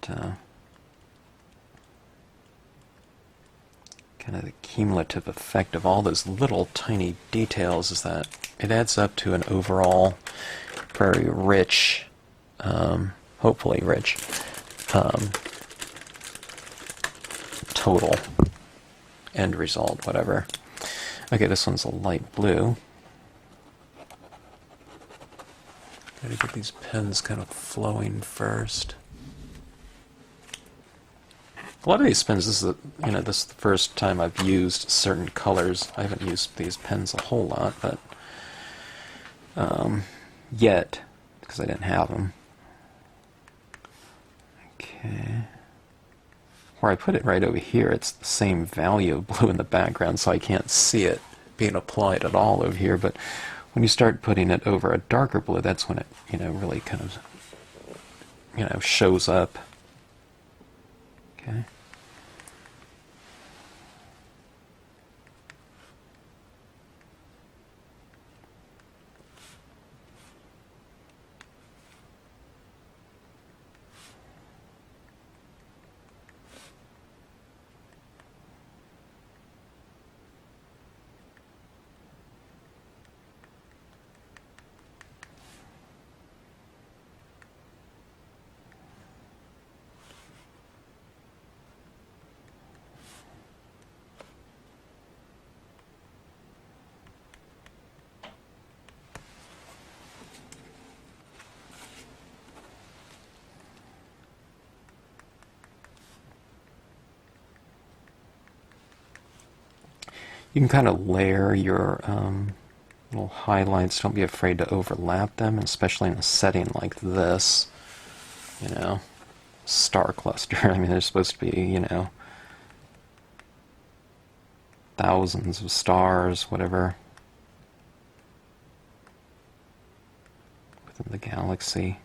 kind of the cumulative effect of all those little tiny details is that it adds up to an overall very rich, hopefully rich, total end result, whatever. Okay, this one's a light blue. Gotta get these pens kind of flowing first. A lot of these pens, this is this is the first time I've used certain colors. I haven't used these pens a whole lot, but yet, because I didn't have them. Okay. Where I put it right over here, it's the same value of blue in the background, so I can't see it being applied at all over here, but when you start putting it over a darker blue, that's when it, really kind of, shows up. Okay. You can kind of layer your little highlights. Don't be afraid to overlap them, especially in a setting like this. Star cluster. I mean, there's supposed to be, thousands of stars, whatever. the galaxy.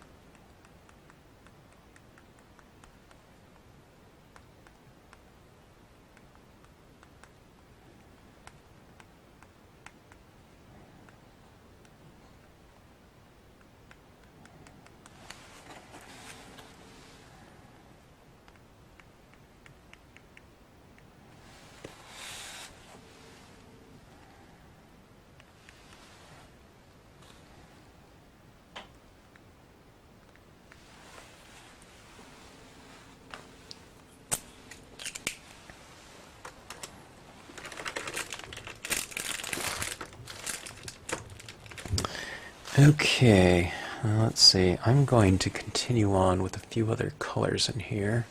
Okay, let's see. I'm going to continue on with a few other colors in here.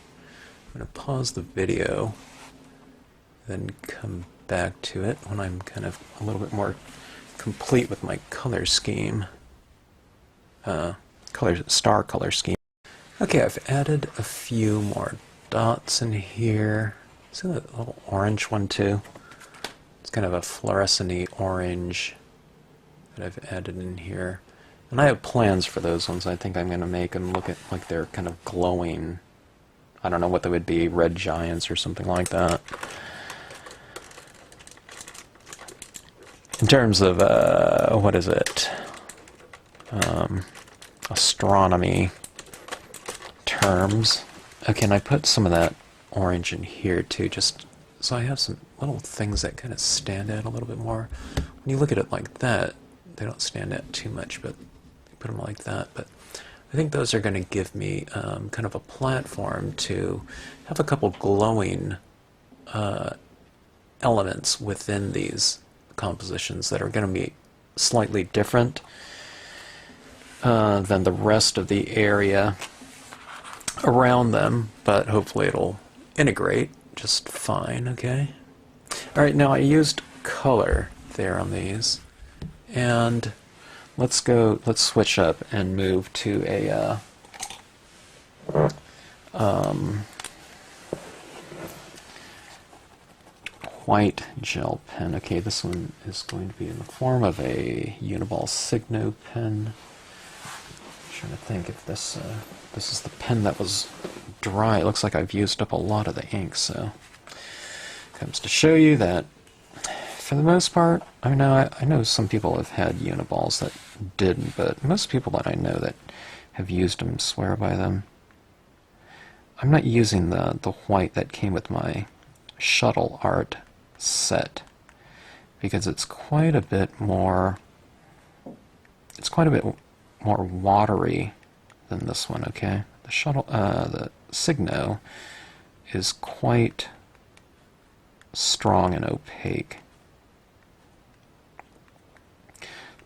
I'm going to pause the video, then come back to it when I'm kind of a little bit more complete with my color scheme. Star color scheme. Okay, I've added a few more dots in here. See that little orange one too? It's kind of a fluorescent-y orange that I've added in here. And I have plans for those ones. I think I'm going to make them look like they're kind of glowing. I don't know what they would be, red giants or something like that. In terms of, what is it? Astronomy terms. Okay, and I put some of that orange in here too, just so I have some little things that kind of stand out a little bit more. When you look at it like that, they don't stand out too much, but you put them like that. But I think those are going to give me kind of a platform to have a couple glowing elements within these compositions that are going to be slightly different than the rest of the area around them, but hopefully it'll integrate just fine, okay? Alright, now I used color there on these, and let's switch up and move to a white gel pen. Okay, this one is going to be in the form of a Uniball Signo pen. I'm trying to think if this is the pen that was dry. It looks like I've used up a lot of the ink, so comes to show you that for the most part, I know some people have had Uniballs that didn't, but most people that I know that have used them swear by them. I'm not using the white that came with my Shuttle art set because it's quite a bit more watery than this one, okay? The Signo is quite strong and opaque.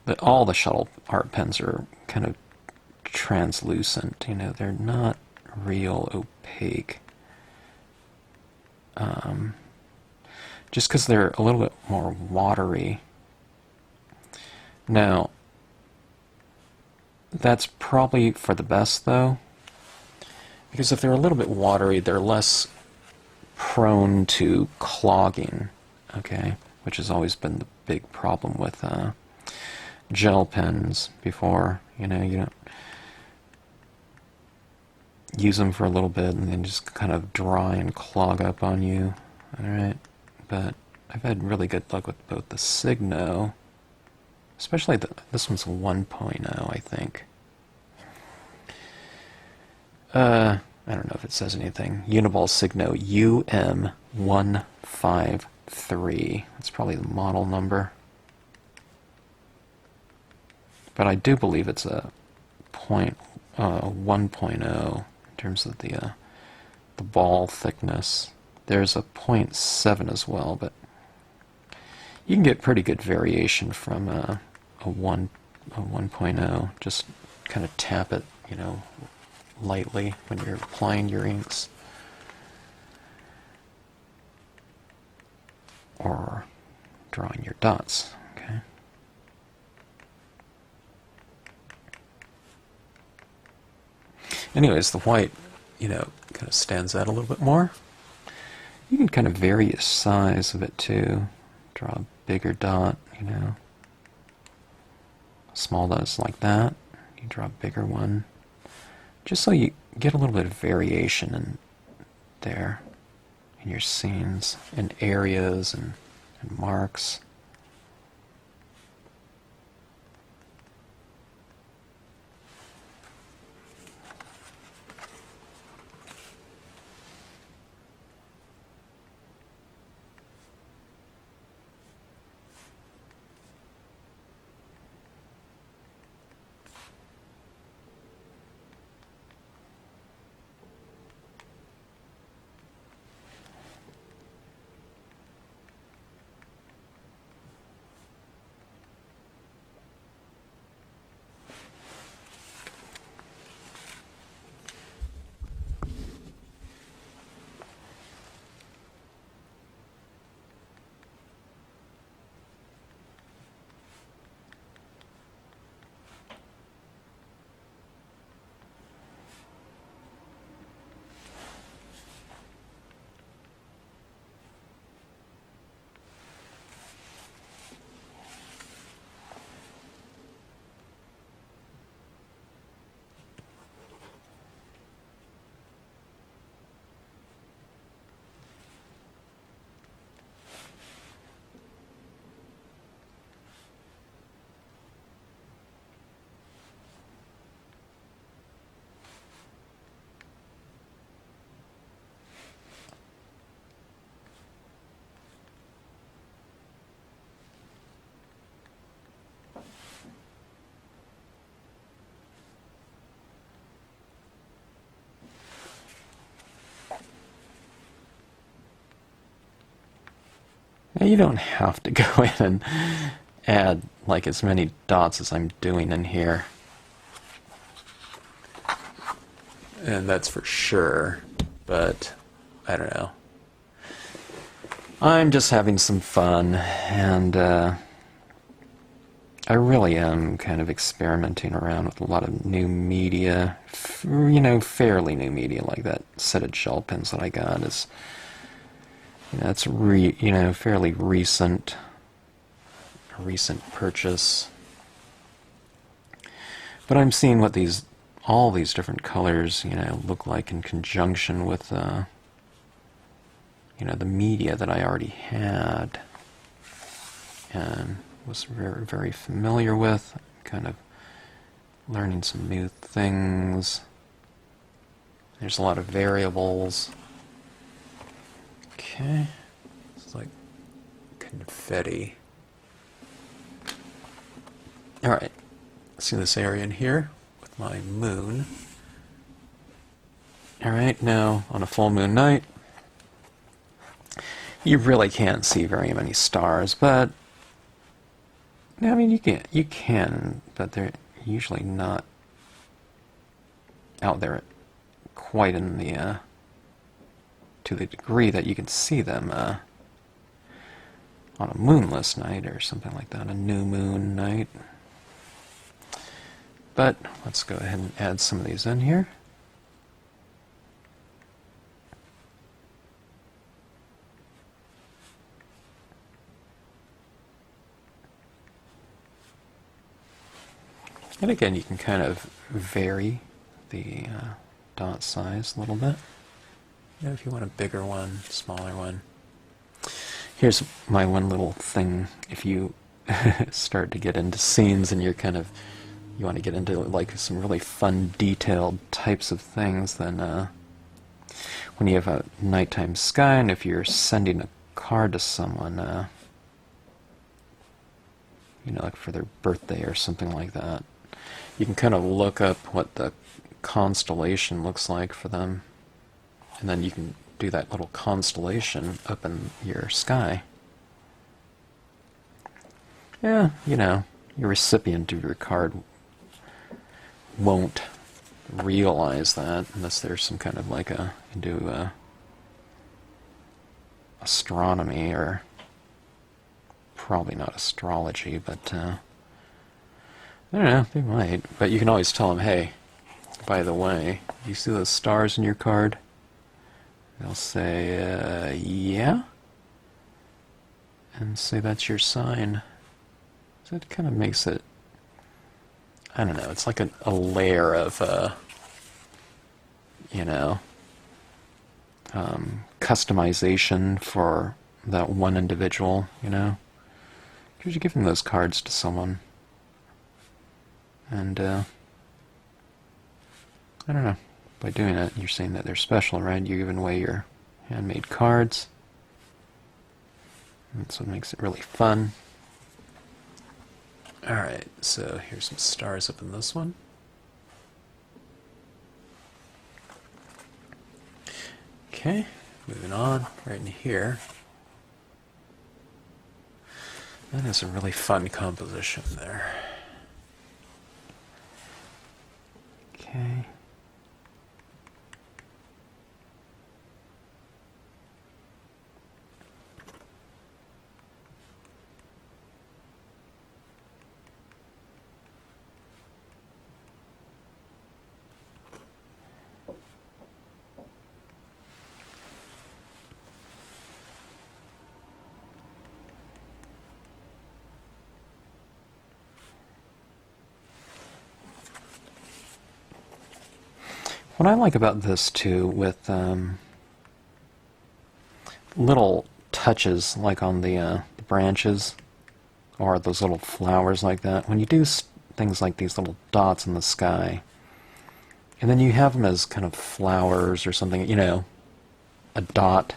But all the Shuttle art pens are kind of translucent, you know, they're not real opaque. Just because they're a little bit more watery. Now, that's probably for the best, though, because if they're a little bit watery, they're less prone to clogging, okay, which has always been the big problem with gel pens before. You know, you don't use them for a little bit and then just kind of dry and clog up on you. Alright, but I've had really good luck with both the Signo, especially this one's a 1.0, I think. I don't know if it says anything. Uniball Signo UM153. That's probably the model number. But I do believe it's a 1.0 in terms of the ball thickness. There's a 0.7 as well, but you can get pretty good variation from a 1.0. Just kind of tap it, you know, lightly when you're applying your inks. Or drawing your dots, okay? Anyways, the white, you know, kind of stands out a little bit more. You can kind of vary the size of it too. Draw a bigger dot, you know. Small dots like that. You draw a bigger one, just so you get a little bit of variation in there in your scenes and areas and marks. Now, you don't have to go in and add like as many dots as I'm doing in here. And that's for sure, but I don't know. I'm just having some fun, and I really am kind of experimenting around with a lot of new media, fairly new media, like that set of gel pens that I got is, that's fairly recent, a recent purchase. But I'm seeing what all these different colors, look like in conjunction with, the media that I already had and was very, very familiar with, kind of learning some new things. There's a lot of variables. Okay, it's like confetti. Alright, see this area in here with my moon. Alright, now on a full moon night, you really can't see very many stars, but I mean you can, but they're usually not out there quite in the to the degree that you can see them on a moonless night or something like that, a new moon night. But let's go ahead and add some of these in here. And again, you can kind of vary the dot size a little bit. If you want a bigger one, smaller one. Here's my one little thing. If you start to get into scenes and you want to get into like some really fun, detailed types of things, then when you have a nighttime sky, and if you're sending a card to someone, like for their birthday or something like that, you can kind of look up what the constellation looks like for them, and then you can do that little constellation up in your sky. Yeah, your recipient of your card won't realize that unless there's some kind of like into astronomy, or probably not astrology, but I don't know, they might. But you can always tell them, hey, by the way, you see those stars in your card? They'll say, yeah, and say that's your sign. So it kind of makes it I don't know, it's like a layer of, you know, customization for that one individual, you know? Because you're giving those cards to someone. And, I don't know, by doing it, you're saying that they're special, right? You're giving away your handmade cards. That's what makes it really fun. Alright, so here's some stars up in this one. Okay, moving on, right in here. That is a really fun composition there. Okay. What I like about this too, with little touches like on the branches, or those little flowers like that, when you do things like these little dots in the sky, and then you have them as kind of flowers or something, you know, a dot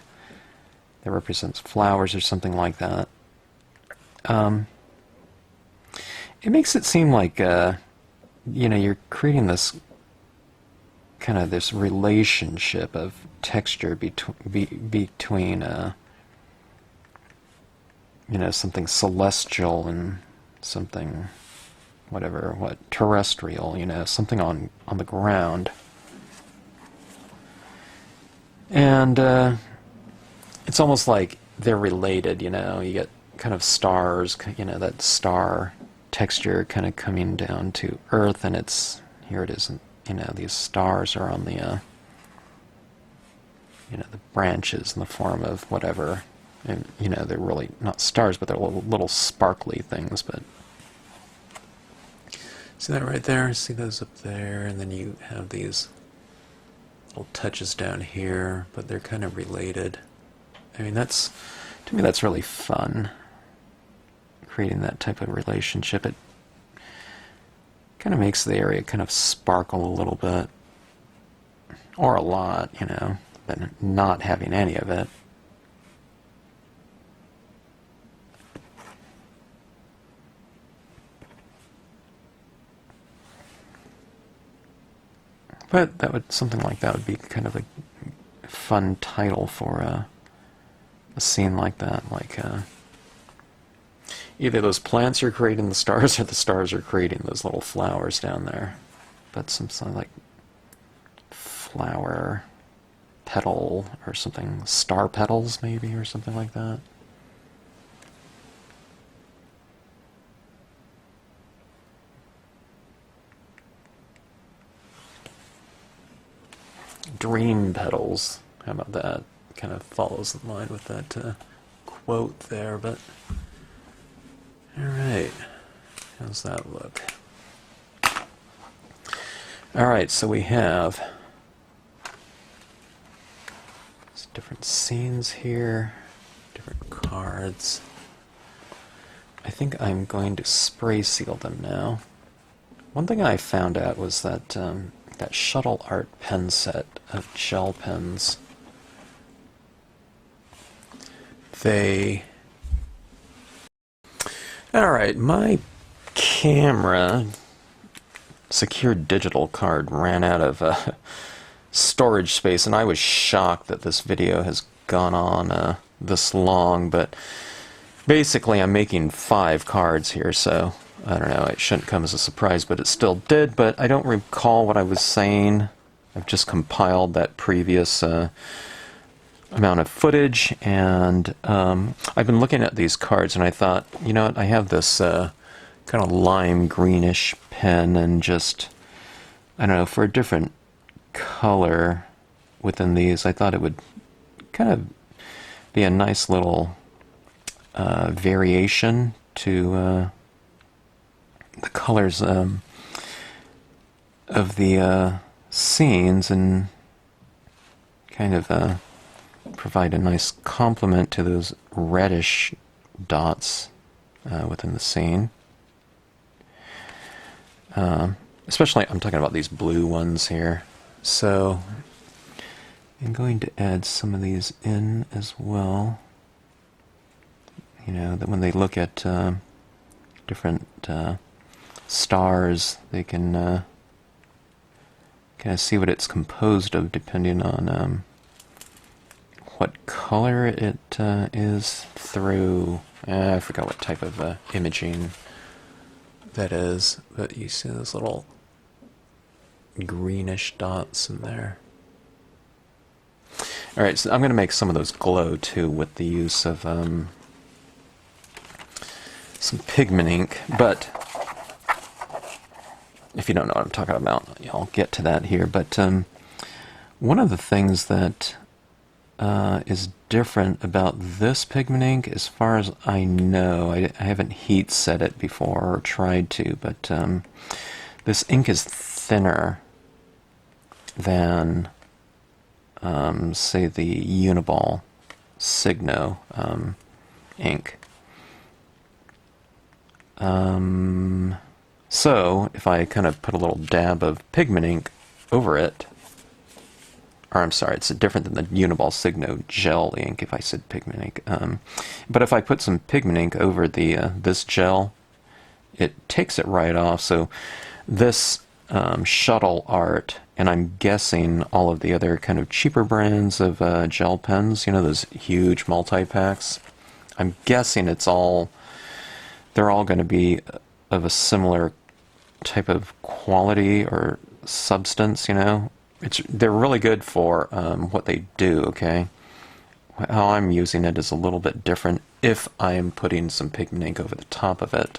that represents flowers or something like that. It makes it seem like, you know, you're creating this kind of this relationship of texture between you know, something celestial and something, whatever, terrestrial, you know, something on the ground. And it's almost like they're related, you know. You get kind of stars, you know, that star texture kind of coming down to Earth, and here it is, you know, these stars are on the, you know, the branches in the form of whatever. And, you know, they're really not stars, but they're little sparkly things. But see that right there? See those up there? And then you have these little touches down here, but they're kind of related. I mean, to me, that's really fun. Creating that type of relationship. It kind of makes the area kind of sparkle a little bit. Or a lot, you know, than not having any of it. But something like that would be kind of a fun title for a scene like that. Like either those plants are creating the stars, or the stars are creating those little flowers down there. But something like flower petal or something, star petals maybe, or something like that. Dream petals. How about that? Kind of follows in line with that quote there, but alright. How's that look? Alright, so we have different scenes here, different cards. I think I'm going to spray seal them now. One thing I found out was that that Shuttle art pen set of gel pens, Alright, my camera secured digital card ran out of storage space, and I was shocked that this video has gone on this long, but basically I'm making 5 cards here, so I don't know, it shouldn't come as a surprise, but it still did. But I don't recall what I was saying. I've just compiled that previous amount of footage, and I've been looking at these cards, and I thought, you know what, I have this kind of lime greenish pen, and just, I don't know, for a different color within these, I thought it would kind of be a nice little variation to the colors of the scenes and kind of provide a nice complement to those reddish dots within the scene. Especially, I'm talking about these blue ones here. So I'm going to add some of these in as well. You know, that when they look at different stars, they can kind of see what it's composed of depending on what color it is through. I forgot what type of imaging that is, but you see those little greenish dots in there. Alright, so I'm going to make some of those glow too with the use of some pigment ink, but if you don't know what I'm talking about, I'll get to that here. But one of the things that is different about this pigment ink, as far as I know, I haven't heat set it before or tried to, but this ink is thinner than, say, the Uniball Signo ink. So if I kind of put a little dab of pigment ink over it, or I'm sorry, it's different than the Uniball Signo gel ink if I said pigment ink. But if I put some pigment ink over the this gel, it takes it right off. So this Shuttle art, and I'm guessing all of the other kind of cheaper brands of gel pens, you know, those huge multi-packs, I'm guessing they're all going to be of a similar type of quality or substance, you know. They're really good for what they do, okay? How I'm using it is a little bit different if I am putting some pigment ink over the top of it.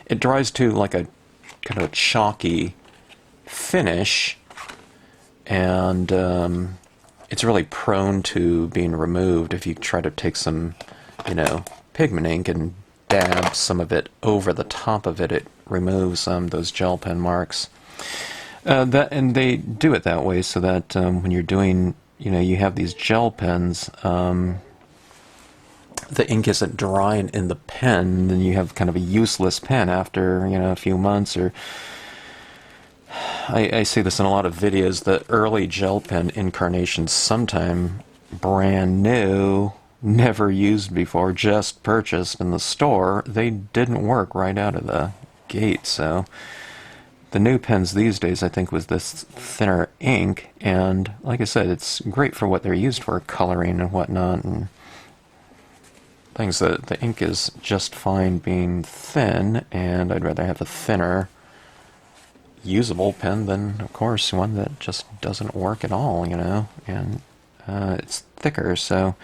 It dries to like a kind of a chalky finish, and it's really prone to being removed if you try to take some, you know, pigment ink and dab some of it over the top of it. It removes those gel pen marks. And they do it that way so that when you're doing, you know, you have these gel pens, the ink isn't drying in the pen, then you have kind of a useless pen after, you know, a few months. Or I see this in a lot of videos, the early gel pen incarnations, sometime brand new, never used before, just purchased in the store, they didn't work right out of the gate. So the new pens these days, I think, was this thinner ink, and like I said, it's great for what they're used for, coloring and whatnot, and things. That the ink is just fine being thin, and I'd rather have a thinner, usable pen than, of course, one that just doesn't work at all, you know, and it's thicker. So,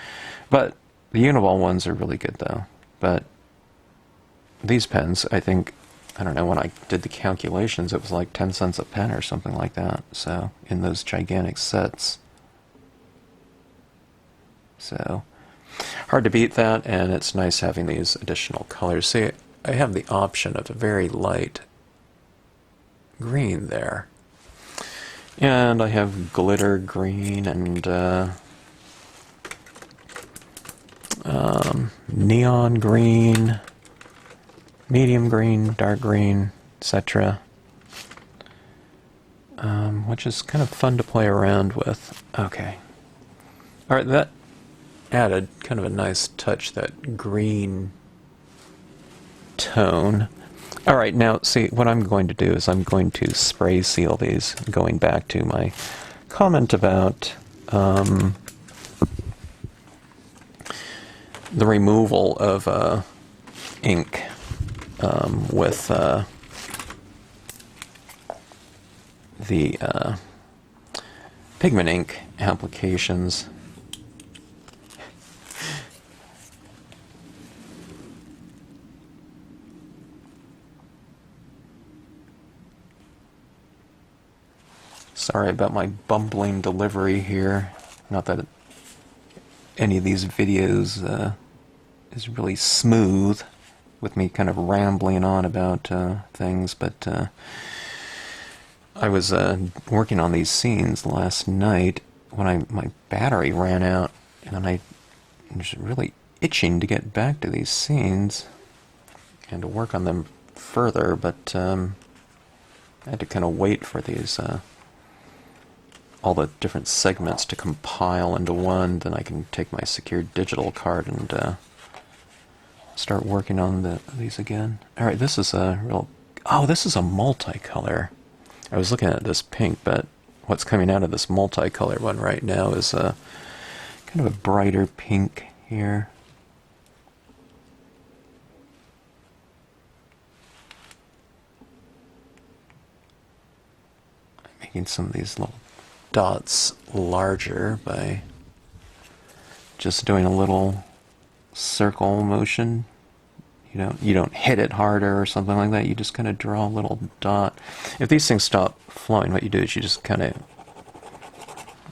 but the Uniball ones are really good though. But these pens, I think, I don't know, when I did the calculations, it was like 10 cents a pen or something like that. So, in those gigantic sets. So, hard to beat that, and it's nice having these additional colors. See, I have the option of a very light green there. And I have glitter green and neon green, medium green, dark green, etc. Which is kind of fun to play around with. Okay. Alright, that added kind of a nice touch, that green tone. Alright, now see, what I'm going to do is I'm going to spray seal these, going back to my comment about the removal of ink with the pigment ink applications. Sorry about my bumbling delivery here. Not that any of these videos is really smooth with me kind of rambling on about things, but I was working on these scenes last night when my battery ran out, and then I was really itching to get back to these scenes and to work on them further, but I had to kind of wait for these all the different segments to compile into one. Then I can take my secure digital card and start working on these again. All right, this is a real... Oh, this is a multicolor. I was looking at this pink, but what's coming out of this multicolor one right now is kind of a brighter pink here. I'm making some of these little dots larger by just doing a little circle motion. You don't hit it harder or something like that. You just kind of draw a little dot. If these things stop flowing, what you do is you just kind of,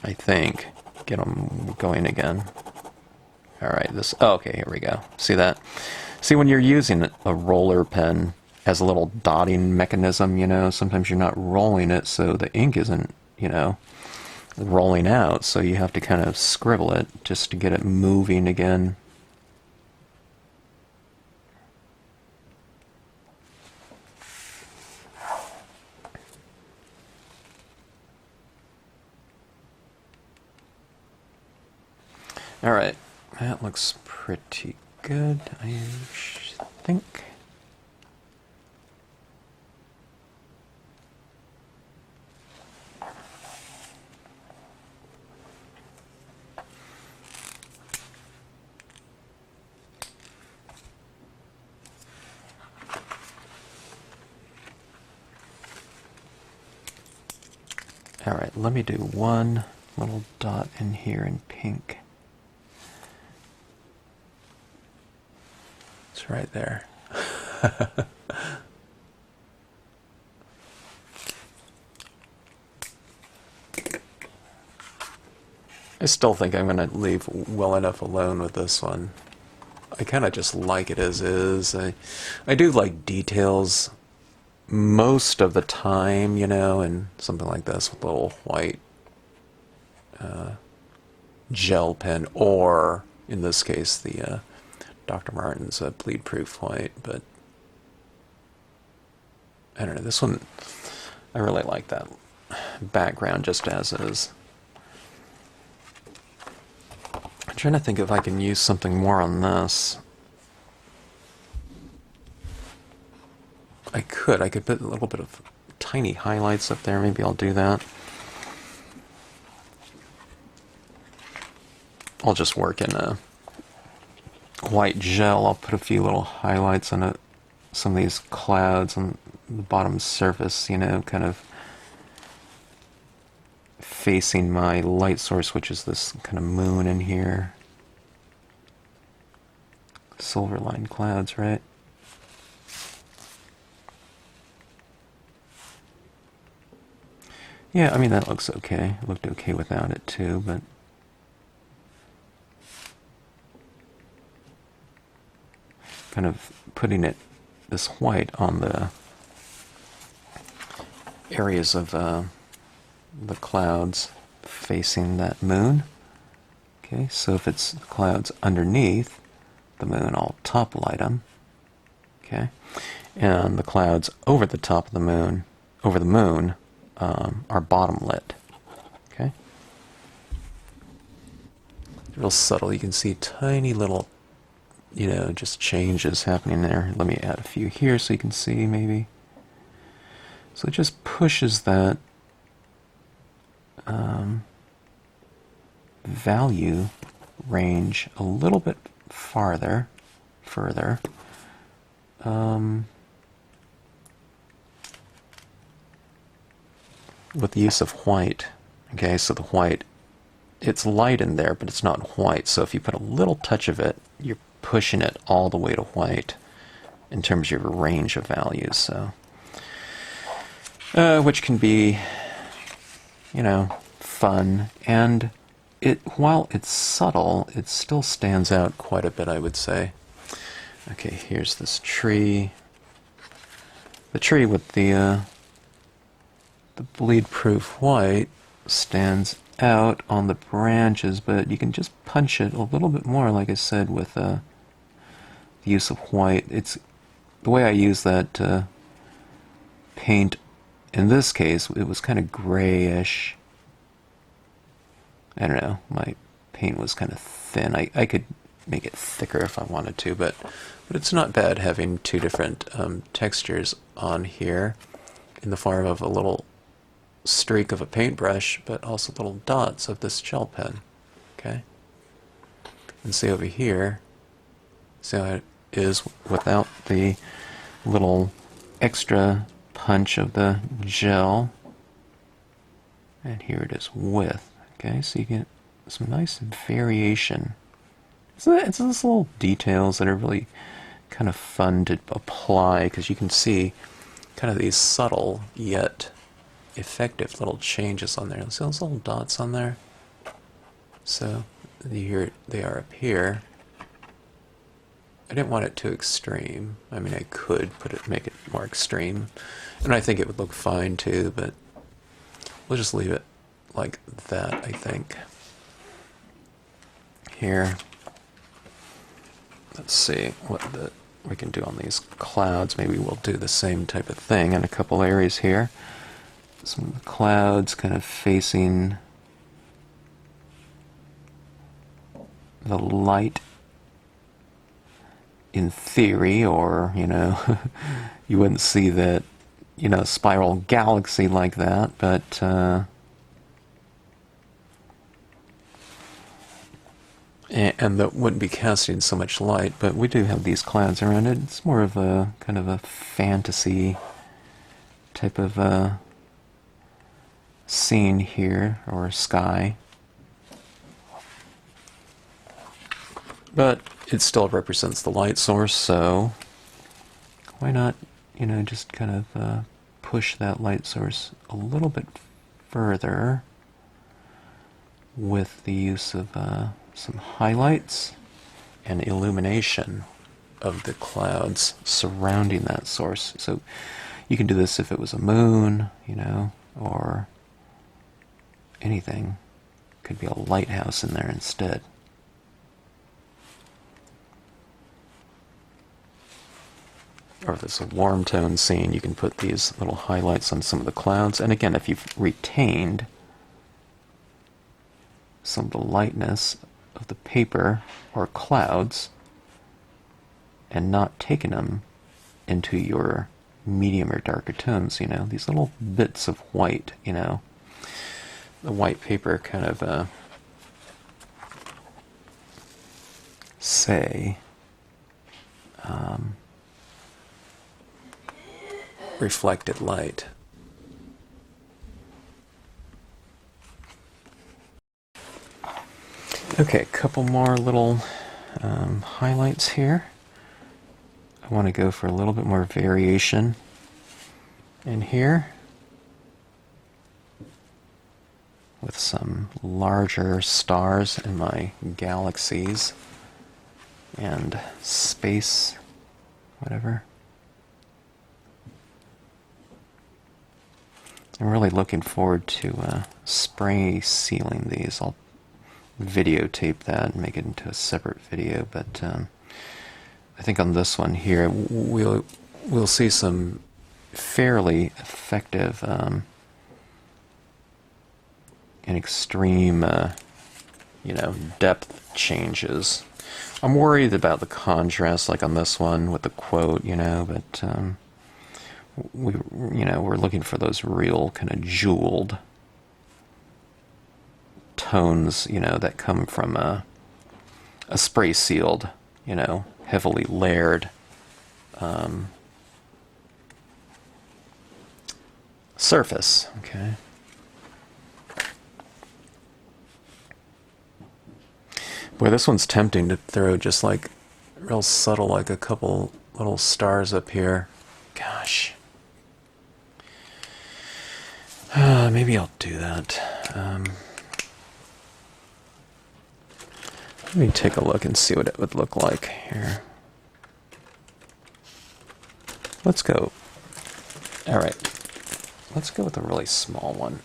I think, get them going again. All right, oh, okay, here we go. See that? See, when you're using a roller pen as a little dotting mechanism, sometimes you're not rolling it, so the ink isn't, rolling out, so you have to kind of scribble it just to get it moving again. All right, that looks pretty good, I think. All right, let me do one little dot in here in pink. It's right there. I still think I'm going to leave well enough alone with this one. I kind of just like it as is. I do like details most of the time, and something like this with a little white gel pen, or in this case the Dr. Martin's bleed proof white. But I don't know, this one I really like that background just as is. I'm trying to think if I can use something more on this. I could put a little bit of tiny highlights up there. Maybe I'll do that. I'll just work in a white gel. I'll put a few little highlights on some of these clouds on the bottom surface, kind of facing my light source, which is this kind of moon in here. Silver lined clouds, right? Yeah, I mean, that looks okay. It looked okay without it, too, but... kind of putting this white on the areas of the clouds facing that moon. Okay, so if it's the clouds underneath the moon, I'll top light them. Okay, and the clouds over the top of the moon, are bottom lit. Okay, real subtle. You can see tiny little, just changes happening there. Let me add a few here so you can see maybe. So it just pushes that value range a little bit further. With the use of white. Okay, so the white, it's light in there, but it's not white. So if you put a little touch of it, you're pushing it all the way to white in terms of your range of values. So, which can be, fun, and while it's subtle, it still stands out quite a bit, I would say. Okay, here's this tree. The tree with the the bleed-proof white stands out on the branches, but you can just punch it a little bit more, like I said, with the use of white. It's the way I use that paint. In this case, it was kind of grayish. I don't know, my paint was kind of thin. I could make it thicker if I wanted to, but it's not bad having two different textures on here in the form of a little streak of a paintbrush, but also little dots of this gel pen. Okay? And see over here, see how it is without the little extra punch of the gel. And here it is with. Okay, so you get some nice variation. So it's those little details that are really kind of fun to apply, because you can see kind of these subtle yet effective little changes on there. See those little dots on there? So here they are up here. I didn't want it too extreme. I mean, I could make it more extreme, and I think it would look fine too, but we'll just leave it like that, I think. Here, let's see what we can do on these clouds. Maybe we'll do the same type of thing in a couple areas here. Some of the clouds kind of facing the light in theory, or, you know, you wouldn't see that, you know, spiral galaxy like that, but and that wouldn't be casting so much light, but we do have these clouds around it. It's more of a kind of a fantasy type of scene here, or sky. But it still represents the light source, so why not, you know, just kind of push that light source a little bit further with the use of some highlights and illumination of the clouds surrounding that source. So you can do this if it was a moon, you know, or anything. Could be a lighthouse in there instead. Or if it's a warm tone scene, you can put these little highlights on some of the clouds. And again, if you've retained some of the lightness of the paper or clouds and not taken them into your medium or darker tones, you know, these little bits of white, you know, the white paper kind of say reflected light. Okay, a couple more little highlights here. I want to go for a little bit more variation in here with some larger stars in my galaxies and space, whatever. I'm really looking forward to spray sealing these. I'll videotape that and make it into a separate video, but I think on this one here we'll see some fairly effective and extreme you know, depth changes. I'm worried about the contrast, like on this one with the quote, you know, but we're looking for those real kind of jeweled tones, you know, that come from a spray sealed, you know, heavily layered surface. Okay. Boy, this one's tempting to throw just like real subtle, like a couple little stars up here. Gosh. Maybe I'll do that. Let me take a look and see what it would look like here. Let's go. All right. let's go with a really small one.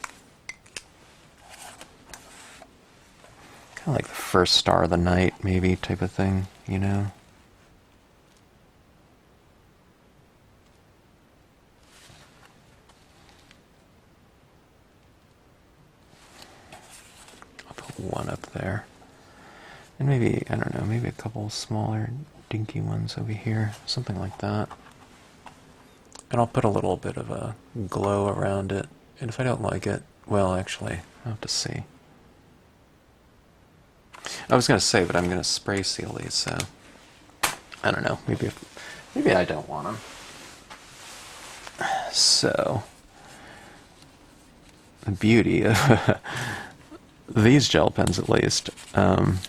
Kind of like the first star of the night, maybe, type of thing, you know? I'll put one up there. And maybe, I don't know, maybe a couple smaller, dinky ones over here, something like that. And I'll put a little bit of a glow around it. And if I don't like it, well, actually, I'll have to see. I was going to say, but I'm going to spray seal these, so I don't know. Maybe I don't want them. So, the beauty of these gel pens, at least, that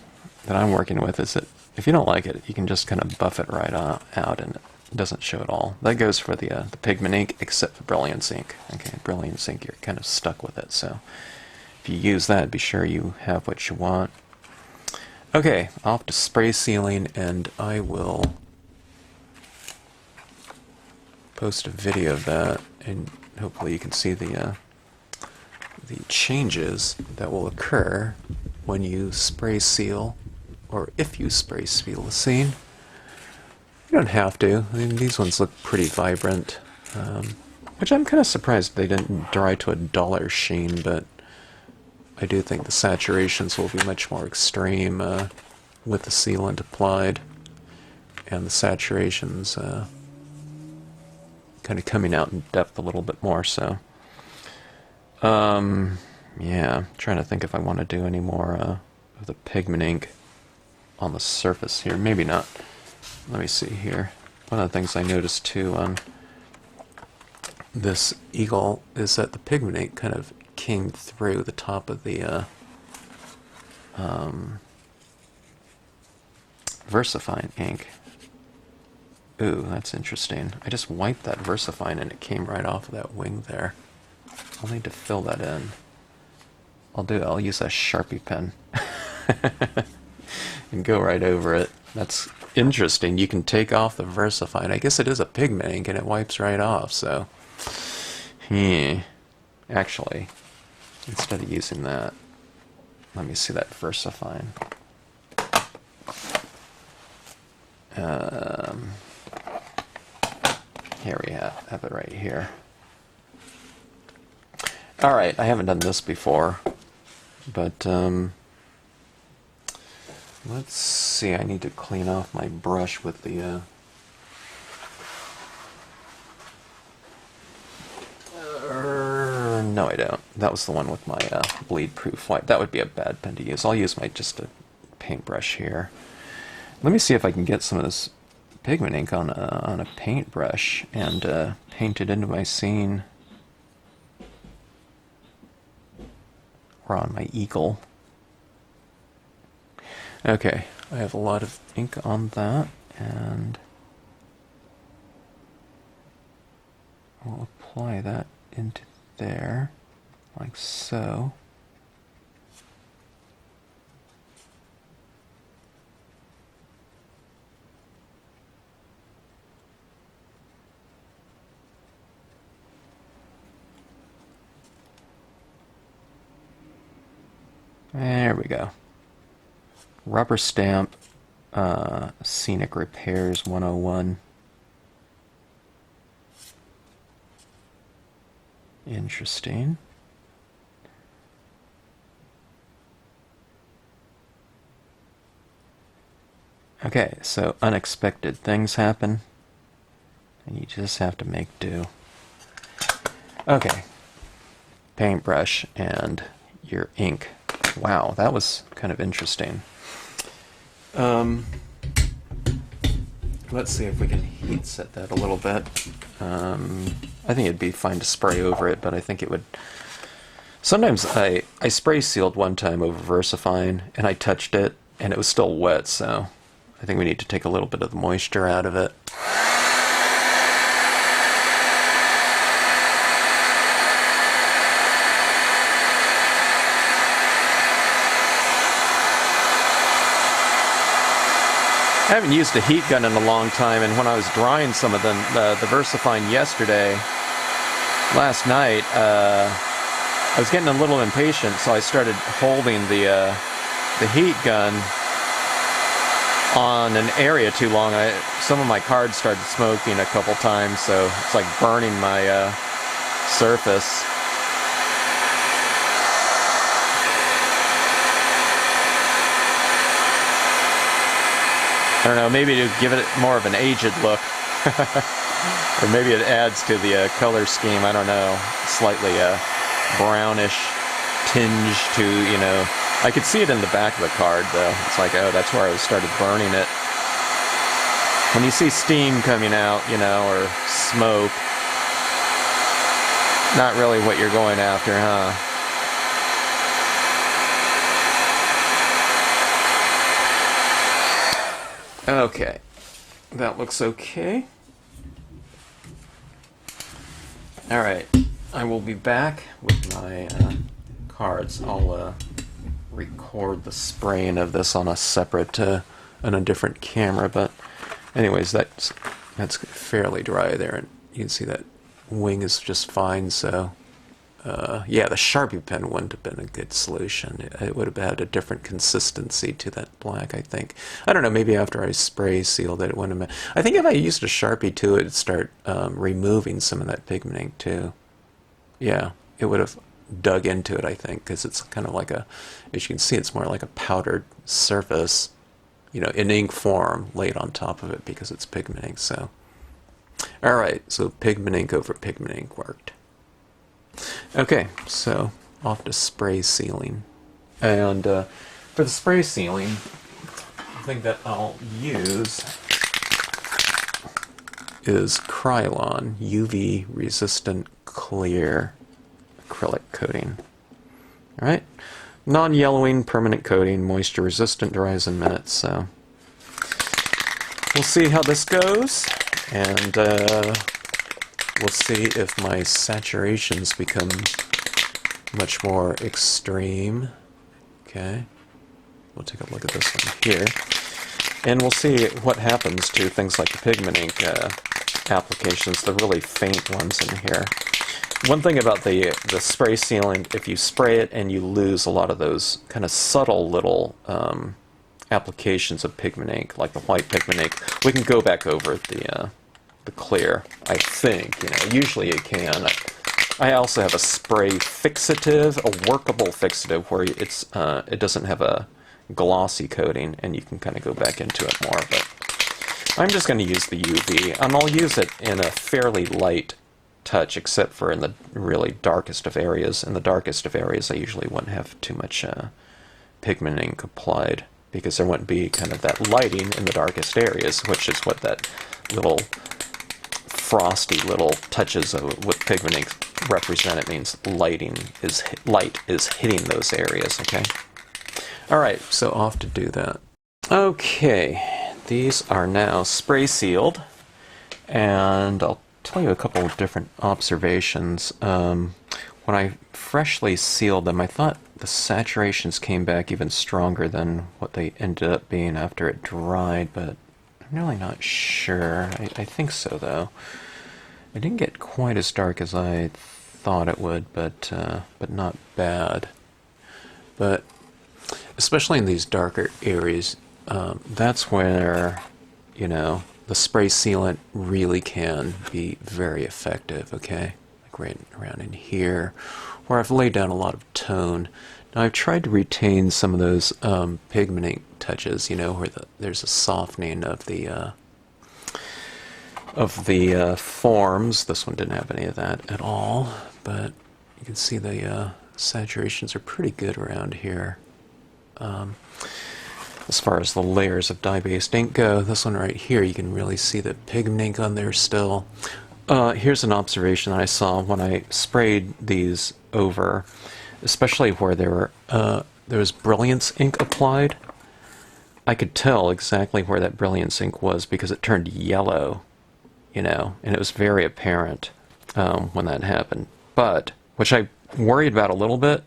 I'm working with, is that if you don't like it, you can just kind of buff it right out, and it doesn't show at all. That goes for the pigment ink, except for Brilliance ink. Okay, Brilliance ink, you're kind of stuck with it. So, if you use that, be sure you have what you want. Okay, off to spray sealing, and I will post a video of that, and hopefully you can see the changes that will occur when you spray seal, or if you spray seal the scene. You don't have to. I mean, these ones look pretty vibrant, which I'm kind of surprised they didn't dry to a duller sheen, but I do think the saturations will be much more extreme with the sealant applied, and the saturations kind of coming out in depth a little bit more. So, yeah, I'm trying to think if I want to do any more of the pigment ink on the surface here. Maybe not. Let me see here. One of the things I noticed too on this eagle is that the pigment ink kind of came through the top of the VersaFine ink. Ooh, that's interesting. I just wiped that VersaFine and it came right off of that wing there. I'll need to fill that in. I'll use a Sharpie pen and go right over it. That's interesting. You can take off the VersaFine. I guess it is a pigment ink and it wipes right off, so actually, instead of using that, let me see that VersaFine. Here we have it right here. Alright, I haven't done this before, but let's see, I need to clean off my brush with the no, I don't. That was the one with my bleed-proof white. That would be a bad pen to use. I'll use just a paintbrush here. Let me see if I can get some of this pigment ink on a paintbrush and paint it into my scene, or on my eagle. Okay, I have a lot of ink on that, and I'll apply that into there, like so. There we go. Rubber stamp, Scenic Repairs 101. Interesting. Okay, so unexpected things happen, and you just have to make do. Okay, paintbrush and your ink. Wow, that was kind of interesting. Let's see if we can heat set that a little bit. I think it'd be fine to spray over it, but I think it would... Sometimes I spray sealed one time over VersaFine, and I touched it, and it was still wet, so I think we need to take a little bit of the moisture out of it. I haven't used a heat gun in a long time, and when I was drying some of the VersaFine yesterday, last night, I was getting a little impatient, so I started holding the heat gun on an area too long. Some of my cards started smoking a couple times, so it's like burning my surface. I don't know, maybe to give it more of an aged look. Or maybe it adds to the color scheme, I don't know. Slightly brownish tinge to, you know. I could see it in the back of the card, though. It's like, oh, that's where I started burning it. When you see steam coming out, you know, or smoke, not really what you're going after, huh? Okay, that looks okay. Alright, I will be back with my cards. I'll record the spraying of this on a separate, on a different camera, but anyways, that's fairly dry there, and you can see that wing is just fine, so yeah, the Sharpie pen wouldn't have been a good solution. It would have had a different consistency to that black, I think. I don't know, maybe after I spray sealed it, it wouldn't have been. I think if I used a Sharpie too, it'd start removing some of that pigment ink too. Yeah, it would have dug into it, I think, because it's kind of like a, as you can see, it's more like a powdered surface, you know, in ink form laid on top of it because it's pigment ink, so. Alright, so pigment ink over pigment ink worked. Okay, so off to spray sealing. And for the spray sealing, the thing that I'll use is Krylon UV resistant clear acrylic coating. Alright, non-yellowing permanent coating, moisture resistant, dries in minutes, so we'll see how this goes, and we'll see if my saturations become much more extreme. Okay, we'll take a look at this one here, and we'll see what happens to things like the pigment ink applications, the really faint ones in here. One thing about the spray sealing, if you spray it and you lose a lot of those kind of subtle little applications of pigment ink, like the white pigment ink, we can go back over the clear, I think. You know, usually you can. I also have a spray fixative, a workable fixative, where it's it doesn't have a glossy coating, and you can kind of go back into it more. But I'm just going to use the UV, and I'll use it in a fairly light touch, except for in the really darkest of areas. In the darkest of areas, I usually wouldn't have too much pigment ink applied, because there wouldn't be kind of that lighting in the darkest areas, which is what that little frosty little touches with pigment ink represent. It means light is hitting those areas. Okay. All right, so off to do that. Okay, these are now spray sealed, and I'll tell you a couple of different observations. When I freshly sealed them, I thought the saturations came back even stronger than what they ended up being after it dried, but I'm really not sure. I think so, though. It didn't get quite as dark as I thought it would, but not bad. But especially in these darker areas, that's where, you know, the spray sealant really can be very effective, okay? Like right around in here, where I've laid down a lot of tone. Now I've tried to retain some of those pigment ink touches, you know, where there's a softening of the forms. This one didn't have any of that at all, but you can see the saturations are pretty good around here. As far as the layers of dye-based ink go, this one right here, you can really see the pigment ink on there still. Here's an observation that I saw when I sprayed these over, especially where there was Brilliance ink applied. I could tell exactly where that Brilliance ink was because it turned yellow, you know, and it was very apparent when that happened. But, which I worried about a little bit,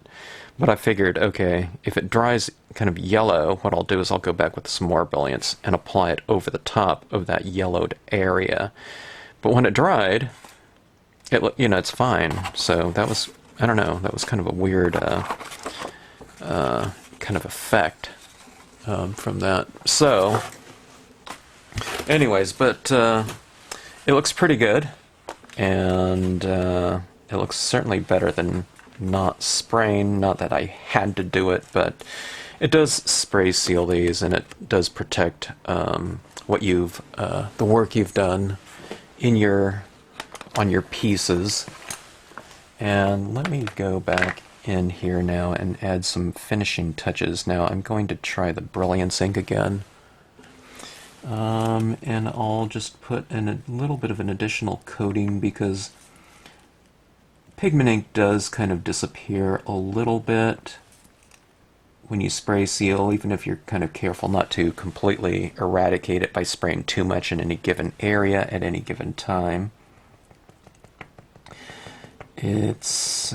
but I figured, okay, if it dries kind of yellow, what I'll do is I'll go back with some more Brilliance and apply it over the top of that yellowed area. But when it dried, you know, it's fine. So that was, I don't know, that was kind of a weird kind of effect from that. So, anyways, but it looks pretty good, and it looks certainly better than not spraying. Not that I had to do it, but it does spray seal these, and it does protect what you've the work you've done in on your pieces. And let me go back in here now and add some finishing touches. Now I'm going to try the Brilliance ink again. And I'll just put in a little bit of an additional coating because pigment ink does kind of disappear a little bit when you spray seal, even if you're kind of careful not to completely eradicate it by spraying too much in any given area at any given time. It's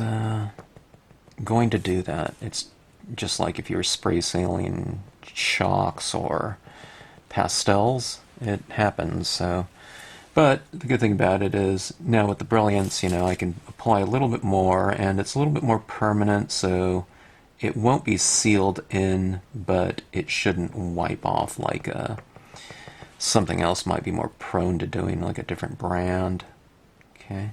going to do that. It's just like if you were spray sealing chalks or pastels, it happens. So, but the good thing about it is now with the Brilliance, you know, I can apply a little bit more, and it's a little bit more permanent, so it won't be sealed in, but it shouldn't wipe off like something else might be more prone to doing, like a different brand. Okay.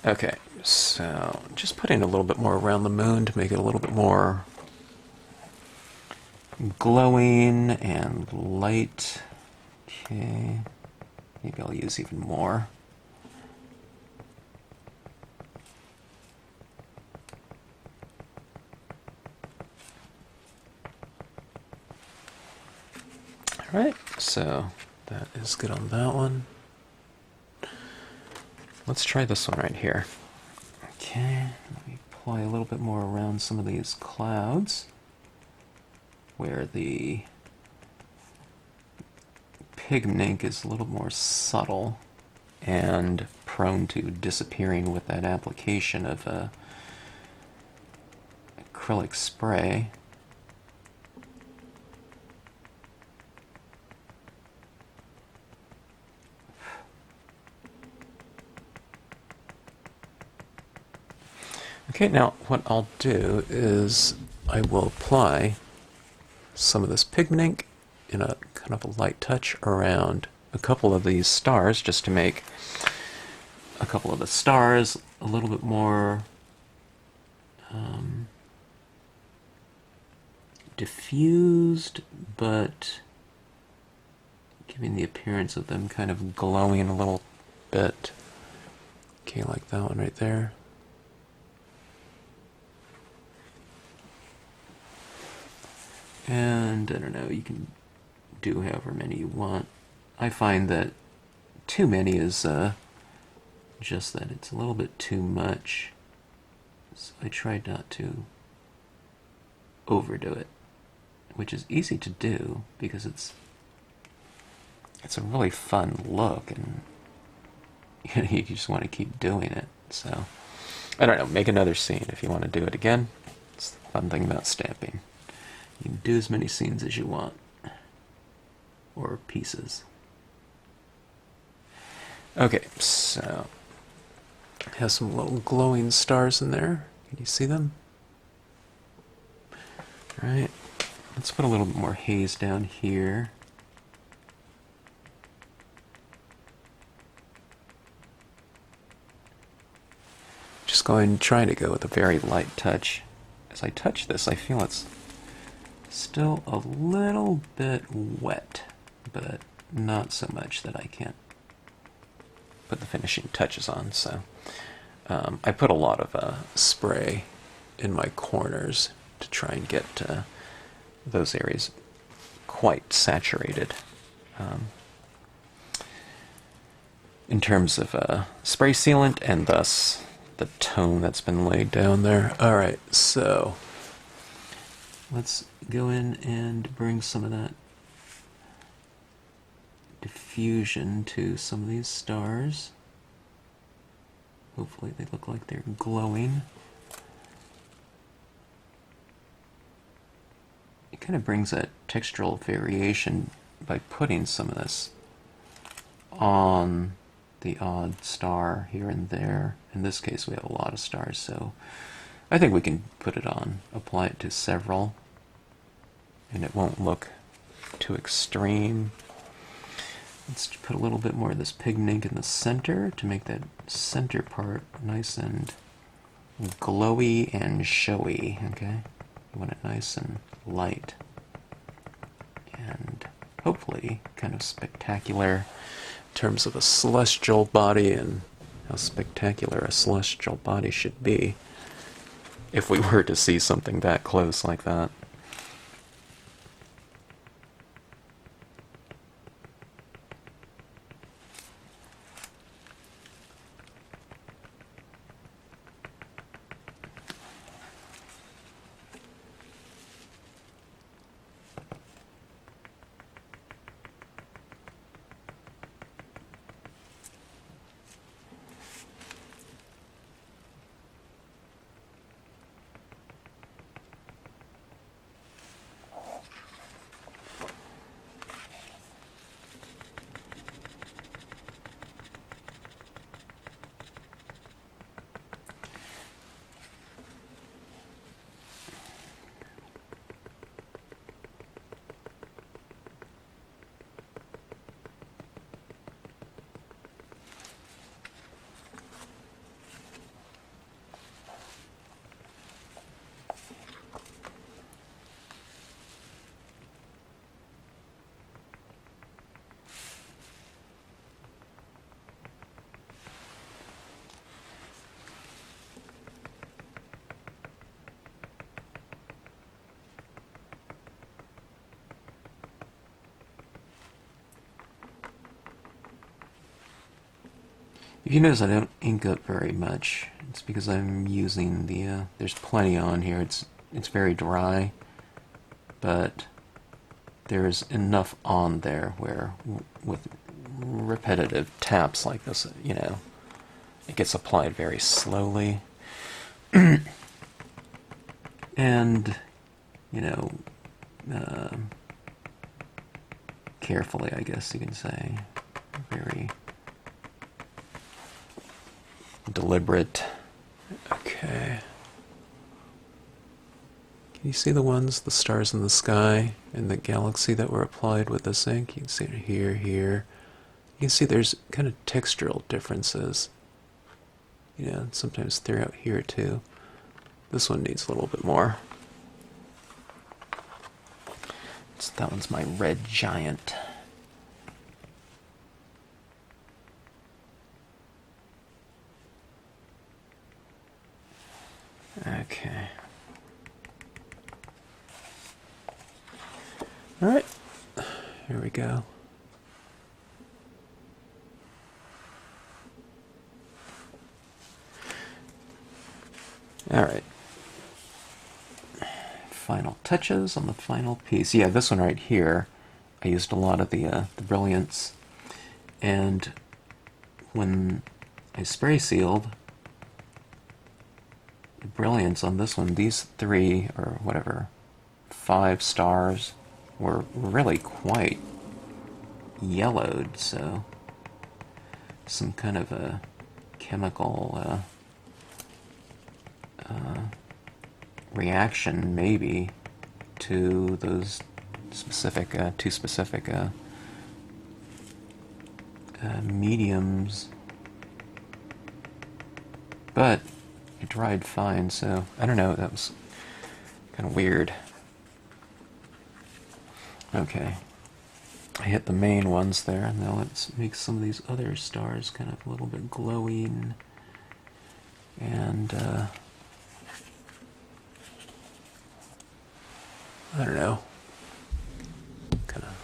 Okay, so just putting a little bit more around the moon to make it a little bit more glowing and light. Okay, maybe I'll use even more. Alright, so that is good on that one. Let's try this one right here. Okay, let me apply a little bit more around some of these clouds where the pigment ink is a little more subtle and prone to disappearing with that application of acrylic spray. Okay, now what I'll do is I will apply some of this pigment ink in a kind of a light touch around a couple of these stars, just to make a couple of the stars a little bit more diffused, but giving the appearance of them kind of glowing a little bit. Okay, like that one right there. And I don't know, you can do however many you want. I find that too many is just that it's a little bit too much. So I tried not to overdo it, which is easy to do because it's a really fun look, and you know, you just want to keep doing it. So I don't know, make another scene if you want to do it again. It's the fun thing about stamping. You can do as many scenes as you want, or pieces. Okay, so it has some little glowing stars in there. Can you see them? All right, let's put a little bit more haze down here. Just trying to go with a very light touch. As I touch this, I feel it's still a little bit wet, but not so much that I can't put the finishing touches on. So I put a lot of spray in my corners to try and get those areas quite saturated in terms of spray sealant, and thus the tone that's been laid down there. Alright, so let's go in and bring some of that diffusion to some of these stars. Hopefully they look like they're glowing. You kind of brings that textural variation by putting some of this on the odd star here and there. In this case we have a lot of stars, so I think we can put it on, apply it to several, and it won't look too extreme. Let's put a little bit more of this pigment in the center to make that center part nice and glowy and showy, okay? You want it nice and light and hopefully kind of spectacular in terms of a celestial body and how spectacular a celestial body should be if we were to see something that close like that. If you notice I don't ink up very much, it's because I'm using the, there's plenty on here, it's very dry, but there's enough on there where with repetitive taps like this, you know, it gets applied very slowly. And, you know, carefully, I guess you can say, very deliberate. Okay. Can you see the ones, the stars in the sky and the galaxy that were applied with this ink? You can see it here, here. You can see there's kind of textural differences. You know, sometimes throughout here too. This one needs a little bit more. That one's my red giant. Okay. All right. Here we go. All right. Final touches on the final piece. Yeah, this one right here, I used a lot of the Brilliance, and when I spray sealed the Brilliance on this one, these 3 or whatever 5 stars were really quite yellowed, so some kind of a chemical reaction maybe to those specific mediums, but it dried fine, so I don't know, that was kind of weird. Okay, I hit the main ones there. Now let's make some of these other stars kind of a little bit glowing and I don't know, kind of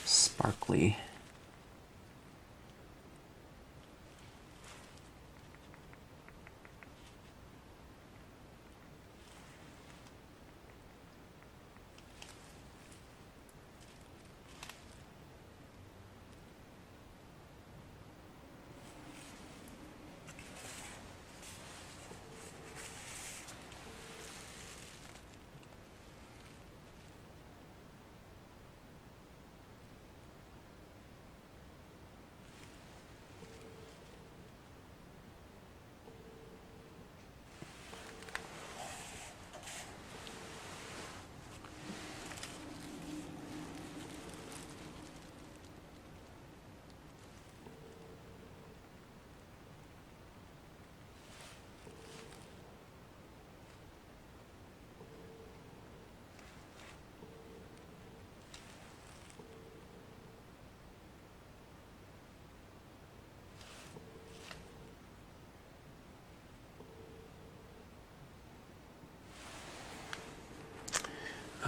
sparkly.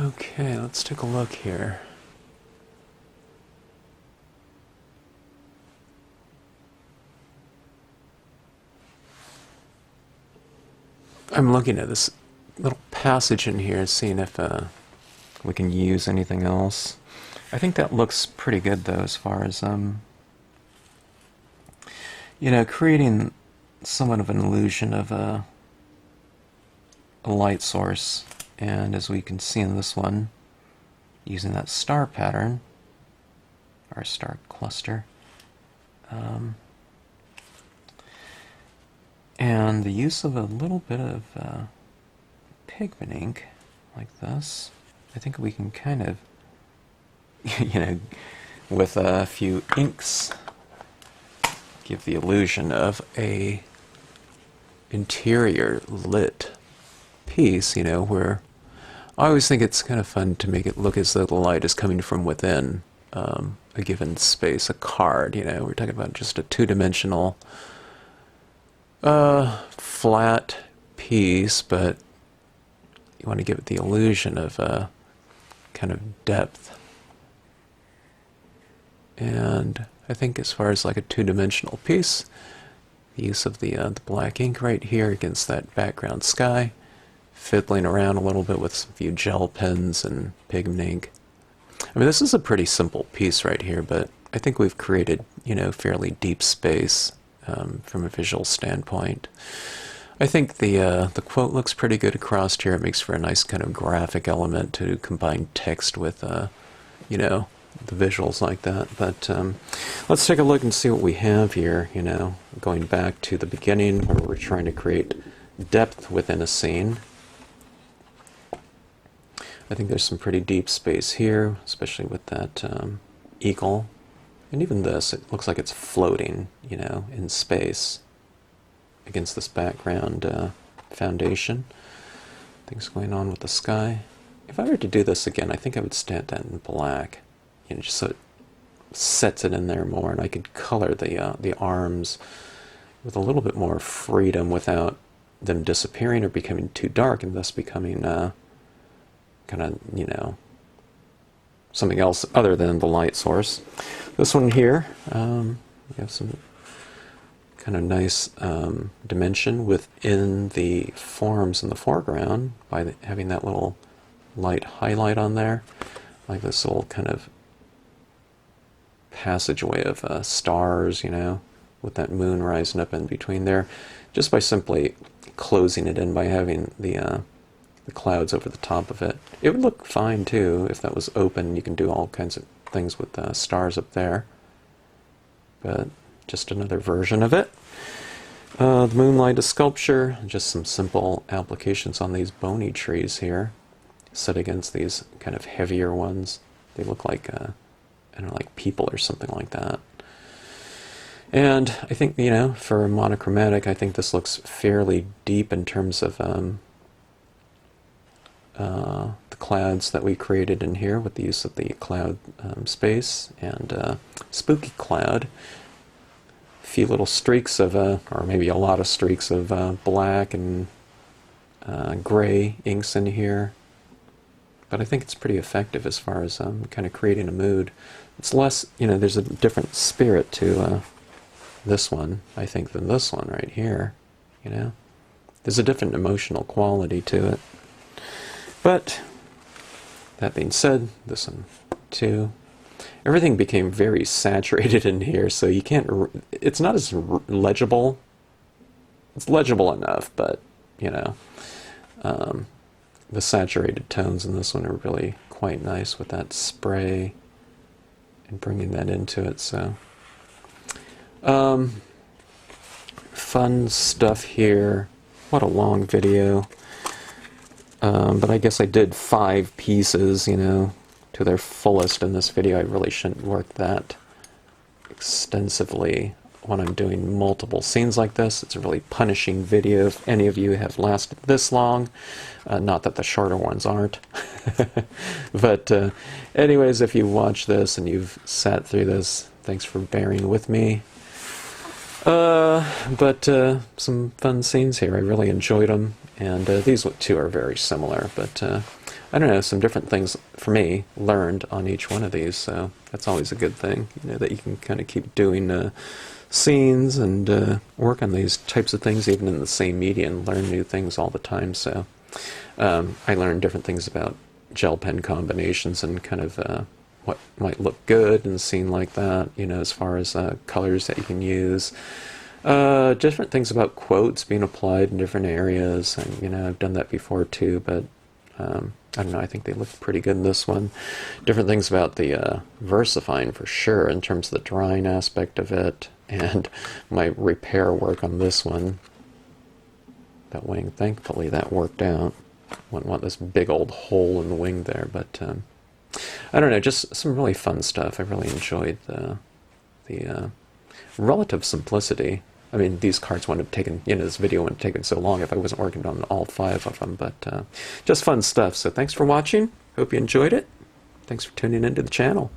Okay, let's take a look here. I'm looking at this little passage in here, seeing if we can use anything else. I think that looks pretty good, though, as far as creating somewhat of an illusion of a light source. And as we can see in this one, using that star pattern, or star cluster, and the use of a little bit of pigment ink, like this, I think we can kind of, with a few inks, give the illusion of a interior lit piece, where I always think it's kind of fun to make it look as though the light is coming from within a given space, a card, we're talking about just a two-dimensional flat piece, but you want to give it the illusion of a kind of depth. And I think as far as like a two-dimensional piece, the use of the black ink right here against that background sky, fiddling around a little bit with a few gel pens and pigment ink. I mean, this is a pretty simple piece right here, but I think we've created, fairly deep space from a visual standpoint. I think the quote looks pretty good across here. It makes for a nice kind of graphic element to combine text with, the visuals like that. But let's take a look and see what we have here, going back to the beginning where we're trying to create depth within a scene. I think there's some pretty deep space here, especially with that eagle. And even this, it looks like it's floating, in space against this background foundation. Things going on with the sky. If I were to do this again, I think I would stamp that in black, just so it sets it in there more, and I could color the arms with a little bit more freedom without them disappearing or becoming too dark, and thus becoming kind of, something else other than the light source. This one here, we have some kind of nice dimension within the forms in the foreground by having that little light highlight on there, like this little kind of passageway of stars, with that moon rising up in between there, just by simply closing it in by having the clouds over the top of it. It would look fine too if that was open. You can do all kinds of things with stars up there, but just another version of it. The moonlight is sculpture, just some simple applications on these bony trees here, set against these kind of heavier ones. They look like like people or something like that. And I think, for monochromatic, I think this looks fairly deep in terms of the clouds that we created in here with the use of the cloud space and spooky cloud. A few little streaks of, or maybe a lot of streaks of black and gray inks in here. But I think it's pretty effective as far as kind of creating a mood. It's less, there's a different spirit to this one, I think, than this one right here. There's a different emotional quality to it. But that being said, this one too, everything became very saturated in here, so you can't, it's not as legible. It's legible enough, but, the saturated tones in this one are really quite nice with that spray and bringing that into it. So fun stuff here. What a long video. But I guess I did 5 pieces, to their fullest in this video. I really shouldn't work that extensively when I'm doing multiple scenes like this. It's a really punishing video if any of you have lasted this long. Not that the shorter ones aren't. But anyways, if you watch this and you've sat through this, thanks for bearing with me. But some fun scenes here. I really enjoyed them. And these two are very similar, but I don't know, some different things for me learned on each one of these, so that's always a good thing, you know, that you can kind of keep doing scenes and work on these types of things even in the same media and learn new things all the time. So I learned different things about gel pen combinations and kind of what might look good in a scene like that, you know, as far as colors that you can use. Different things about quotes being applied in different areas, and you know, I've done that before too, but I don't know, I think they look pretty good in this one. Different things about the versifying for sure, in terms of the drawing aspect of it, and my repair work on this one. That wing, thankfully that worked out. Wouldn't want this big old hole in the wing there, but I don't know, just some really fun stuff. I really enjoyed the relative simplicity. I mean, these cards wouldn't have taken, you know, this video wouldn't have taken so long if I wasn't working on all 5 of them, but just fun stuff. So thanks for watching. Hope you enjoyed it. Thanks for tuning into the channel.